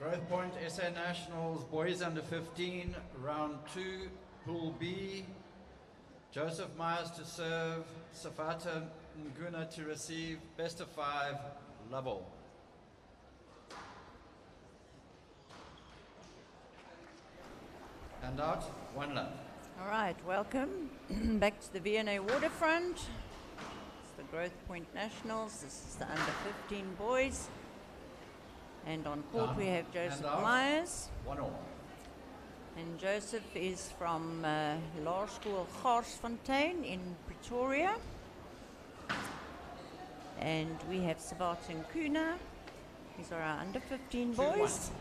Growthpoint SA Nationals, boys under 15, round 2, Pool B. Joseph Myers to serve, Safata Nguna to receive, best of 5, level. Hand out, 1 love. All right, welcome back to the V&A Waterfront. It's the Growthpoint Nationals. This is the under 15 boys. And on court we have Joseph Myers. 1 all. And Joseph is from Law School Garsfontein in Pretoria. And we have Savata and Kuna. These are our under 15 boys.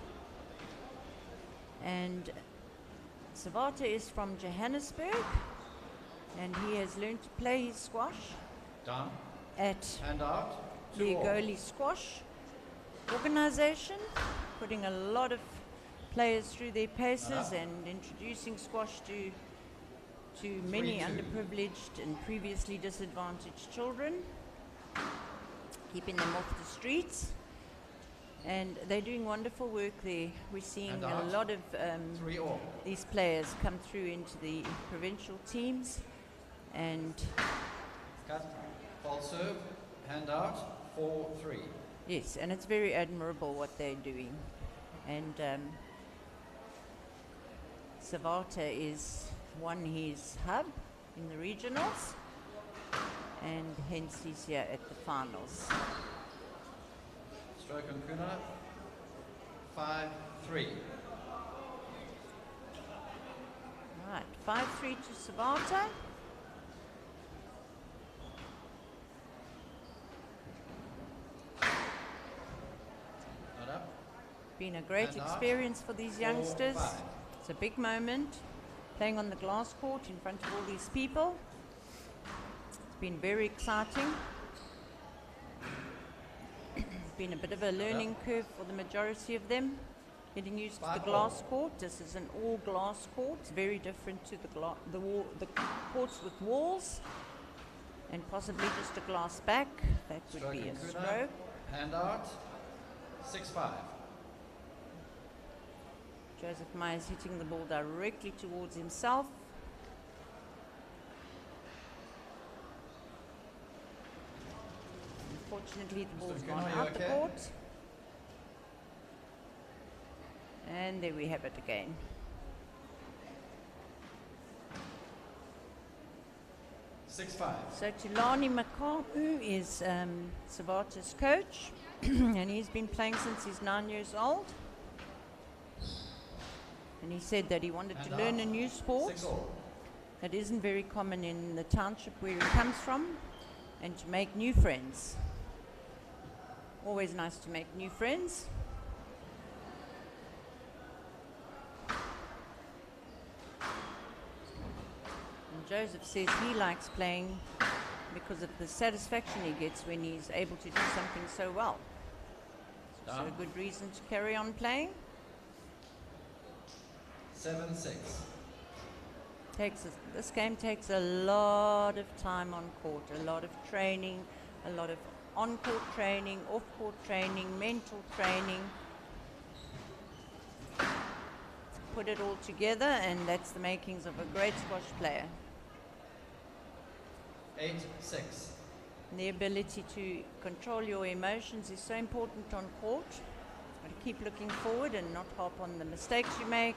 And Savata is from Johannesburg. And he has learned to play his squash Down. at Hand out. the 2 all. Goli Squash organization, putting a lot of players through their paces and introducing squash to many 3-2. underprivileged and previously disadvantaged children, keeping them off the streets. And they're doing wonderful work there. We're seeing And a out. lot of 3 all. these players come through into the provincial teams. And Cut. False serve. Hand out. 4-3. yes, and it's very admirable what they're doing. And Savata is won his hub in the regionals, and hence he's here at the finals. Stroke on Kuna. 5-3. Right, 5-3 to Savata. Not up. Been a great And out. experience for these 4-5. youngsters. It's a big moment, playing on the glass court in front of all these people. It's been very exciting. Been a bit of a learning curve for the majority of them, getting used to the 5-4. glass court. This is an all glass court, it's very different to the courts with walls, and possibly just a glass back. That would Stroke be a and Kuna. stroke. Hand out. 6-5. Joseph Myers hitting the ball directly towards himself. Unfortunately, the ball's Mr. gone Kuna, you out the okay? court. And there we have it again. So Tulani Makamu is Savata's coach, and he's been playing since he's 9 years old. And he said that he wanted to learn a new sport that isn't very common in the township where he comes from, and to make new friends. Always nice to make new friends. And Joseph says he likes playing because of the satisfaction he gets when he's able to do something so well. So a good reason to carry on playing. 7-6. This game takes a lot of time on court, a lot of training, a lot of on-court training, off-court training, mental training. Put it all together, and that's the makings of a great squash player. 8-6. And the ability to control your emotions is so important on court. Got to keep looking forward and not harp on the mistakes you make.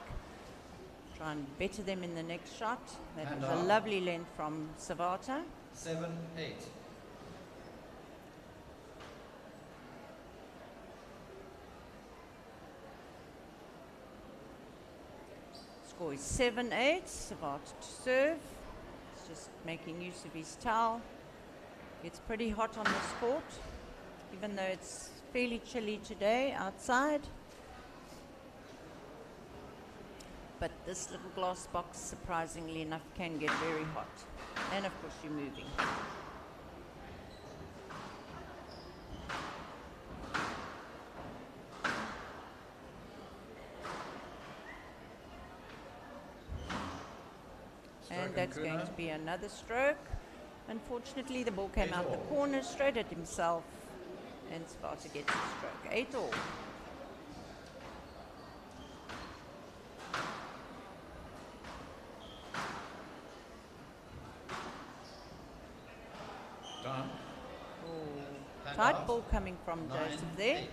Try and better them in the next shot. That And was a up. lovely length from Savata. 7-8. Score is 7-8. Savata to serve. He's just making use of his towel. It's pretty hot on this court, even though it's fairly chilly today outside. But this little glass box, surprisingly enough, can get very hot. And of course you're moving. And that's going to be another stroke. Unfortunately, the ball came out the corner straight at himself, and Savata gets the stroke. 8 all. Tight out. ball coming from 9, Joseph there. 8.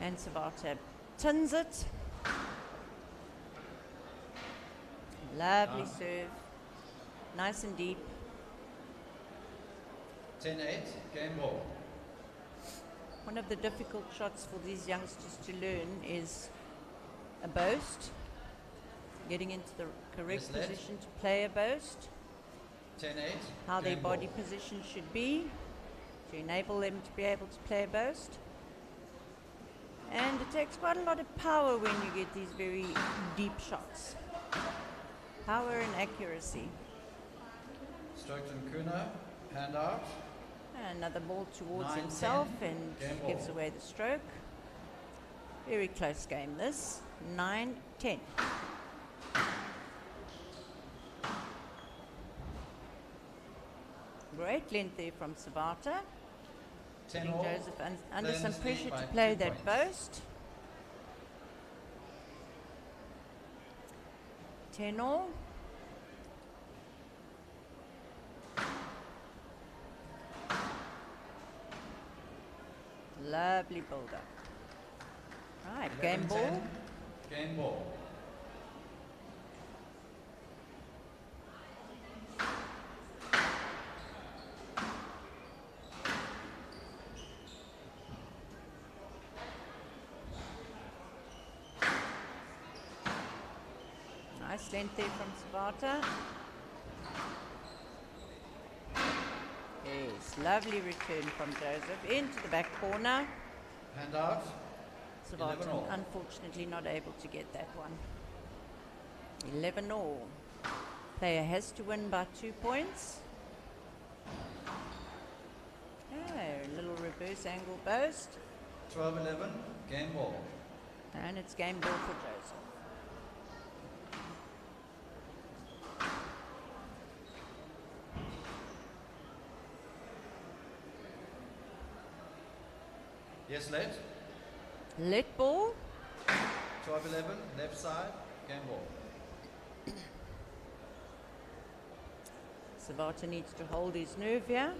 And Savata tins it. Lovely Down. serve. Nice and deep. 10-8, game ball. One of the difficult shots for these youngsters to learn is a boast. Getting into the correct Yes, left. position to play a boast. 10-8, How their game body ball. position should be to enable them to be able to play a boast. And it takes quite a lot of power when you get these very deep shots. Power and accuracy. Stockton Kuna, hand out. Another ball towards 9-10, himself and game gives ball. away the stroke. Very close game this. 9-10. Great length there from Savata. 10 Putting all. Joseph under some Lens lead pressure by to play 2 that points. boast. 10 all. Lovely build up. Right, game 11-10, ball. game ball. Nice length there from Savata. Yes, lovely return from Joseph into the back corner. Hand out. 11 Savata all. unfortunately not able to get that one. 11 all. Player has to win by 2 points. Oh, a little reverse angle boast. 12-11, game ball. And it's game ball for Joseph. Yes, let. Let ball. 12-11, left side, game ball. Savata needs to hold his nerve here.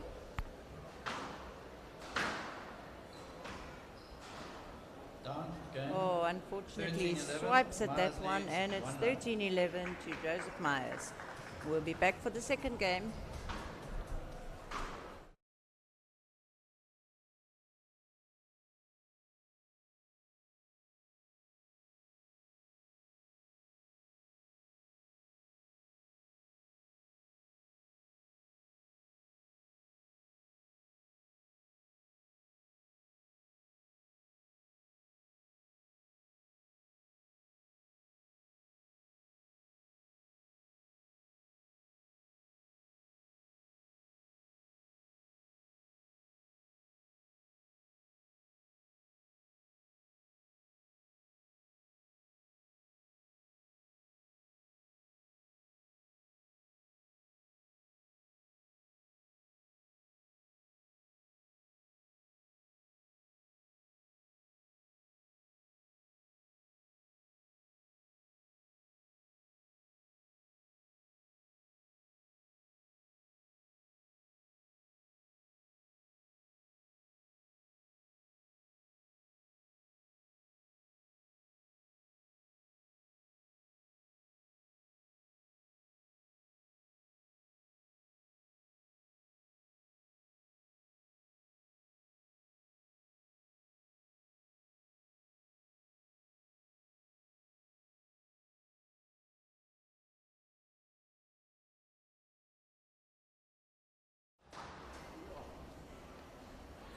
Down, game. Oh, unfortunately, he 13-11, swipes at that Myers one, leads and it's 1-0. 13-11 to Joseph Myers. We'll be back for the second game.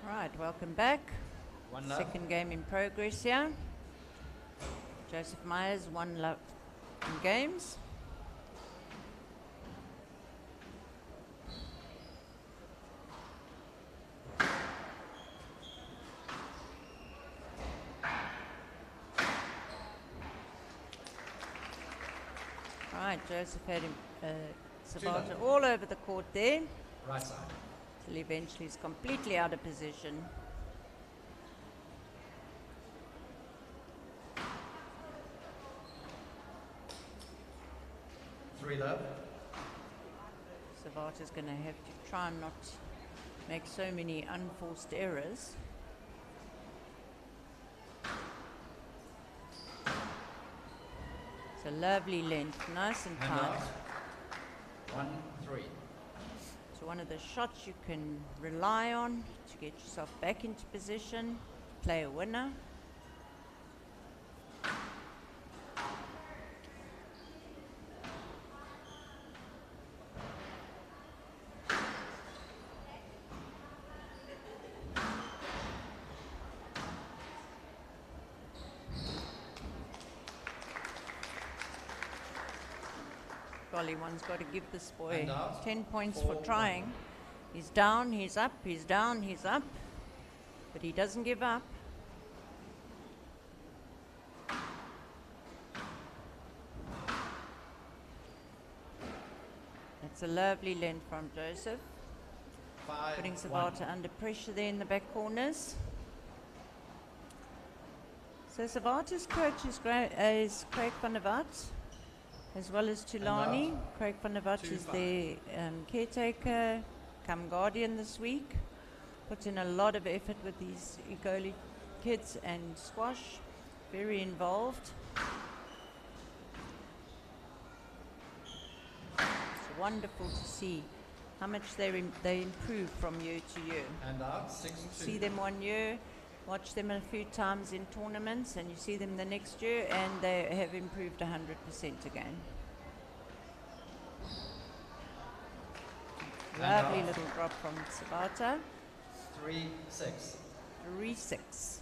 Right, welcome back. 1-0. Second game in progress here. Joseph Myers, 1-0 in games. Right, Joseph had him, Savata all over the court there, Right side. till eventually he's completely out of position. Three love. Savata's going to have to try and not make so many unforced errors. It's a lovely length, nice and Hand tight. out. 1-3. So one of the shots you can rely on to get yourself back into position, play a winner. Golly, one's got to give this boy And out. 10 points for 4-1. trying. He's down, he's up, he's down, he's up. But he doesn't give up. That's a lovely length from Joseph. 5-1. Putting Savata under pressure there in the back corners. So Savata's coach is Craig van der Walt, as well as Tulani. Craig van der Walt is 2-5. the caretaker, come guardian this week. Puts in a lot of effort with these Egoli kids and squash. Very involved. It's wonderful to see how much they improve from year to year. And out. You 6-2. see them 1 year, watch them a few times in tournaments, and you see them the next year, and they have improved 100% again. And Lovely out. little drop from Savata. 3-6. 3-6.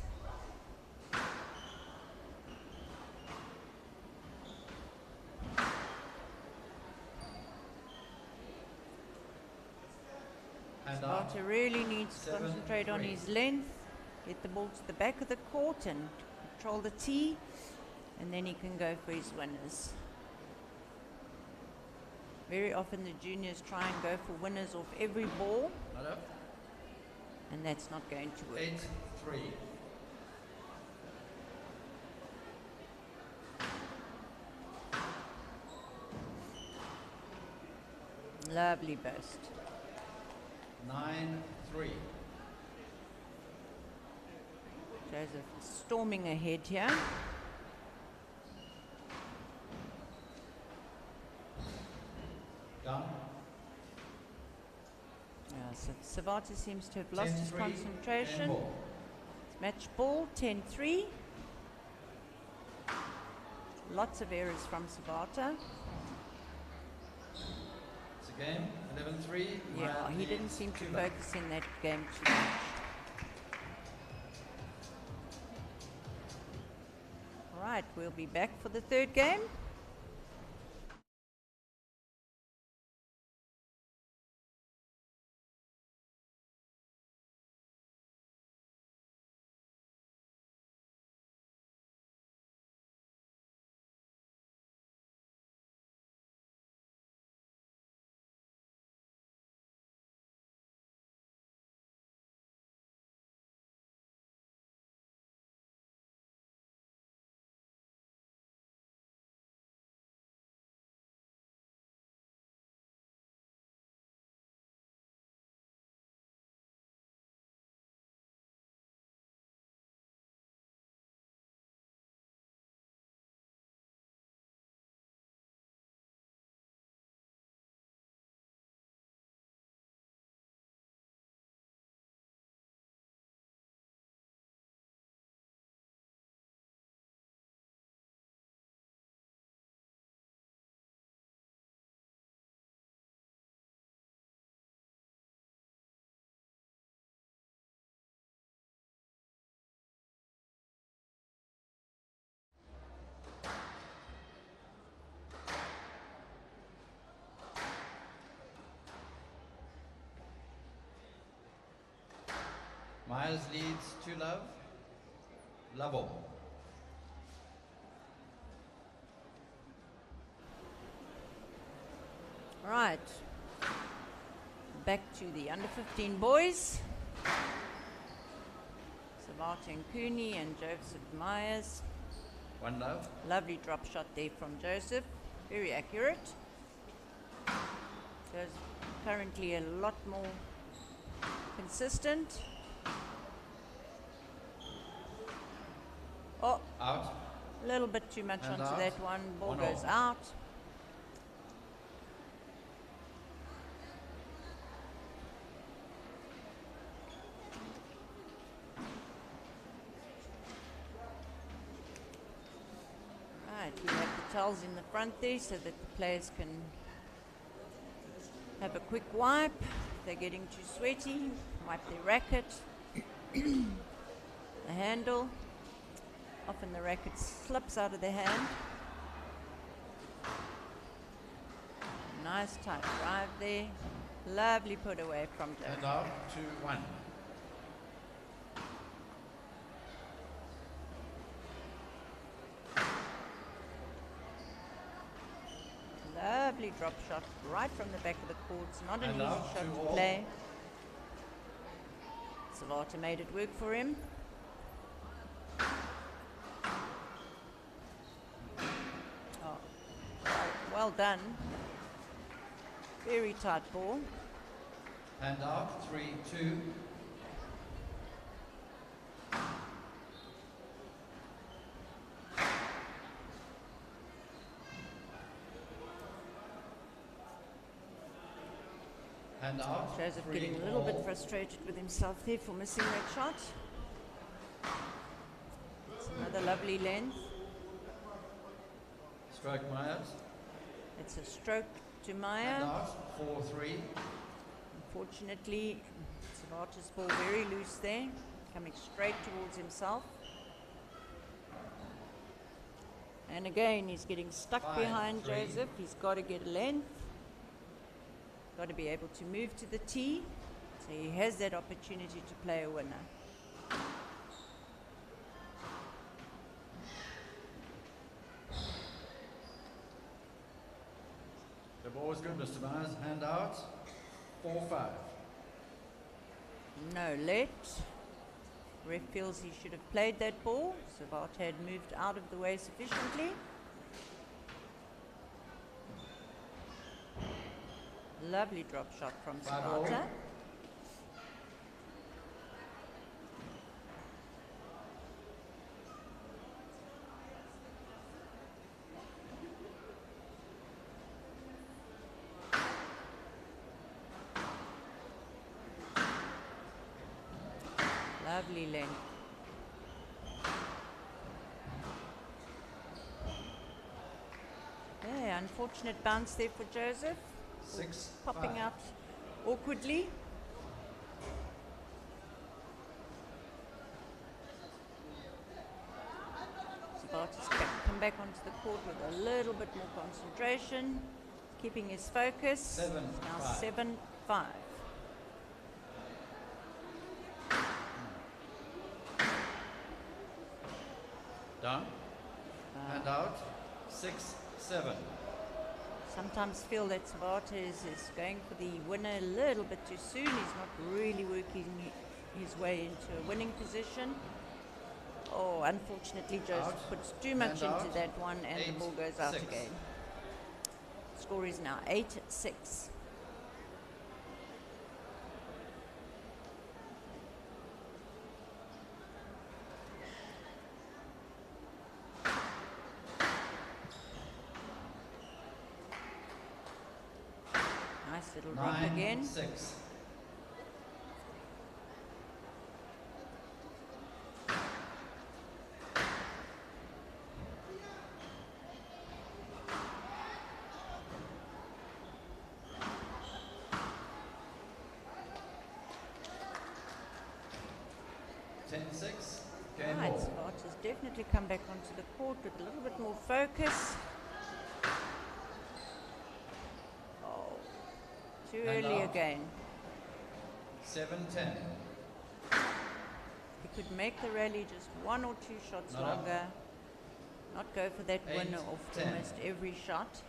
And out. Savata really needs to 7-3. concentrate on his length, get the ball to the back of the court and control the tee, and then he can go for his winners. Very often the juniors try and go for winners off every ball, Hello. and that's not going to work. 8-3. Lovely burst. 9-3. Joseph storming ahead here. Down. Yeah, so Savata seems to have lost his 10-3. concentration. Handball. Match ball, 10-3. Lots of errors from Savata. It's a game. 11-3. Yeah, Maya he didn't leads seem to 2-0. focus in that game too much. All right, we'll be back for the third game. Myers leads 2-love. Lovell. All right, back to the under 15 boys. Savata and Cooney and Joseph Myers. 1-love. Lovely drop shot there from Joseph. Very accurate. There's currently a lot more Consistent. Oh, Out. a little bit too much And onto out. that one. Ball 1 goes all. out. Right, we have the towels in the front there so that the players can have a quick wipe. If they're getting too sweaty, wipe their racket, the handle. Often the racket slips out of their hand. Nice tight drive there. Lovely put away from Joe. And out. 2-1. Lovely drop shot right from the back of the courts. Not an And easy out, shot 2 to all. play. Savata made it work for him. Oh, well done. Very tight ball. And out. 3-2. And out. Joseph 3 getting a little bit all. frustrated with himself there for missing that shot. It's another lovely length. Stroke Myers. It's a stroke to And Maya. out. 4-3. Unfortunately, Savata's ball very loose there, coming straight towards himself. And again, he's getting stuck 5-3. behind Joseph. He's got to get a length. Got to be able to move to the tee. So he has that opportunity to play a winner. The ball was good, Mr. Myers. Hand out. 4-5. No let. Ref feels he should have played that ball. Savata had moved out of the way sufficiently. Lovely drop shot from 5-all. Savata. Lovely length. Yeah, unfortunate bounce there for Joseph. 6-5. Popping out awkwardly. Savata's come back onto the court with a little bit more concentration, keeping his focus. 7-5. Now 7-5. Down. Hand out. 6-7. Sometimes feel that Savata is going for the winner a little bit too soon. He's not really working his way into a winning position. Oh, unfortunately, Joseph Out. puts too much And into out. that one, and the ball goes out 8-6. again. Score is now 8-6. Nice little drop again. 9-6. Game Right, ball. Savata's definitely come back onto the court with a little bit more focus. Oh, too And early out. again. 7-10. He could make the rally just one or two shots Not up. longer. Not go for that 8, winner off 10. almost every shot.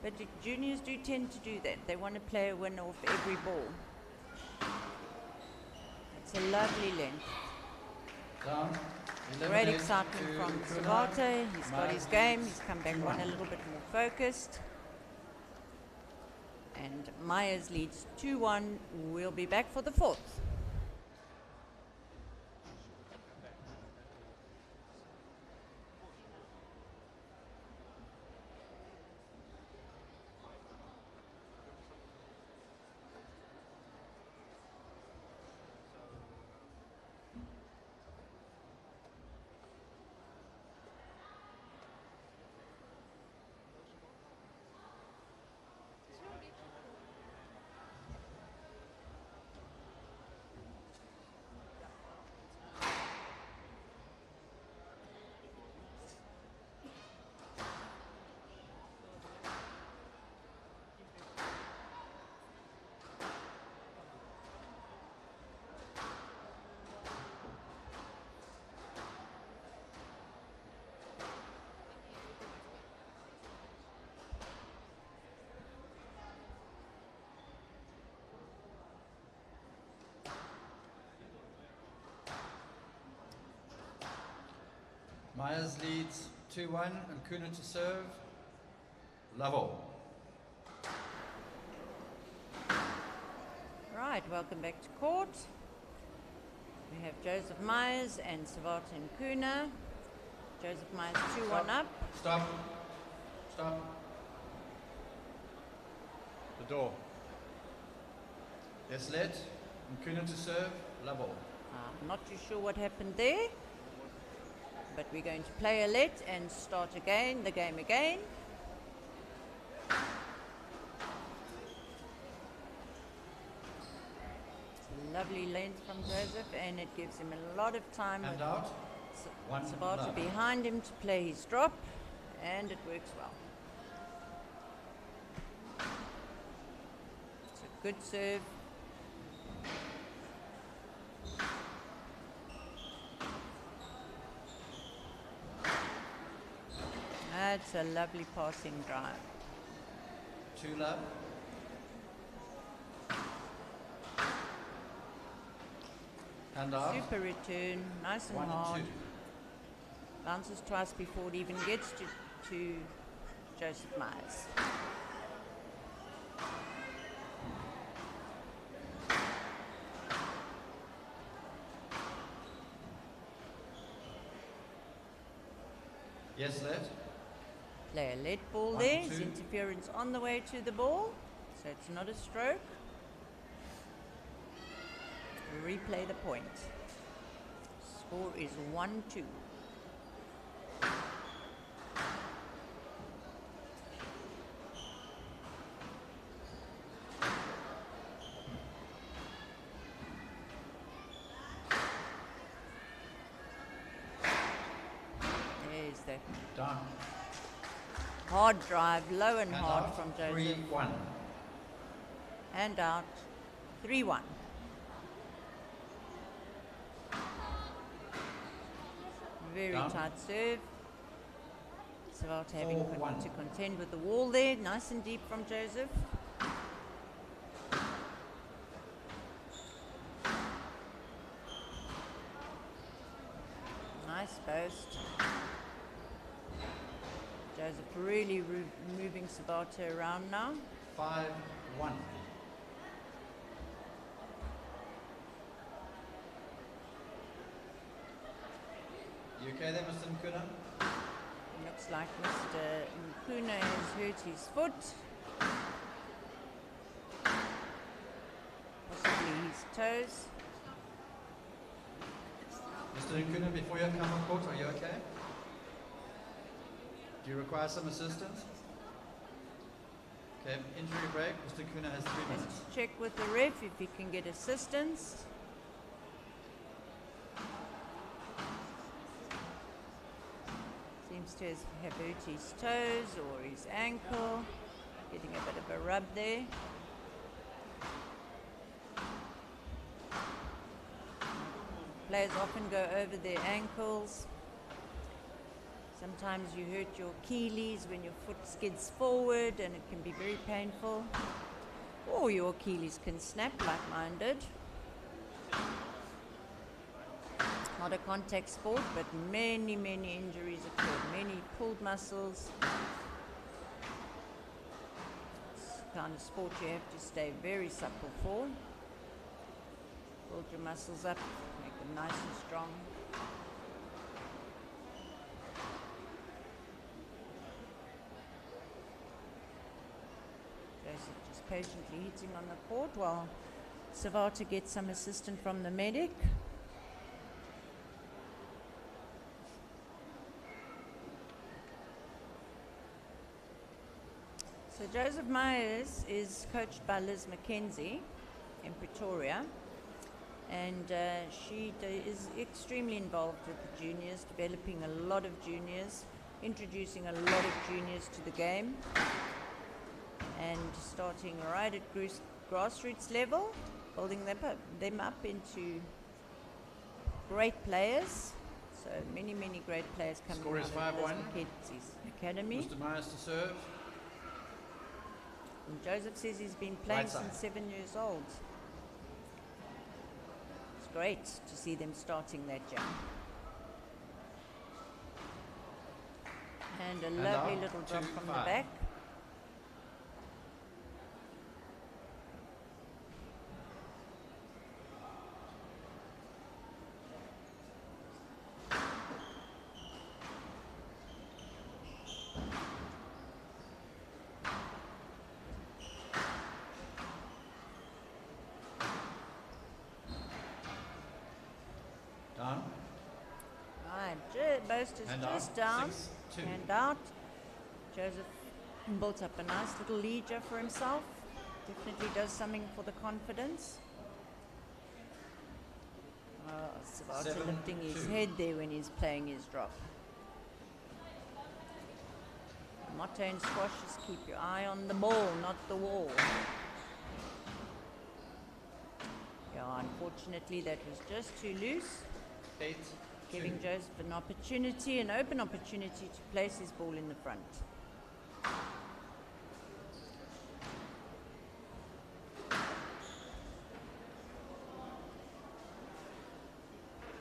But the juniors do tend to do that. They want to play a winner off every ball. It's a lovely length. Down. Great 11-8 excitement to from Kunal. Savata. He's got his Myers game. leads He's come back 2-1. on a little bit more focused. And Myers leads 2-1. We'll be back for the fourth. Myers leads 2-1 and Kuna to serve. Level. Right, welcome back to court. We have Joseph Myers and Savata Nkuna. Joseph Myers 2-1 up. Stop. Stop. The door. Yes, let. Nkuna to serve. Level. I'm not too sure what happened there, but we're going to play a let and start again, the game again. It's a lovely length from Joseph, and it gives him a lot of time Hand with out. One Savata love. behind him to play his drop, and it works well. It's a good serve. That's a lovely passing drive. 2 love. Hand out. Super return, nice and 1 hard. and 2. Bounces twice before it even gets to Joseph Myers. Yes, let. Play a lead ball 1, there. 2. There's interference on the way to the ball, so it's not a stroke. Replay the point. Score is 1-2. There's the Down. hard drive, low and Hand hard out. from Joseph. 3-1. And out, 3-1. Very Down. tight serve. Savata having 4-1. to contend with the wall there. Nice and deep from Joseph. Nice post. Joseph really moving Savata around now. 5-1. You okay there, Mr. Nkuna? Looks like Mr. Nkuna has hurt his foot. Possibly his toes. Mr. Nkuna, before you come on court, are you okay? Do you require some assistance? Okay, injury break. Mr. Nkuna has 3 minutes. Let's check with the ref if he can get assistance. Seems to have hurt his toes or his ankle. Getting a bit of a rub there. Players often go over their ankles. Sometimes you hurt your Achilles when your foot skids forward, and it can be very painful. Or your Achilles can snap like mine did. Not a contact sport, but many, many injuries occur. Many pulled muscles. kind of sport you have to stay very supple for. Build your muscles up, make them nice and strong. Joseph just patiently hitting on the court while Savata gets some assistance from the medic. So Joseph Myers is coached by Liz McKenzie in Pretoria, and she is extremely involved with the juniors, developing a lot of juniors, introducing a lot of juniors to the game, and starting right at grassroots level, building them up into great players. So many great players coming Score is out of Liz 5-1. McKenzie's academy. Mr. Myers to serve. And Joseph says he's been playing Right side. since 7 years old. It's great to see them starting that jump. And a lovely out little drop to from the 5. back. Down. Right, Boast is And just out. down 6-2. and out. Joseph built up a nice little leader for himself. Definitely does something for the confidence. Savata 7-2. lifting his head there when he's playing his drop. Motto in squash is keep your eye on the ball, not the wall. Yeah, unfortunately that was just too loose, 8-2. giving Joseph an opportunity, an open opportunity to place his ball in the front.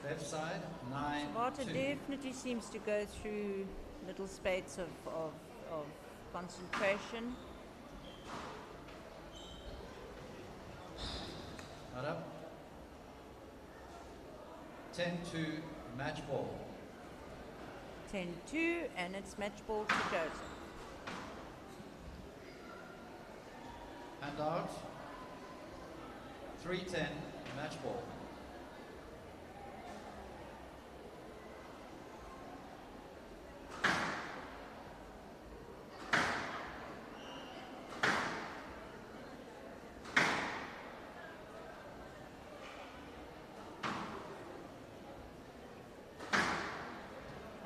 Left side, 9-2. Savata definitely seems to go through little spates of concentration. Not up. 10-2, match ball. 10-2, and it's match ball to Joseph. Hand out. 3-10, match ball.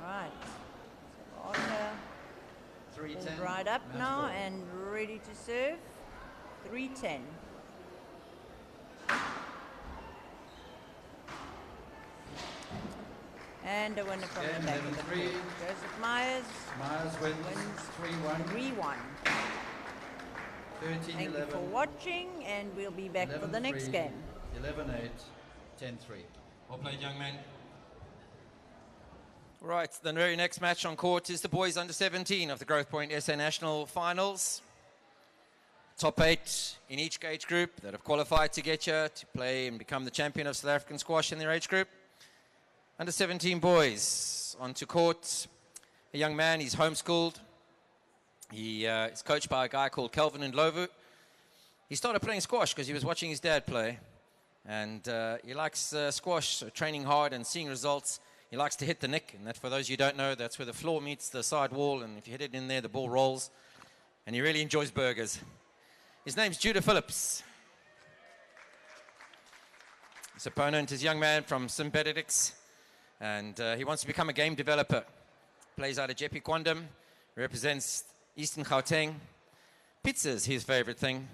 Right. Savata 3-10. right up match now ball. and ready to serve. 3-10. And a winner from Game the back of the 11-3. court. Joseph Myers Myers wins 3-1. 3-1. 13-11. Thank you for watching, and we'll be back for the next 11-3, game. 11-8, 10-3. Well played, young man. Right, the very next match on court is the boys under 17 of the Growthpoint SA National Finals. Top 8 in each age group that have qualified to get here to play and become the champion of South African squash in their age group. Under 17 boys onto court. A young man, he's homeschooled. He is coached by a guy called Kelvin Ndlovu. He started playing squash because he was watching his dad play. And he likes squash, so training hard and seeing results. He likes to hit the nick, and that, for those you don't know, that's where the floor meets the side wall, and if you hit it in there, the ball rolls. And he really enjoys burgers. His name's Judah Phillips. His opponent is a young man from St. Benedict's, and he wants to become a game developer. Plays out of Jeppe Kwandam, represents Eastern Gauteng. Pizza's his favorite thing,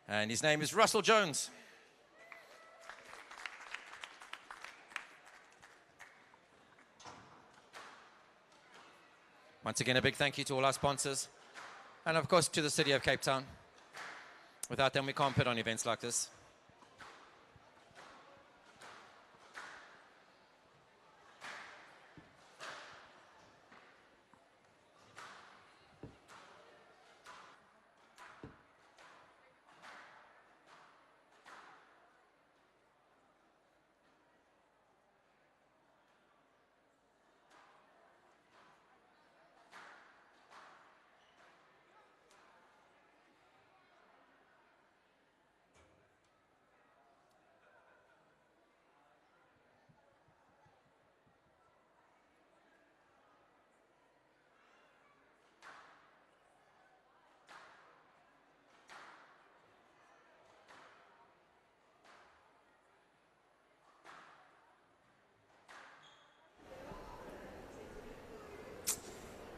and his name is Russell Jones. Once again, a big thank you to all our sponsors, and of course to the City of Cape Town. Without them, we can't put on events like this.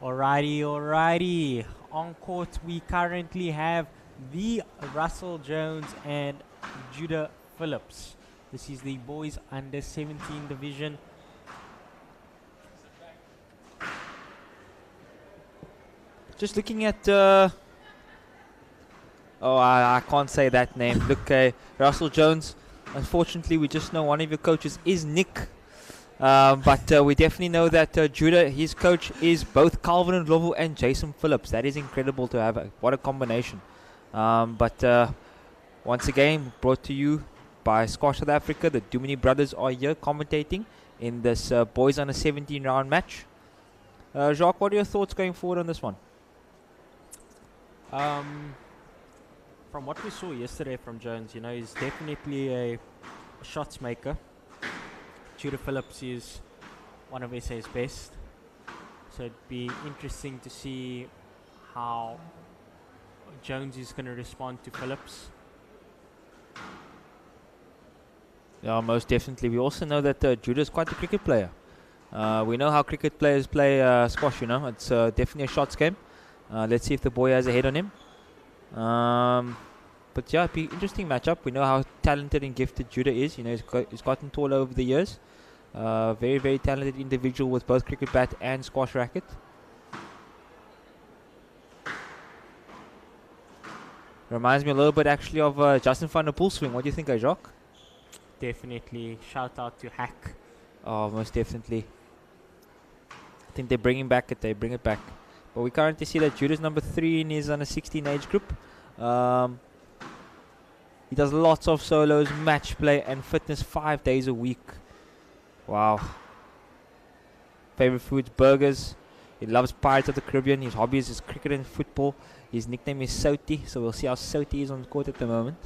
Alrighty. On court, we currently have the Russell Jones and Judah Phillips. This is the boys under 17 division. Just looking at. I can't say that name. Look, Russell Jones. Unfortunately, we just know one of your coaches is Nick. But we definitely know that Judah, his coach, is both Calvin Ndlovu and Jason Phillips. That is incredible to have. What a combination. But once again, brought to you by Squash South Africa. The Dumini brothers are here commentating in this boys under 17 round match. Jacques, what are your thoughts going forward on this one? From what we saw yesterday from Jones, he's definitely a shots maker. Judah Phillips is one of SA's best. So it'd be interesting to see how Jones is going to respond to Phillips. Yeah, most definitely. We also know that Judah is quite a cricket player. We know how cricket players play squash, It's definitely a shots game. Let's see if the boy has a head on him. But yeah, it'd be an interesting matchup. We know how talented and gifted Judah is. He's gotten tall over the years. Very, very talented individual with both cricket bat and squash racket. Reminds me a little bit actually of Justin van der Poel swing. What do you think, Jacques? Definitely. Shout out to Hack. Oh, most definitely. I think they bring it back. But we currently see that Judah's number 3 in his under 16 age group. He does lots of solos, match play, and fitness 5 days a week. Wow. Favorite foods, burgers. He loves Pirates of the Caribbean. His hobbies is cricket and football. His nickname is Soti, so we'll see how Soti is on the court at the moment.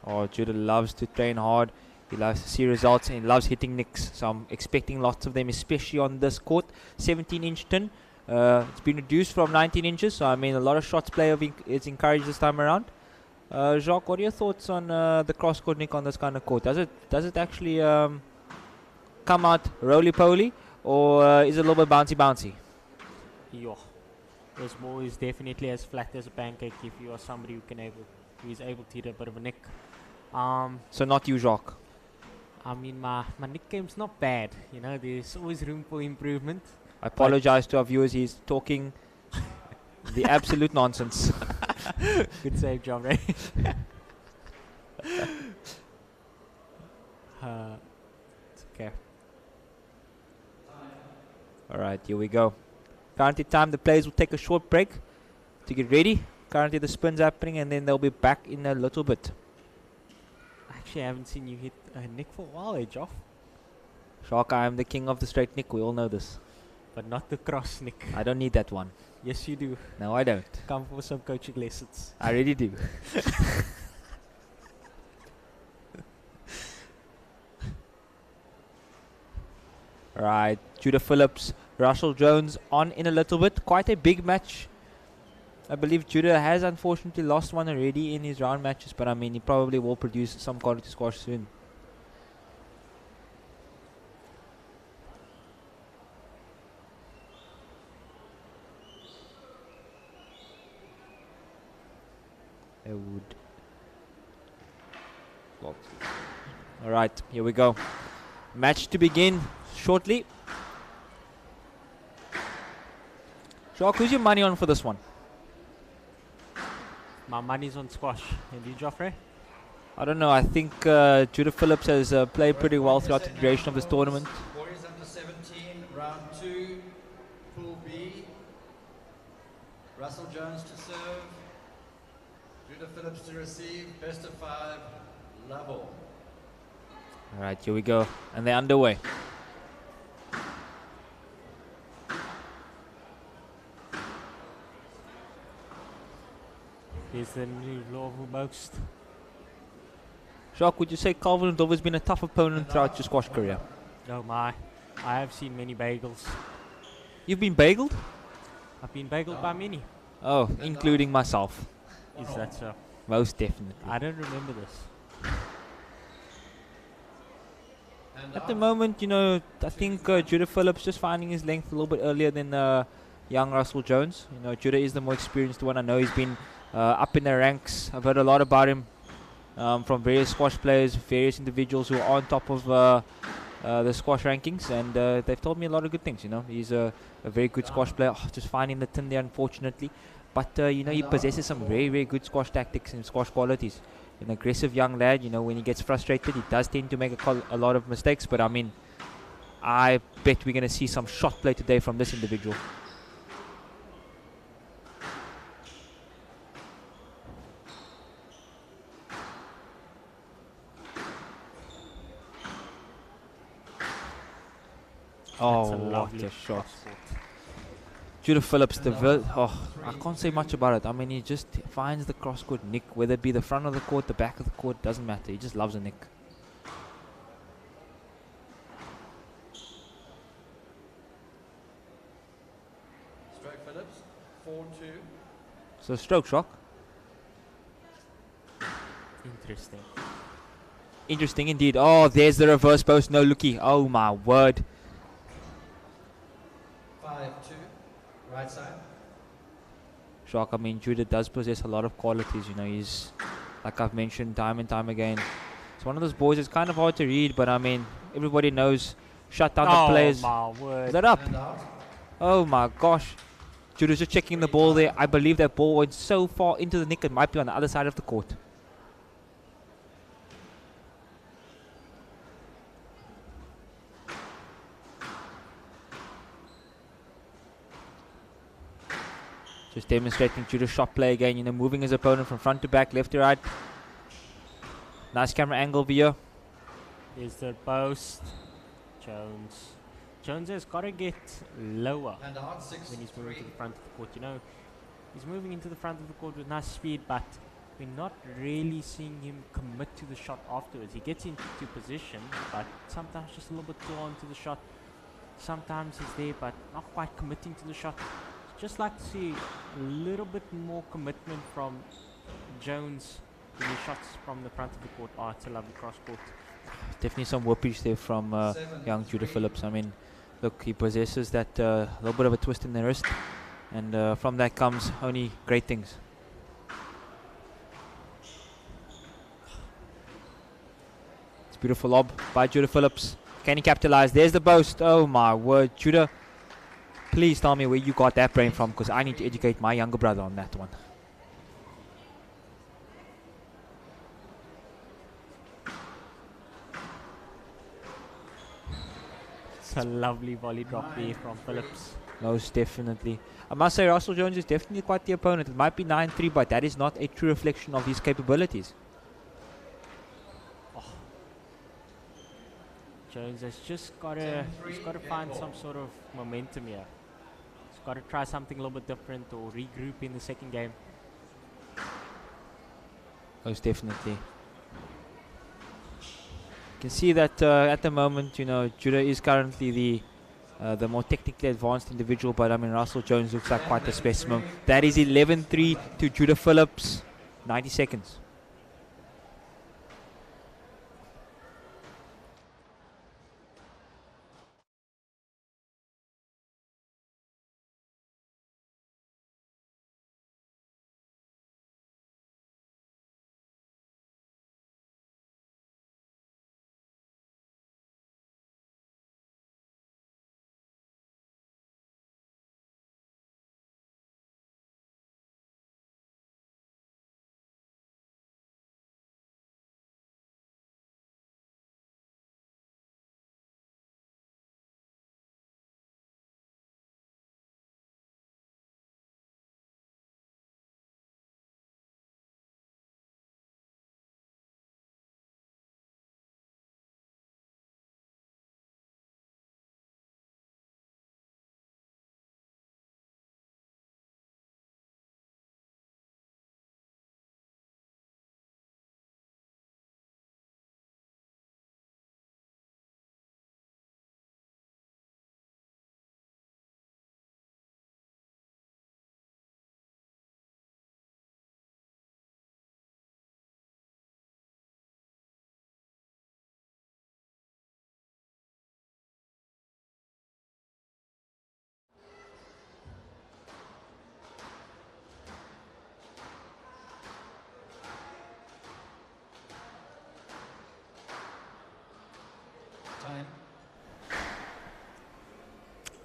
Oh, Judah loves to train hard. He loves to see results and he loves hitting nicks. So I'm expecting lots of them, especially on this court. 17-inch tin. It's been reduced from 19 inches. So, a lot of shots play is encouraged this time around. Jacques, what are your thoughts on the cross-court nick on this kind of court? Does it actually come out roly-poly? Or is it a little bit bouncy? Yeah. This ball is definitely as flat as a pancake if you are somebody who is able to hit a bit of a nick. So not you, Jacques. My nick game's not bad. There's always room for improvement. I apologize to our viewers. He's talking the absolute nonsense. Good save, John Ray. It's okay. Alright, here we go. Currently time the players will take a short break to get ready. Currently the spin's happening and then they'll be back in a little bit. Actually, I haven't seen you hit a nick for a while, Joff. Jacques, I am the king of the straight nick. We all know this. But not the cross nick. I don't need that one. Yes, you do. No, I don't. Come for some coaching lessons. I really do. Right, Judah Phillips, Russell Jones on in a little bit. Quite a big match. I believe Judah has unfortunately lost one already in his round matches, but he probably will produce some quality squash soon. I would. Alright, here we go. Match to begin shortly. Jacques, who's your money on for this one? My money's on squash. And you, Joffrey? I don't know. I think Judah Phillips has played pretty well throughout the duration of this tournament. Boys under 17, round 2, Pool B. Russell Jones to serve. Judah Phillips to receive. Best of 5, level. Alright, here we go. And they're underway. Here's the new law of most. Jacques, would you say Calvin Ndlovu has been a tough opponent throughout your squash career? Oh my. I have seen many bagels. You've been bageled? I've been bageled by many. Oh, including myself. Is that so? Most definitely. I don't remember this. At the moment, I think Judah Phillips just finding his length a little bit earlier than young Russell Jones. Judah is the more experienced one. I know he's been up in the ranks. I've heard a lot about him from various squash players, various individuals who are on top of the squash rankings, and they've told me a lot of good things. He's a very good squash player. Just finding the tin there, unfortunately. But he possesses some very, very good squash tactics and squash qualities. An aggressive young lad. When he gets frustrated, he does tend to make a lot of mistakes. But I mean, I bet we're going to see some shot play today from this individual. Oh, what a shot. Judah Phillips, I can't say much about it. I mean, he just finds the cross-court nick, whether it be the front of the court, the back of the court, doesn't matter. He just loves a nick. Stroke Phillips, 4-2. So stroke shock. Interesting. Interesting indeed. Oh, there's the reverse post. No looky. Oh, my word. 5-2, right side. Shock. I mean, Judah does possess a lot of qualities. He's, like I've mentioned time and time again, it's one of those boys that's kind of hard to read, but I mean, everybody knows. Shut down the players. My word. Is that up? Oh my gosh. Judah's just checking the ball there. I believe that ball went so far into the nick, it might be on the other side of the court. Just demonstrating Judah's shot play again, moving his opponent from front to back, left to right. Nice camera angle via. Is the post. Jones has got to get lower when he's moving to the front of the court. He's moving into the front of the court with nice speed, but we're not really seeing him commit to the shot afterwards. He gets into position, but sometimes just a little bit too on to the shot. Sometimes he's there, but not quite committing to the shot. Just like to see a little bit more commitment from Jones in the shots from the front of the court. Oh, it's a lovely cross court. Definitely some whoopage there from young Judah Phillips. I mean, look, he possesses that little bit of a twist in the wrist, and from that comes only great things. It's a beautiful lob by Judah Phillips. Can he capitalize? There's the boast. Oh my word, Judah. Please tell me where you got that brain from, because I need to educate my younger brother on that one. It's a lovely volley drop there from Phillips. Most definitely. I must say Russell Jones is definitely quite the opponent. It might be 9-3, but that is not a true reflection of his capabilities. Oh. Jones has just got to find some sort of momentum here. He's got to try something a little bit different or regroup in the second game. Most definitely. You can see that at the moment, Judah is currently the more technically advanced individual, but I mean, Russell Jones looks like quite a specimen. That is 11-3 to Judah Phillips. 90 seconds.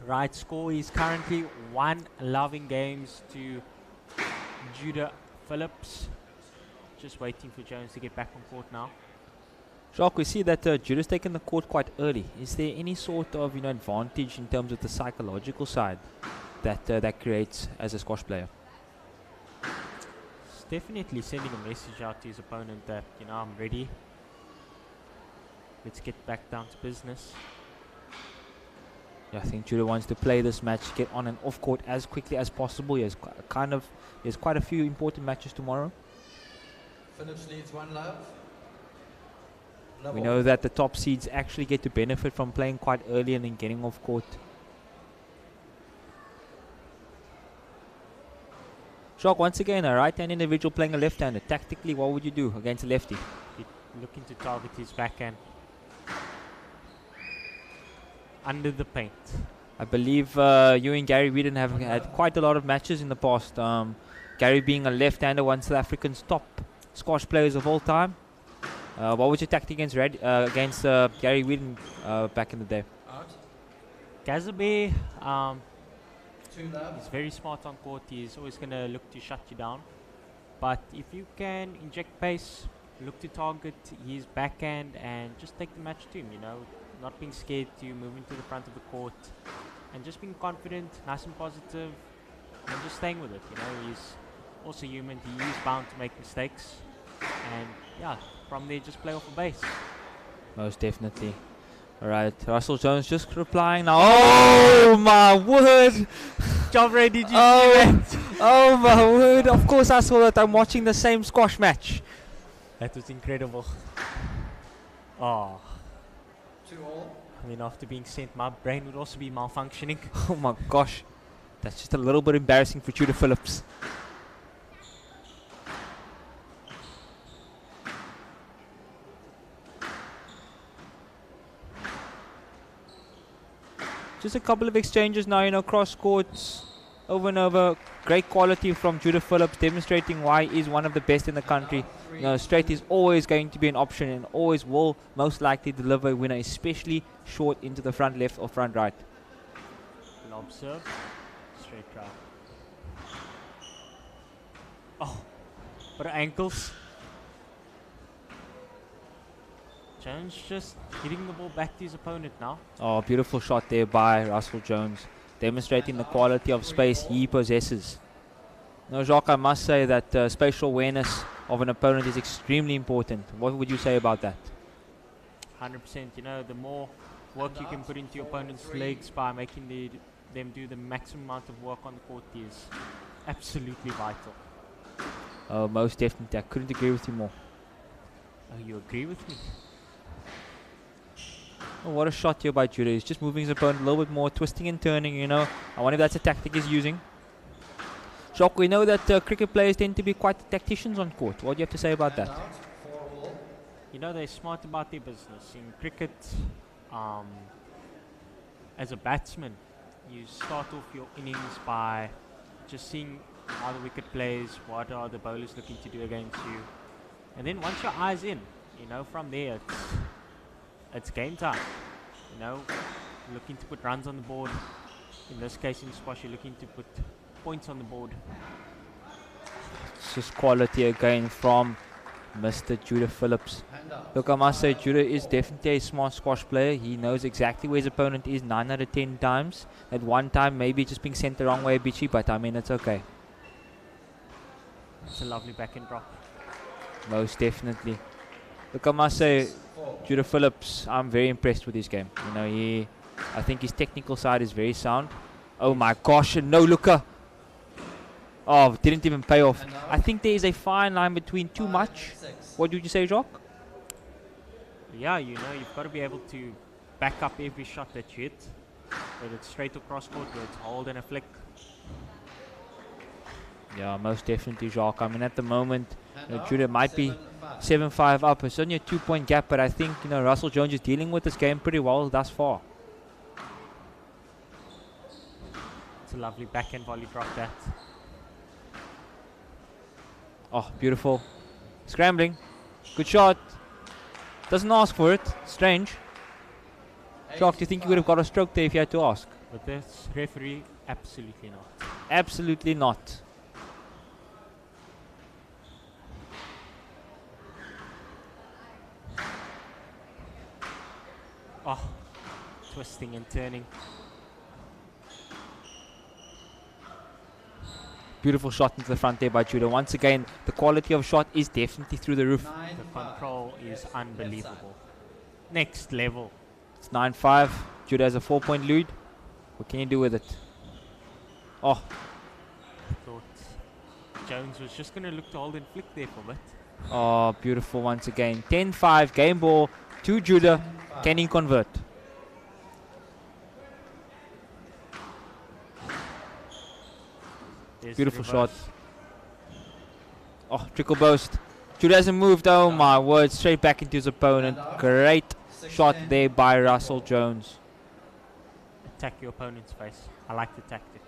Right, score is currently 1 loving games to Judah Phillips. Just waiting for Jones to get back on court now. Jacques, we see that Judah's taken the court quite early. Is there any sort of advantage in terms of the psychological side that that creates as a squash player? It's definitely sending a message out to his opponent that, I'm ready. Let's get back down to business. Yeah, I think Judah wants to play this match, get on and off court as quickly as possible. He has quite a few important matches tomorrow. Phillips leads 1-love. We know that the top seeds actually get to benefit from playing quite early and then getting off court. Jacques, once again, a right-hand individual playing a left-hander. Tactically, what would you do against a lefty? Looking to target his backhand. Under the paint. I believe you and Gary Whedon have had quite a lot of matches in the past. Gary being a left-hander, one South African's top squash players of all time. What was your tactic against Gary Whedon back in the day? Gazabe, 2-love. he's very smart on court. He's always going to look to shut you down. But if you can inject pace, look to target his backhand and just take the match to him, not being scared to move into the front of the court and just being confident, nice and positive, and just staying with it. He's also human. He is bound to make mistakes. And yeah, from there, just play off the base. Most definitely. All right, Russell Jones just replying now. Oh my word! Job ready, did you see that? Oh my word! Of course I saw that. I'm watching the same squash match. That was incredible. Oh. 2-all. I mean, after being sent, my brain would also be malfunctioning. Oh my gosh, that's just a little bit embarrassing for Judah Phillips. Just a couple of exchanges now, cross courts, over and over. Great quality from Judah Phillips, demonstrating why he is one of the best in the country. Straight is always going to be an option and always will most likely deliver a winner, especially short into the front left or front right. Lob serve, straight right. Oh, but ankles. Jones just hitting the ball back to his opponent now. Oh, beautiful shot there by Russell Jones, demonstrating the quality of space he possesses. Now, Jacques, I must say that spatial awareness of an opponent is extremely important. What would you say about that? 100%. The more work you can put into your opponent's legs by making them do the maximum amount of work on the court is absolutely vital. Oh, most definitely. I couldn't agree with you more. Oh, you agree with me? Oh, what a shot here by Judah. He's just moving his opponent a little bit more, twisting and turning, I wonder if that's a tactic he's using. Jacques, we know that cricket players tend to be quite tacticians on court. What do you have to say about that? They're smart about their business. In cricket, as a batsman, you start off your innings by just seeing how the wicket plays, what are the bowlers looking to do against you. And then once your eye's in, from there, it's game time. Looking to put runs on the board. In this case, in squash, you're looking to put points on the board. It's just quality again from Mr. Judah Phillips. Look, I must say, Judah is definitely a smart squash player. He knows exactly where his opponent is 9 out of 10 times. At one time, maybe just being sent the wrong way a bit, but it's okay. It's a lovely backhand drop. Most definitely. Look, I must say, Judah Phillips, I'm very impressed with his game. I think his technical side is very sound. Oh my gosh, a no-looker. Oh, didn't even pay off. I think there is a fine line between too much. What did you say, Jacques? Yeah, you've got to be able to back up every shot that you hit. Whether it's straight across court, whether it's hold and a flick. Yeah, most definitely, Jacques. At the moment, Judah might be 7-5 up. It's only a 2-point gap, but I think Russell Jones is dealing with this game pretty well thus far. It's a lovely backhand volley drop that. Oh, beautiful. Scrambling. Good shot. Doesn't ask for it. Strange. Jacques, do you think you would have got a stroke there if you had to ask? With this referee, absolutely not. Absolutely not. Oh, twisting and turning. Beautiful shot into the front there by Judah. Once again, the quality of shot is definitely through the roof. The control is unbelievable. Next level. It's 9-5. Judah has a 4-point lead. What can you do with it? Oh, Thought Jones was just going to look to hold and flick there for a bit. oh, beautiful once again. 10-5, game ball to Judah. Can he convert? There's Beautiful the shot. reverse. Oh, trickle burst. Judah hasn't moved. Oh my word, straight back into his opponent. Great shot there by Russell Jones. Attack your opponent's face. I like the tactic.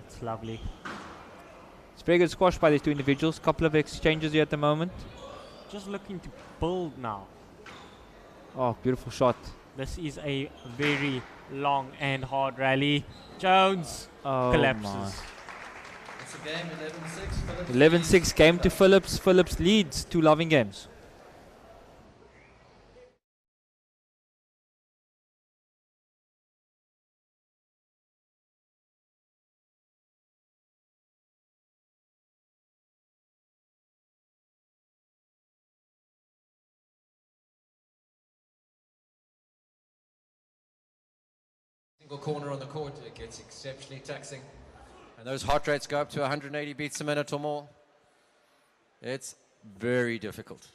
It's lovely. It's very good squash by these two individuals. Couple of exchanges here at the moment. Just looking to build now. Oh, beautiful shot. This is a very long and hard rally. Jones collapses. My. It's a game 11-6. Phillips 11-6 game to Phillips. Phillips leads to Loving Games. Single corner on the court, it gets exceptionally taxing. And those heart rates go up to 180 beats a minute or more. It's very difficult.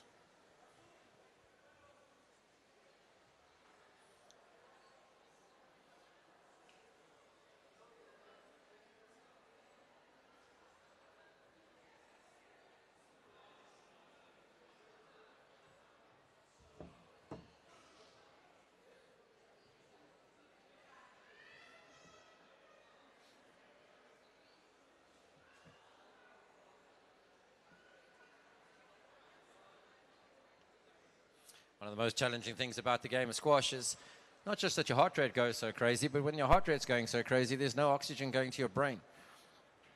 One of the most challenging things about the game of squash is not just that your heart rate goes so crazy, but when your heart rate's going so crazy, there's no oxygen going to your brain.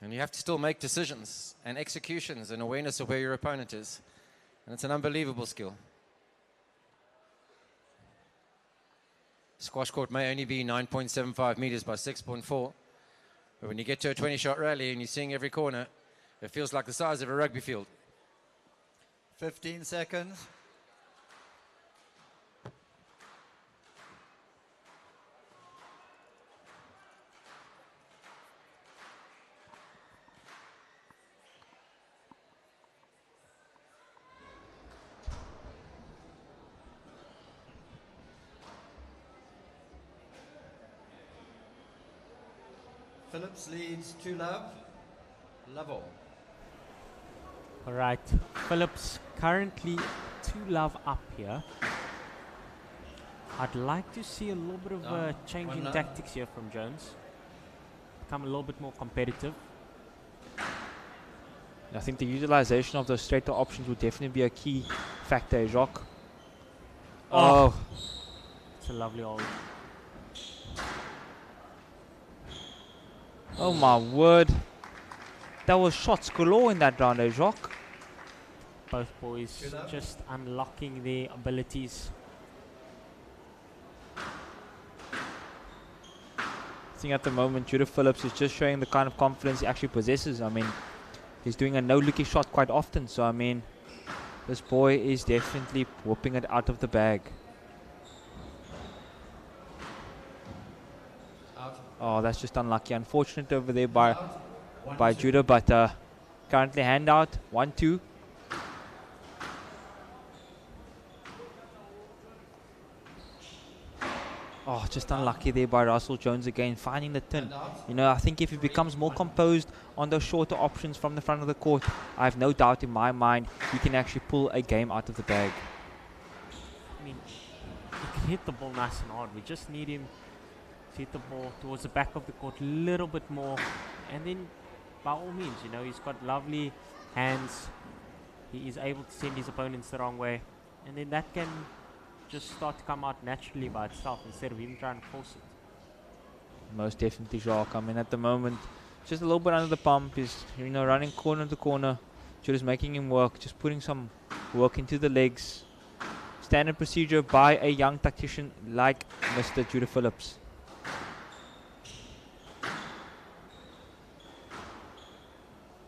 And you have to still make decisions and executions and awareness of where your opponent is. And it's an unbelievable skill. Squash court may only be 9.75 meters by 6.4. But when you get to a 20-shot rally and you're seeing every corner, it feels like the size of a rugby field. 15 seconds. Phillips leads 2-love. Lovell. Alright, Phillips currently 2-love up here. I'd like to see a little bit of a change in tactics here from Jones. Become a little bit more competitive. I think the utilization of those straighter options would definitely be a key factor, Jacques. Oh. It's a lovely hold. Oh my word. That was shots galore in that round, Jacques. Both boys just unlocking their abilities. I think at the moment Judah Phillips is just showing the kind of confidence he actually possesses. I mean, he's doing a no-looky shot quite often. So, I mean, this boy is definitely whooping it out of the bag. Oh, that's just unlucky. Unfortunate over there by Judah, but currently handout 1-2. Oh, just unlucky there by Russell Jones again, finding the tin. You know, I think if he becomes more composed on those shorter options from the front of the court, I have no doubt in my mind he can actually pull a game out of the bag. I mean, he can hit the ball nice and hard. We just need him to hit the ball towards the back of the court a little bit more. And then, by all means, you know, he's got lovely hands. He is able to send his opponents the wrong way. And then that can just start to come out naturally by itself instead of him trying to force it. Most definitely, Jacques. I mean, at the moment, just a little bit under the pump. He's, you know, running corner to corner. Just making him work, just putting some work into the legs. Standard procedure by a young tactician like Mr. Judah Phillips.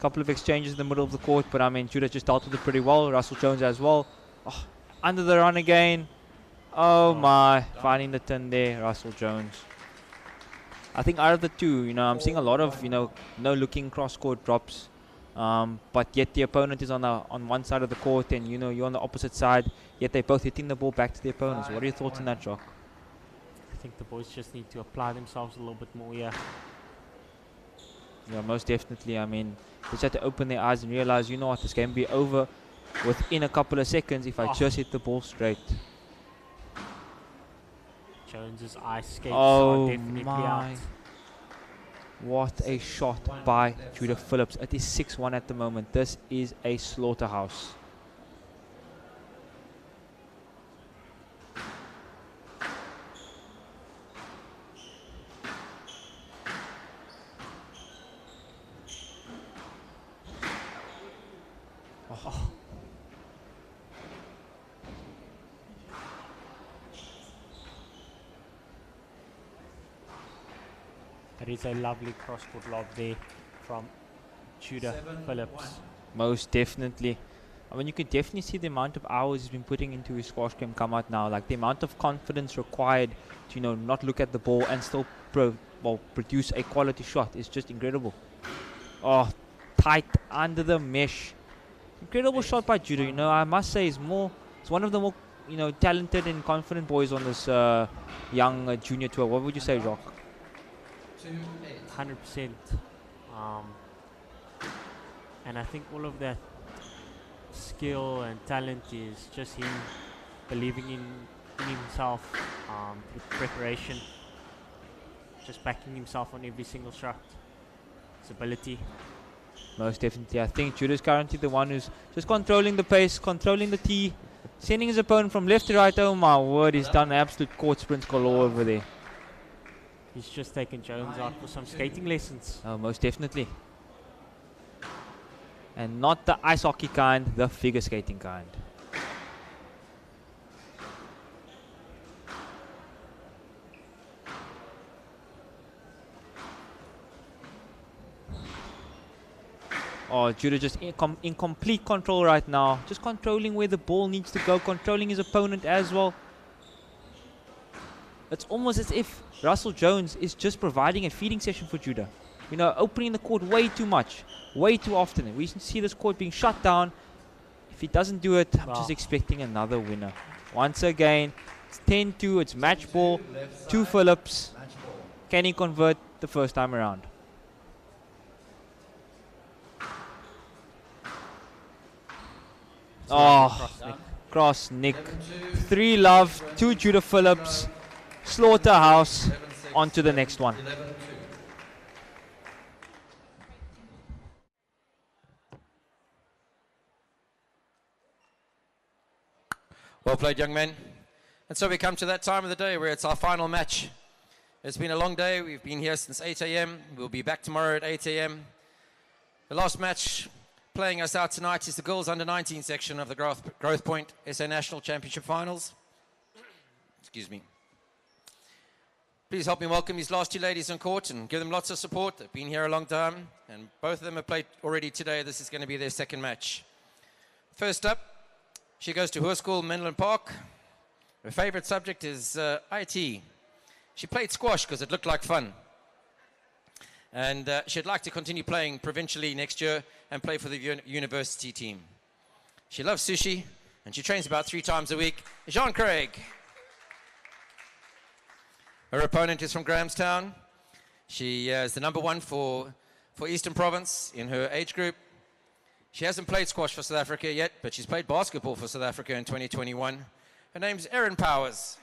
Couple of exchanges in the middle of the court, but I mean, Judah just dealt with it pretty well. Russell Jones as well. Oh, under the run again. Oh my, finding the tin there, Russell Jones. I think out of the two, you know, I'm seeing a lot of, you know, no looking cross-court drops. But yet the opponent is on one side of the court and, you know, you're on the opposite side. Yet they're both hitting the ball back to the opponents. What are your thoughts on that, Jock? I think the boys just need to apply themselves a little bit more, yeah. Yeah, most definitely. I mean, they just have to open their eyes and realize, you know what, this game will be over within a couple of seconds if I just hit the ball straight. Jones's ice skates are definitely out. What a shot by Judah Phillips. It is 6-1 at the moment. This is a slaughterhouse. That is a lovely cross-court lob there from Judah Phillips. Most definitely. I mean, you can definitely see the amount of hours he's been putting into his squash game come out now. Like the amount of confidence required to, you know, not look at the ball and still produce a quality shot is just incredible. Oh, tight under the mesh. Incredible shot by Judah. You know, I must say, it's one of the more, you know, talented and confident boys on this young junior tour. What would you say, Jacques? 100%. And I think all of that skill and talent is just him believing in himself through preparation, just backing himself on every single shot, his ability. Most definitely. I think Judah's currently the one who's just controlling the pace, controlling the tee, sending his opponent from left to right. Oh my word, he's done absolute court sprints galore over there. He's just taken Jones out for some skating lessons. Oh, most definitely. And not the ice hockey kind, the figure skating kind. Oh, Judah just in complete control right now. Just controlling where the ball needs to go, controlling his opponent as well. It's almost as if Russell Jones is just providing a feeding session for Judah. You know, opening the court way too much, way too often. We see this court being shut down. If he doesn't do it, I'm just expecting another winner. Once again, it's 10-2. It's match ball to Phillips. Can he convert the first time around? Oh, cross Nick. 3 love to Judah Phillips. Slaughterhouse. On to the next one. Well played, young men. And so we come to that time of the day where it's our final match. It's been a long day. We've been here since 8 a.m. We'll be back tomorrow at 8 a.m. The last match playing us out tonight is the girls under 19 section of the Growthpoint SA National Championship Finals. Excuse me. Please help me welcome these last 2 ladies on court and give them lots of support. They've been here a long time, and both of them have played already today. This is going to be their second match. First up, she goes to Hoërskool Menlyn Park. Her favorite subject is IT. She played squash because it looked like fun. And she'd like to continue playing provincially next year and play for the university team. She loves sushi, and she trains about 3 times a week. Jean Craig. Her opponent is from Grahamstown. She is the number 1 for Eastern Province in her age group. She hasn't played squash for South Africa yet, but she's played basketball for South Africa in 2021. Her name's Erin Powers.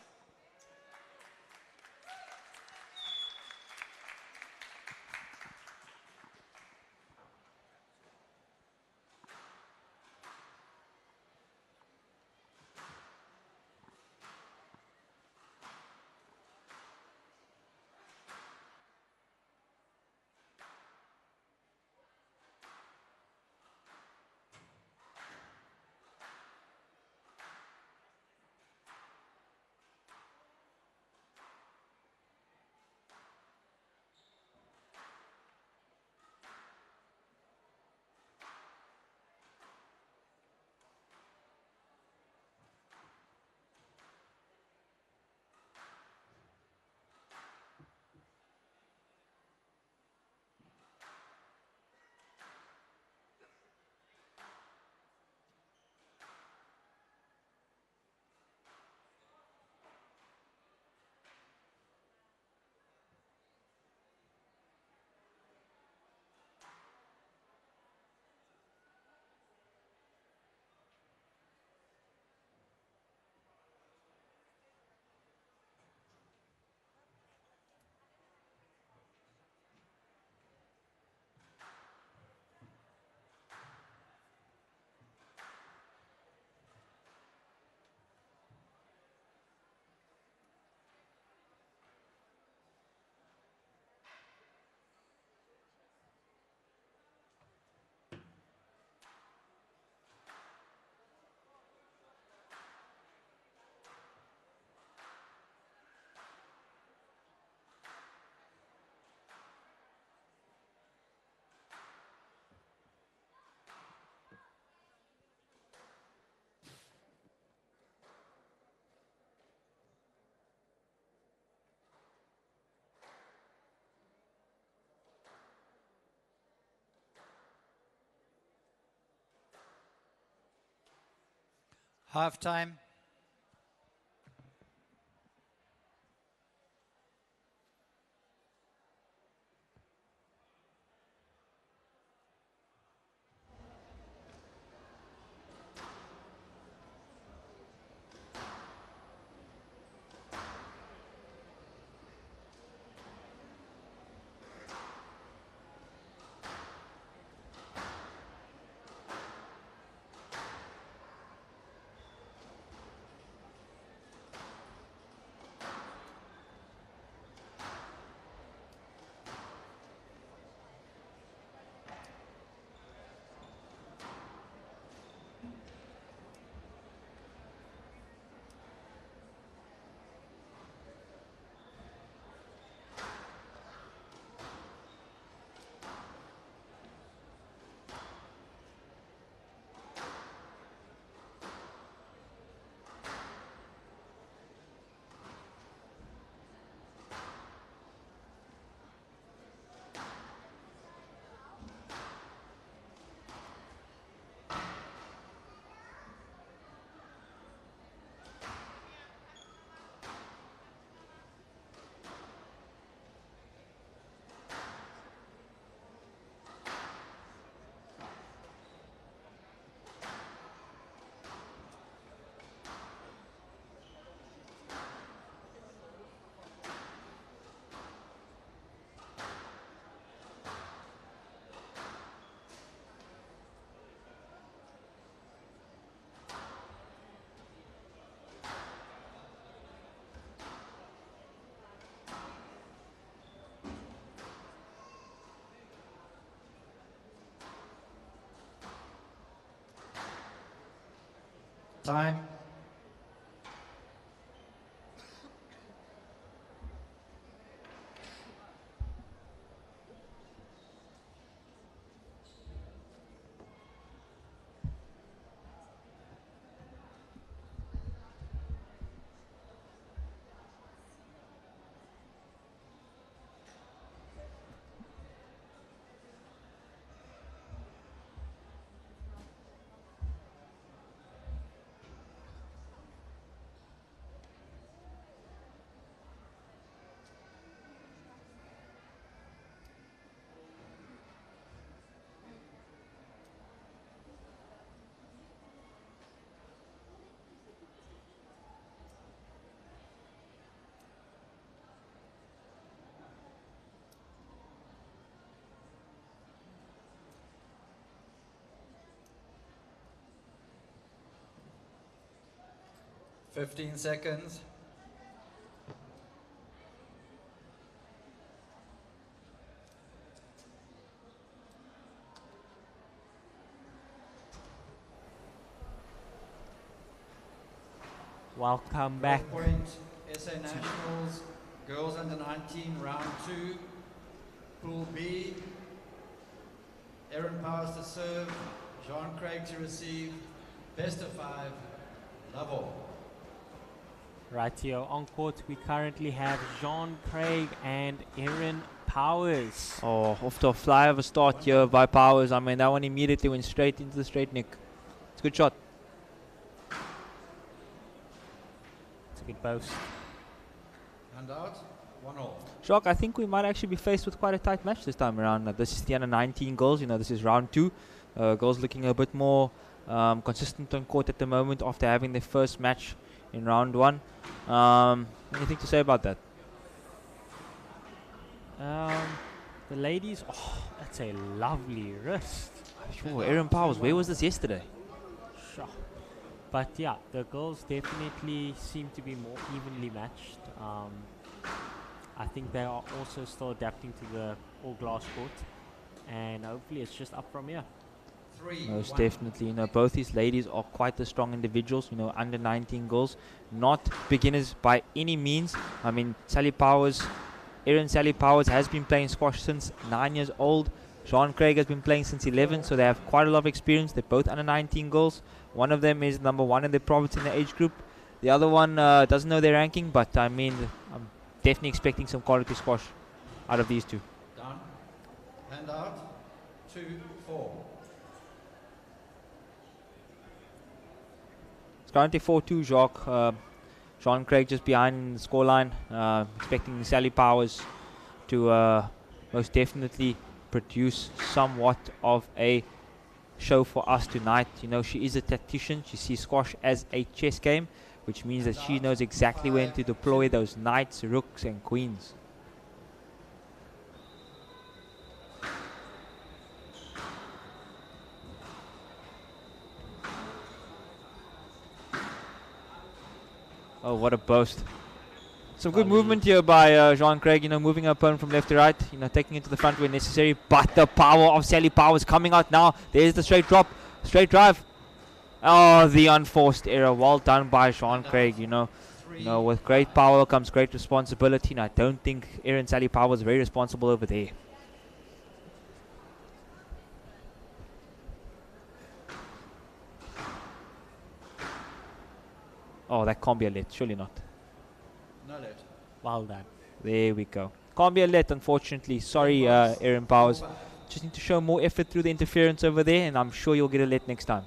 Half time. Time. 15 seconds. Welcome back. Growthpoint, SA Nationals, girls under 19, round 2. Pool B. Erin Powers to serve, Jean Craig to receive. Best of 5, love all. Right here on court, we currently have Jean Craig and Erin Powers. Oh, off to a fly of a start here by Powers. I mean, that one immediately went straight into the straight neck. It's a good shot. It's a good boast. And out, 1-all. Jacques, I think we might actually be faced with quite a tight match this time around. This is the under 19 girls. You know, this is round 2. Girls looking a bit more consistent on court at the moment after having their first match in round 1. Anything to say about that? The ladies, oh, that's a lovely wrist. Sure, Erin Powers, where was this yesterday? Sure. But yeah, the girls definitely seem to be more evenly matched. I think they are also still adapting to the all glass court, and hopefully it's just up from here. Most definitely, you know, both these ladies are quite the strong individuals, you know, under 19 girls, not beginners by any means. I mean, Sally Powers has been playing squash since 9 years old. Jean Craig has been playing since 11, so they have quite a lot of experience. They're both under 19 girls. One of them is number 1 in the province in the age group. The other one doesn't know their ranking, but I mean, I'm definitely expecting some quality squash out of these two. Down, hand out, 2-4. It's currently 4-2, Jacques. Jean Craig just behind the scoreline. Expecting Sally Powers to most definitely produce somewhat of a show for us tonight. You know, she is a tactician. She sees squash as a chess game, which means that she knows exactly when to deploy those knights, rooks and queens. Oh, what a boast. Some good movement here by Jean Craig, you know, moving her opponent from left to right, you know, taking it to the front where necessary. But the power of Sally Powers coming out now. There's the straight drop, straight drive. Oh, the unforced error. Well done by Jean Craig, you know. With great power comes great responsibility, and I don't think Erin Sally Powers is very responsible over there. Oh, that can't be a let, surely not. No let. Well done. There we go. Can't be a let, unfortunately. Sorry, Erin Powers. Just need to show more effort through the interference over there, and I'm sure you'll get a let next time.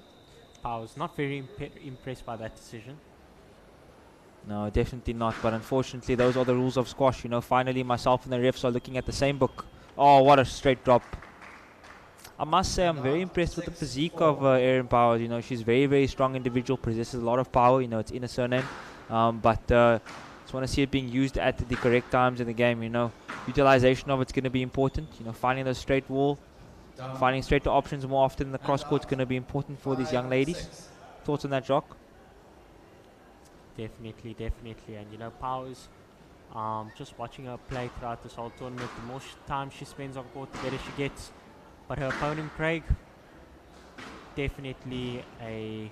Powers not very impressed by that decision. No, definitely not. But unfortunately, those are the rules of squash. You know, finally, myself and the refs are looking at the same book. Oh, what a straight drop. I must say, I'm very impressed with the physique of Erin Powers. You know, she's very, very strong individual, possesses a lot of power. You know, it's in a surname. But just want to see it being used at the correct times in the game. You know, utilization of it's going to be important. You know, finding those straight wall, finding straight to options more often in the cross court is going to be important for these young ladies. Thoughts on that, Jacques? Definitely, definitely. And you know, Powers, just watching her play throughout this whole tournament, the more time she spends on court, the better she gets. But her opponent, Craig, definitely a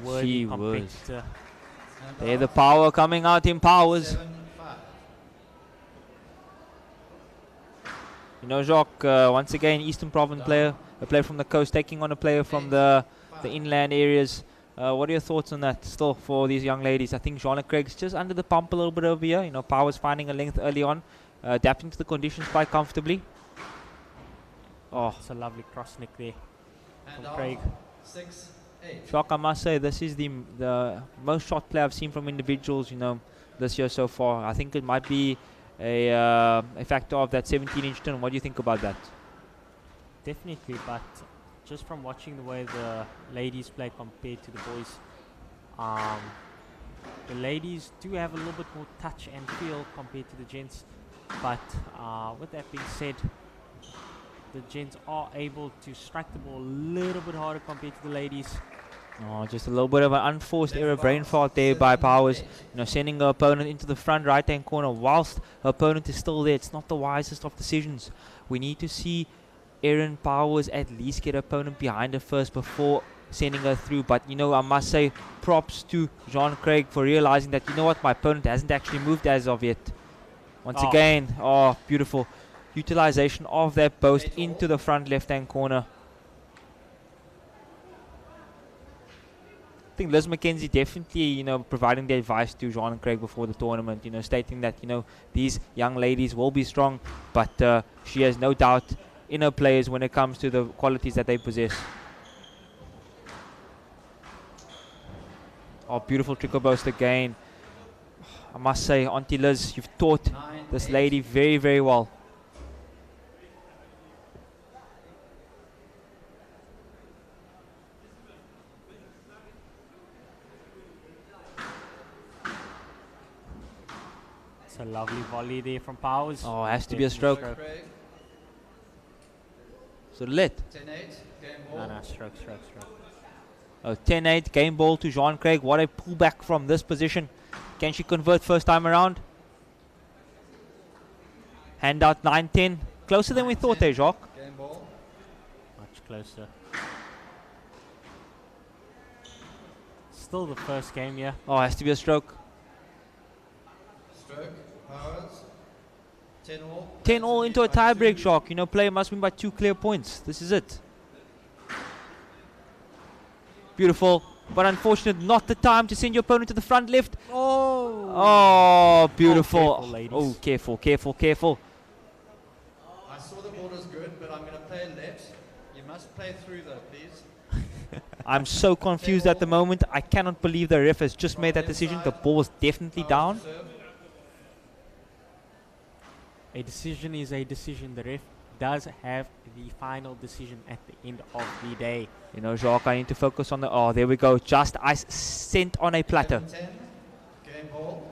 worthy competitor. There, the power coming out in Powers. 7-5. You know, Jacques, once again, Eastern Province player, a player from the coast, taking on a player from the inland areas. What are your thoughts on that still for these young ladies? I think Jeanne Craig's just under the pump a little bit over here. You know, Powers finding a length early on, adapting to the conditions quite comfortably. Oh, it's a lovely cross nick there And from Craig. 6-8. Jacques, I must say, this is the most shot play I've seen from individuals, you know, this year so far. I think it might be a factor of that 17-inch turn. What do you think about that? Definitely, but just from watching the way the ladies play compared to the boys, the ladies do have a little bit more touch and feel compared to the gents. But with that being said, the gents are able to strike the ball a little bit harder compared to the ladies. Oh, just a little bit of an unforced error, brain fart there by Powers. Sending her opponent into the front right-hand corner whilst her opponent is still there. It's not the wisest of decisions. We need to see Erin Powers at least get her opponent behind her first before sending her through. But, I must say props to Jean Craig for realizing that, my opponent hasn't actually moved as of yet. Once again, beautiful utilization of that post into the front left-hand corner. I think Liz McKenzie definitely, providing the advice to Jean Craig before the tournament, stating that, these young ladies will be strong, but she has no doubt in her players when it comes to the qualities that they possess. Oh, beautiful trickle boast again. I must say, Auntie Liz, you've taught this lady very, very well. It's a lovely volley there from Powers. Oh, it has to be a stroke. So lit. 10-8, game ball. No, stroke. Oh, 10-8, game ball to Jean Craig. What a pullback from this position. Can she convert first time around? Hand out 9-10. Closer than we thought there, Jacques. Game ball. Much closer. Still the first game, yeah. Oh, it has to be a stroke. Stroke. Powers. 10 all. 10 all into a tie break, Jacques. Player must win by 2 clear points. This is it. Beautiful, but unfortunate. Not the time to send your opponent to the front left. Oh, beautiful. Oh, careful, careful. I saw the ball was good, but I'm going to play left. You must play through though, please. I'm so confused at the moment. I cannot believe the ref has just made that decision. The ball was definitely down. A decision is a decision. The ref does have the final decision at the end of the day. Jacques, I need to focus on the... Oh, there we go. Just ice sent on a platter. 10, game ball.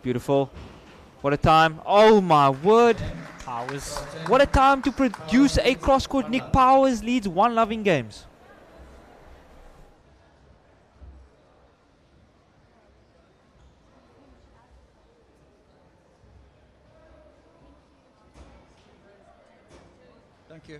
Beautiful. What a time. Oh, my word. Powers. What a time to produce a cross-court. Nick Powers leads 1 loving games. Thank you.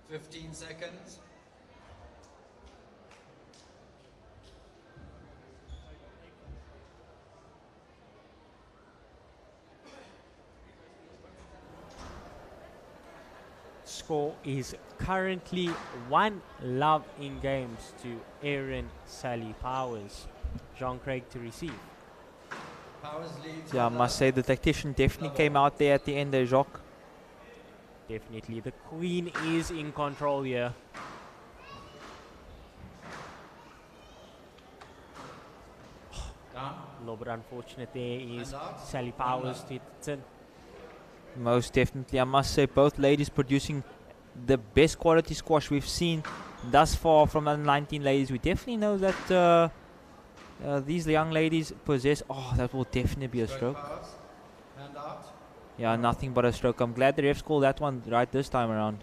Fifteen seconds. Score is currently 1 love in games to Erin Sally Powers. Jean Craig to receive. Powers leads. Yeah, I must say the tactician definitely came out there at the end there, Jacques. Definitely. The queen is in control here. Down. A little bit unfortunate there is Sally Powers to hit it in. Most definitely. I must say both ladies producing the best quality squash we've seen thus far from the 19 ladies. We definitely know that these young ladies possess... Oh, that will definitely be a stroke. Hand out. Yeah, nothing but a stroke. I'm glad the refs called that one right this time around.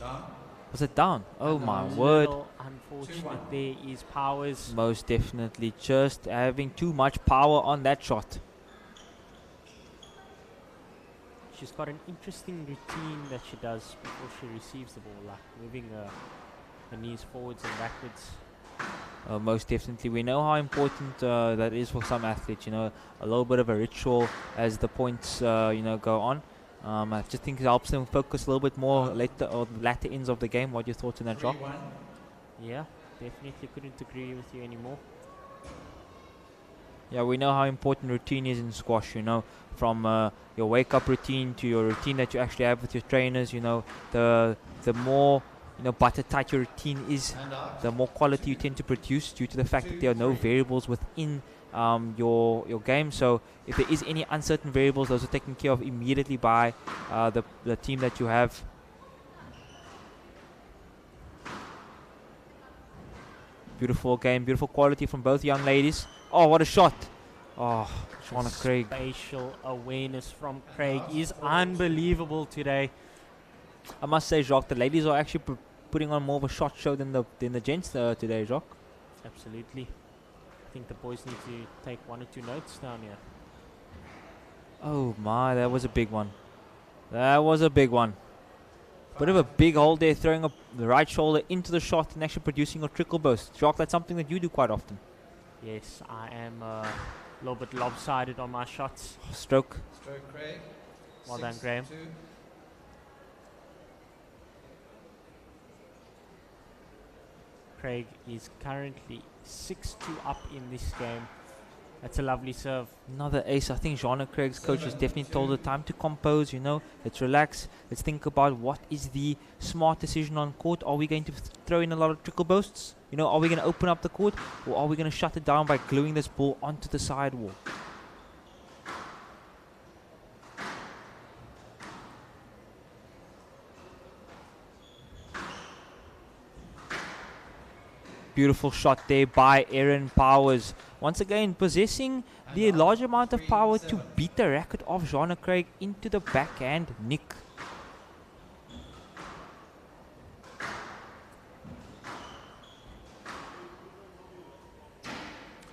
Down. Was it down? Oh And my down. word. Little unfortunate there is Powers. Most definitely just having too much power on that shot. She's got an interesting routine that she does before she receives the ball, like moving her knees forwards and backwards. Most definitely. We know how important that is for some athletes, you know, a little bit of a ritual as the points, you know, go on. I just think it helps them focus a little bit more later or latter ends of the game. What are your thoughts on that, Jock? Yeah, definitely couldn't agree with you anymore. Yeah, we know how important routine is in squash, you know, from your wake-up routine to your routine that you actually have with your trainers, you know, the more, you know, buttertight your routine is, the more quality you tend to produce due to the fact that there are no variables within your game. So if there is any uncertain variables, those are taken care of immediately by the team that you have. Beautiful game, beautiful quality from both young ladies. Oh, what a shot! Oh, Shauna Craig. Spatial awareness from Craig is unbelievable today. I must say, Jacques, the ladies are actually putting on more of a shot show than the gents today, Jacques. Absolutely. I think the boys need to take 1 or 2 notes down here. Oh my, that was a big one. That was a big one. Bit of a big hole there, throwing up the right shoulder into the shot and actually producing a trickle burst. Jacques, that's something that you do quite often. Yes, I am a little bit lopsided on my shots. Stroke. Stroke, Craig. Well done, Graham. 6-2. Craig is currently 6-2 up in this game. That's a lovely serve. Another ace. I think Shauna Craig's coach has definitely told her time to compose, you know. Let's relax. Let's think about what is the smart decision on court. Are we going to throw in a lot of trickle bursts? You know, are we going to open up the court? Or are we going to shut it down by gluing this ball onto the sidewall? Beautiful shot there by Erin Powers. Once again, possessing the large amount of power to beat the racket of Shauna Craig into the backhand nick.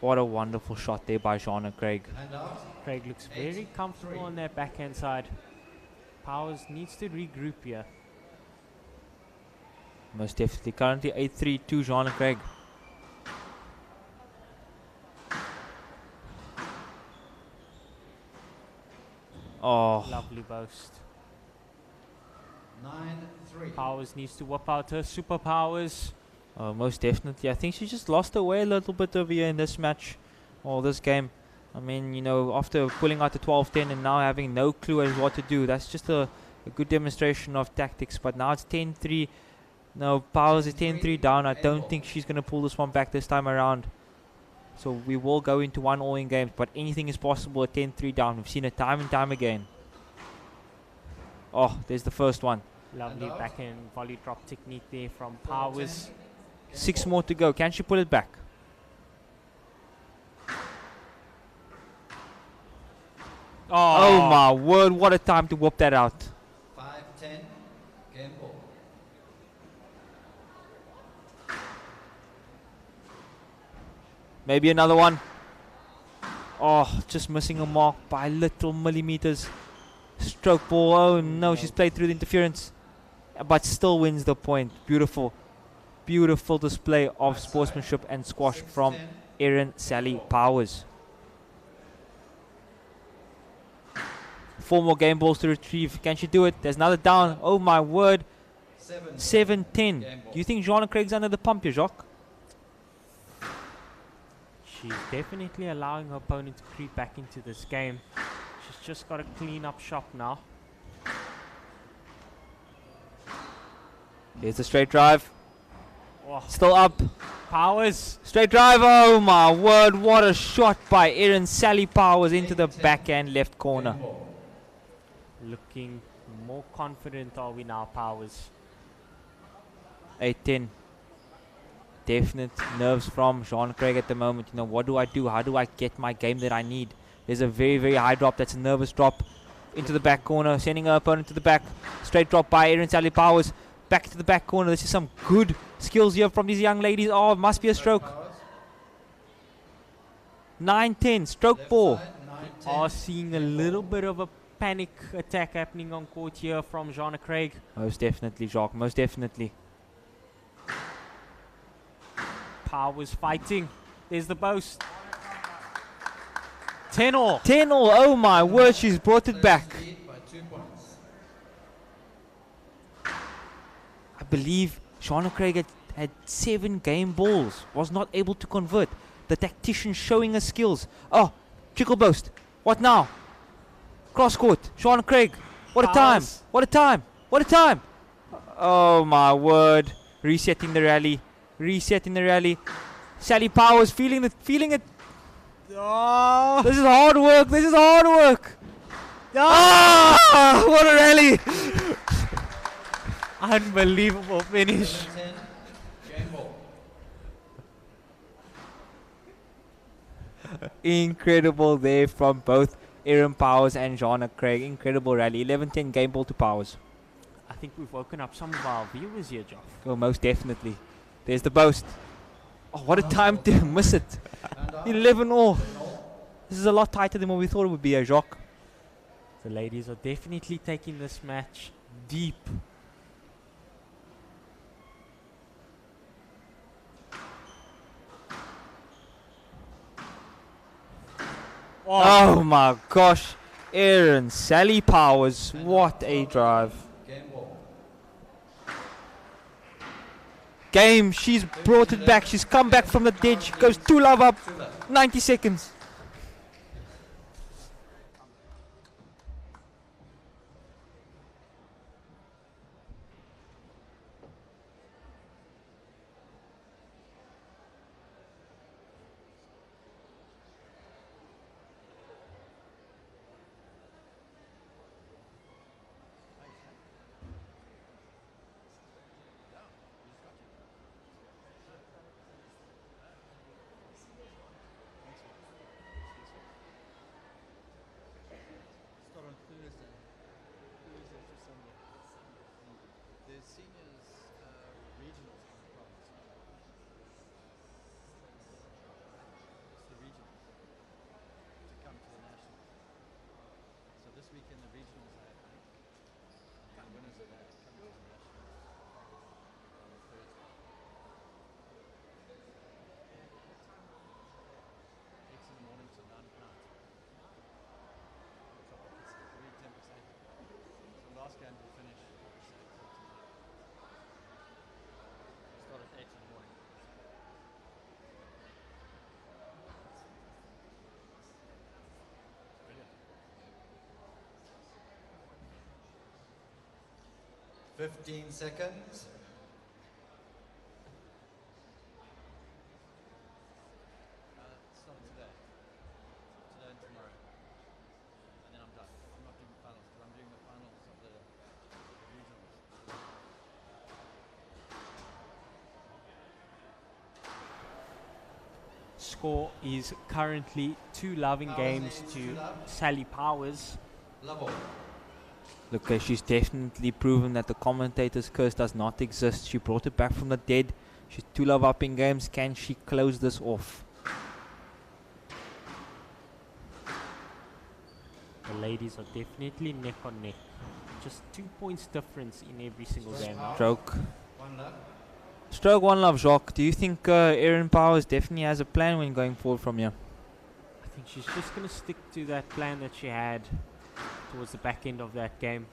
What a wonderful shot there by Shauna Craig. Craig looks very comfortable on that backhand side. Powers needs to regroup here. Most definitely. Currently 8-3 to Shauna Craig. Oh. Lovely boast. 9-3. Powers needs to whip out her superpowers. Most definitely. I think she just lost her way a little bit over here in this match or this game. I mean, you know, after pulling out the 12-10 and now having no clue as what to do, that's just a good demonstration of tactics. But now it's 10-3. No, Powers is 10-3 down. I don't think she's going to pull this one back this time around. So we will go into 1-all in games, but anything is possible at 10-3 down. We've seen it time and time again. Oh, there's the first one. Lovely backhand volley drop technique there from Powers. 6 more to go. Can she pull it back? Oh my word, what a time to whoop that out. 5-10. Game ball. Maybe another one. Oh, just missing a mark by little millimeters. Stroke ball. Oh no, she's played through the interference. But still wins the point. Beautiful. Beautiful display of sportsmanship and squash from Erin Sally Powers. 4 more game balls to retrieve. Can she do it? There's another down. Oh my word. 7-10. Do you think Shauna Craig's under the pump here, Jacques? She's definitely allowing her opponent to creep back into this game. She's just got to clean up shop now. Here's the straight drive. Oh. Still up. Powers. Straight drive. Oh my word. What a shot by Erin Sally Powers into the backhand left corner. Looking more confident are we now, Powers. 8-10. Definite nerves from Shauna Craig at the moment. You know, what do I do? How do I get my game that I need? There's a very, very high drop. That's a nervous drop into the back corner, sending her opponent to the back. Straight drop by Erin Sally Powers. Back to the back corner. This is some good skills here from these young ladies. Oh, it must be a stroke. 9-10, stroke Left ball. side, 9, 10. Are seeing a little bit of a panic attack happening on court here from Jana Craig. Most definitely, Jacques. Most definitely. Powers fighting. There's the boast. 10-all. 10-all. Oh my word, she's brought it back. Lead by 2 points. I believe Shauna Craig had 7 game balls. Was not able to convert. The tactician showing her skills. Oh, trickle boast. What now? Cross court. Shauna Craig. What a time. Powers. What a time. What a time. Oh my word. Resetting the rally. Resetting the rally. Sally Powers feeling it. Oh, This is hard work. This is hard work. Ah, what a rally. unbelievable finish. 10, game ball. Incredible there from both Erin Powers and Jana Craig. Incredible rally. 11-10 game ball to Powers. I think we've woken up some of our viewers here, Joff. Oh, most definitely. There's the boast. Oh, what a time to miss it. And out. 11-all. This is a lot tighter than what we thought it would be, Jacques. The ladies are definitely taking this match deep. Oh my gosh. Erin, Sally Powers. What a drive. Game ball. Game, she's brought it back. She's come back from the dead. She goes 2-love up. 90 seconds. The seniors regionals in the province. It's the regionals to come to the nationals. So this weekend the regionals are happening. And the winners of that come to the nationals on Thursday. 8 in the morning to 9 at night. So it's very tempting. So last game will finish start at 8 in the morning. Brilliant. 15 seconds. Start today. Today and tomorrow. And then I'm done. I'm not doing the finals because I'm doing the finals of the regionals. Score is currently 2-love in Powers games leads to 2-love. Sally Powers. Level. Look, she's definitely proven that the commentator's curse does not exist. She brought it back from the dead. She's 2-love up in games. Can she close this off? The ladies are definitely neck on neck. Just 2 points difference in every single game now. Stroke. 1 love. Stroke 1-love, Jacques. Do you think Erin Powers definitely has a plan when going forward from here? I think she's just going to stick to that plan that she had towards the back end of that game.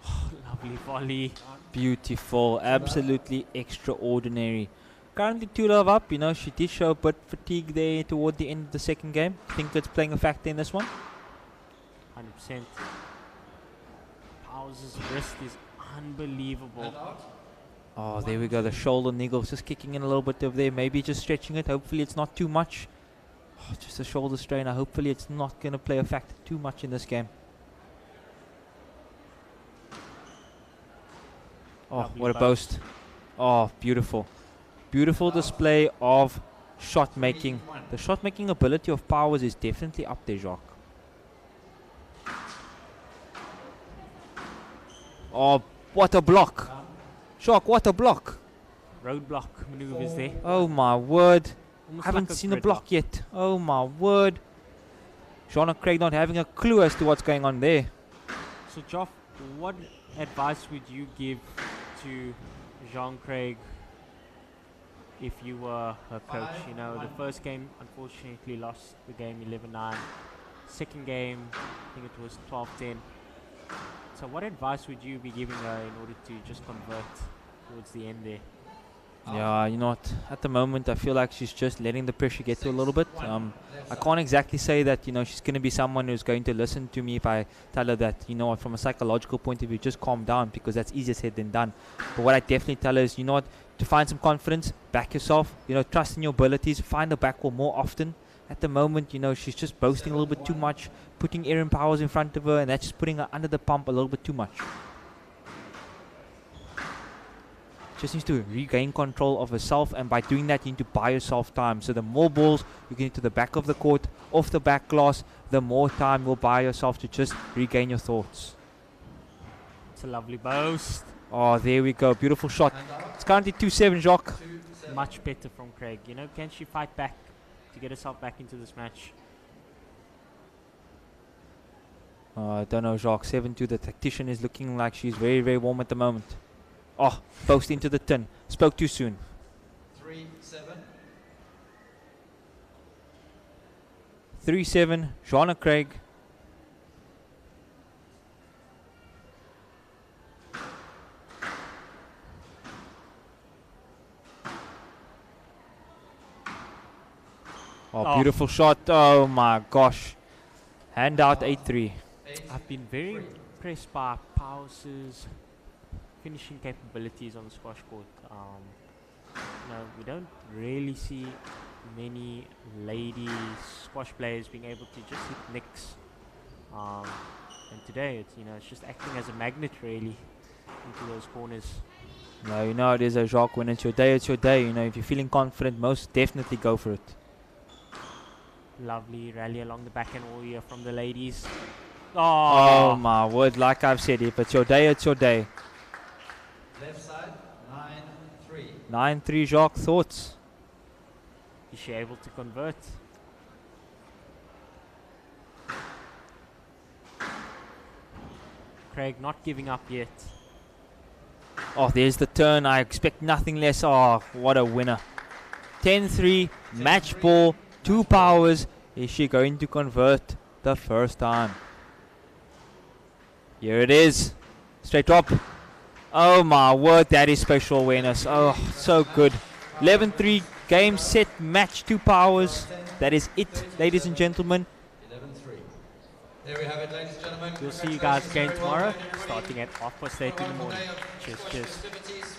Oh, lovely volley. Beautiful. Absolutely extraordinary. Currently 2-love up. You know, she did show a bit fatigue there toward the end of the second game. Think it's playing a factor in this one? 100%. Powers' wrist is unbelievable. And out. Oh, there we go. The shoulder niggles just kicking in a little bit over there. Maybe just stretching it. Hopefully it's not too much. Oh, just a shoulder strainer. Hopefully it's not going to play a factor too much in this game. Oh, Lovely what a boast. boast. Oh, beautiful. Beautiful display of shot making. 21. The shot making ability of Powers is definitely up there, Jacques. Oh, What a block. Shock, what a block. Roadblock maneuvers there. Oh my word. Almost Haven't like seen the block yet. Oh my word. Shauna Craig not having a clue as to what's going on there. So, Joff, what advice would you give to Jean Craig if you were her coach? You know, the first game, unfortunately, lost the game 11-9. Second game, I think it was 12-10. So what advice would you be giving her in order to just convert towards the end there? Yeah, you know what, at the moment I feel like she's just letting the pressure get to her a little bit. I can't exactly say that, you know, she's going to be someone who's going to listen to me if I tell her that, you know what, from a psychological point of view, just calm down, because that's easier said than done. But what I definitely tell her is, you know what, to find some confidence, back yourself, you know, trust in your abilities, find the back wall more often. At the moment, you know, she's just boasting a little bit too much, putting Erin Powers in front of her, and that's just putting her under the pump a little bit too much. Just needs to regain control of herself, and by doing that you need to buy yourself time. So the more balls you get into the back of the court, off the back glass, the more time you'll buy yourself to just regain your thoughts. It's a lovely boast. Oh, there we go, beautiful shot. It's currently 2-7, Jacques. Much better from Craig. You know, can she fight back to get herself back into this match? I don't know, Jacques. 7-2, the tactician is looking like she's very, very warm at the moment. Oh, boast into the tin. Spoke too soon. 3-7. 3-7, Joanna Craig. Oh, beautiful shot. Oh my gosh. Hand out 8-3. I've been very impressed by Powers' finishing capabilities on the squash court. We don't really see many lady squash players being able to just hit nicks. And today, it's just acting as a magnet really into those corners. No, you know it is a Jacques. When it's your day, it's your day. You know, if you're feeling confident, most definitely go for it. Lovely rally along the back end all year from the ladies. Oh my word, like I've said, if it's your day, it's your day. Left side, 9-3. 9-3, Jacques, thoughts? Is she able to convert? Craig not giving up yet. Oh, there's the turn. I expect nothing less. Oh, what a winner. 10-3, match ball, 2 Powers. Is she going to convert the first time? Here it is. Straight drop. Oh my word, that is spatial awareness. Oh, so good. 11-3, game, set, match, 2 Powers. That is it, ladies and gentlemen. 11-3. There we have it, ladies and gentlemen. We'll see you guys again tomorrow, starting at 8:30 in the morning. Cheers, cheers.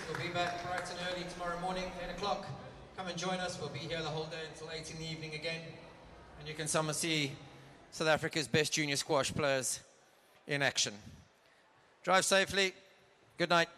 We'll be back bright and early tomorrow morning, 10 o'clock. Come and join us. We'll be here the whole day until 8 in the evening again. And you can see South Africa's best junior squash players in action. Drive safely. Good night.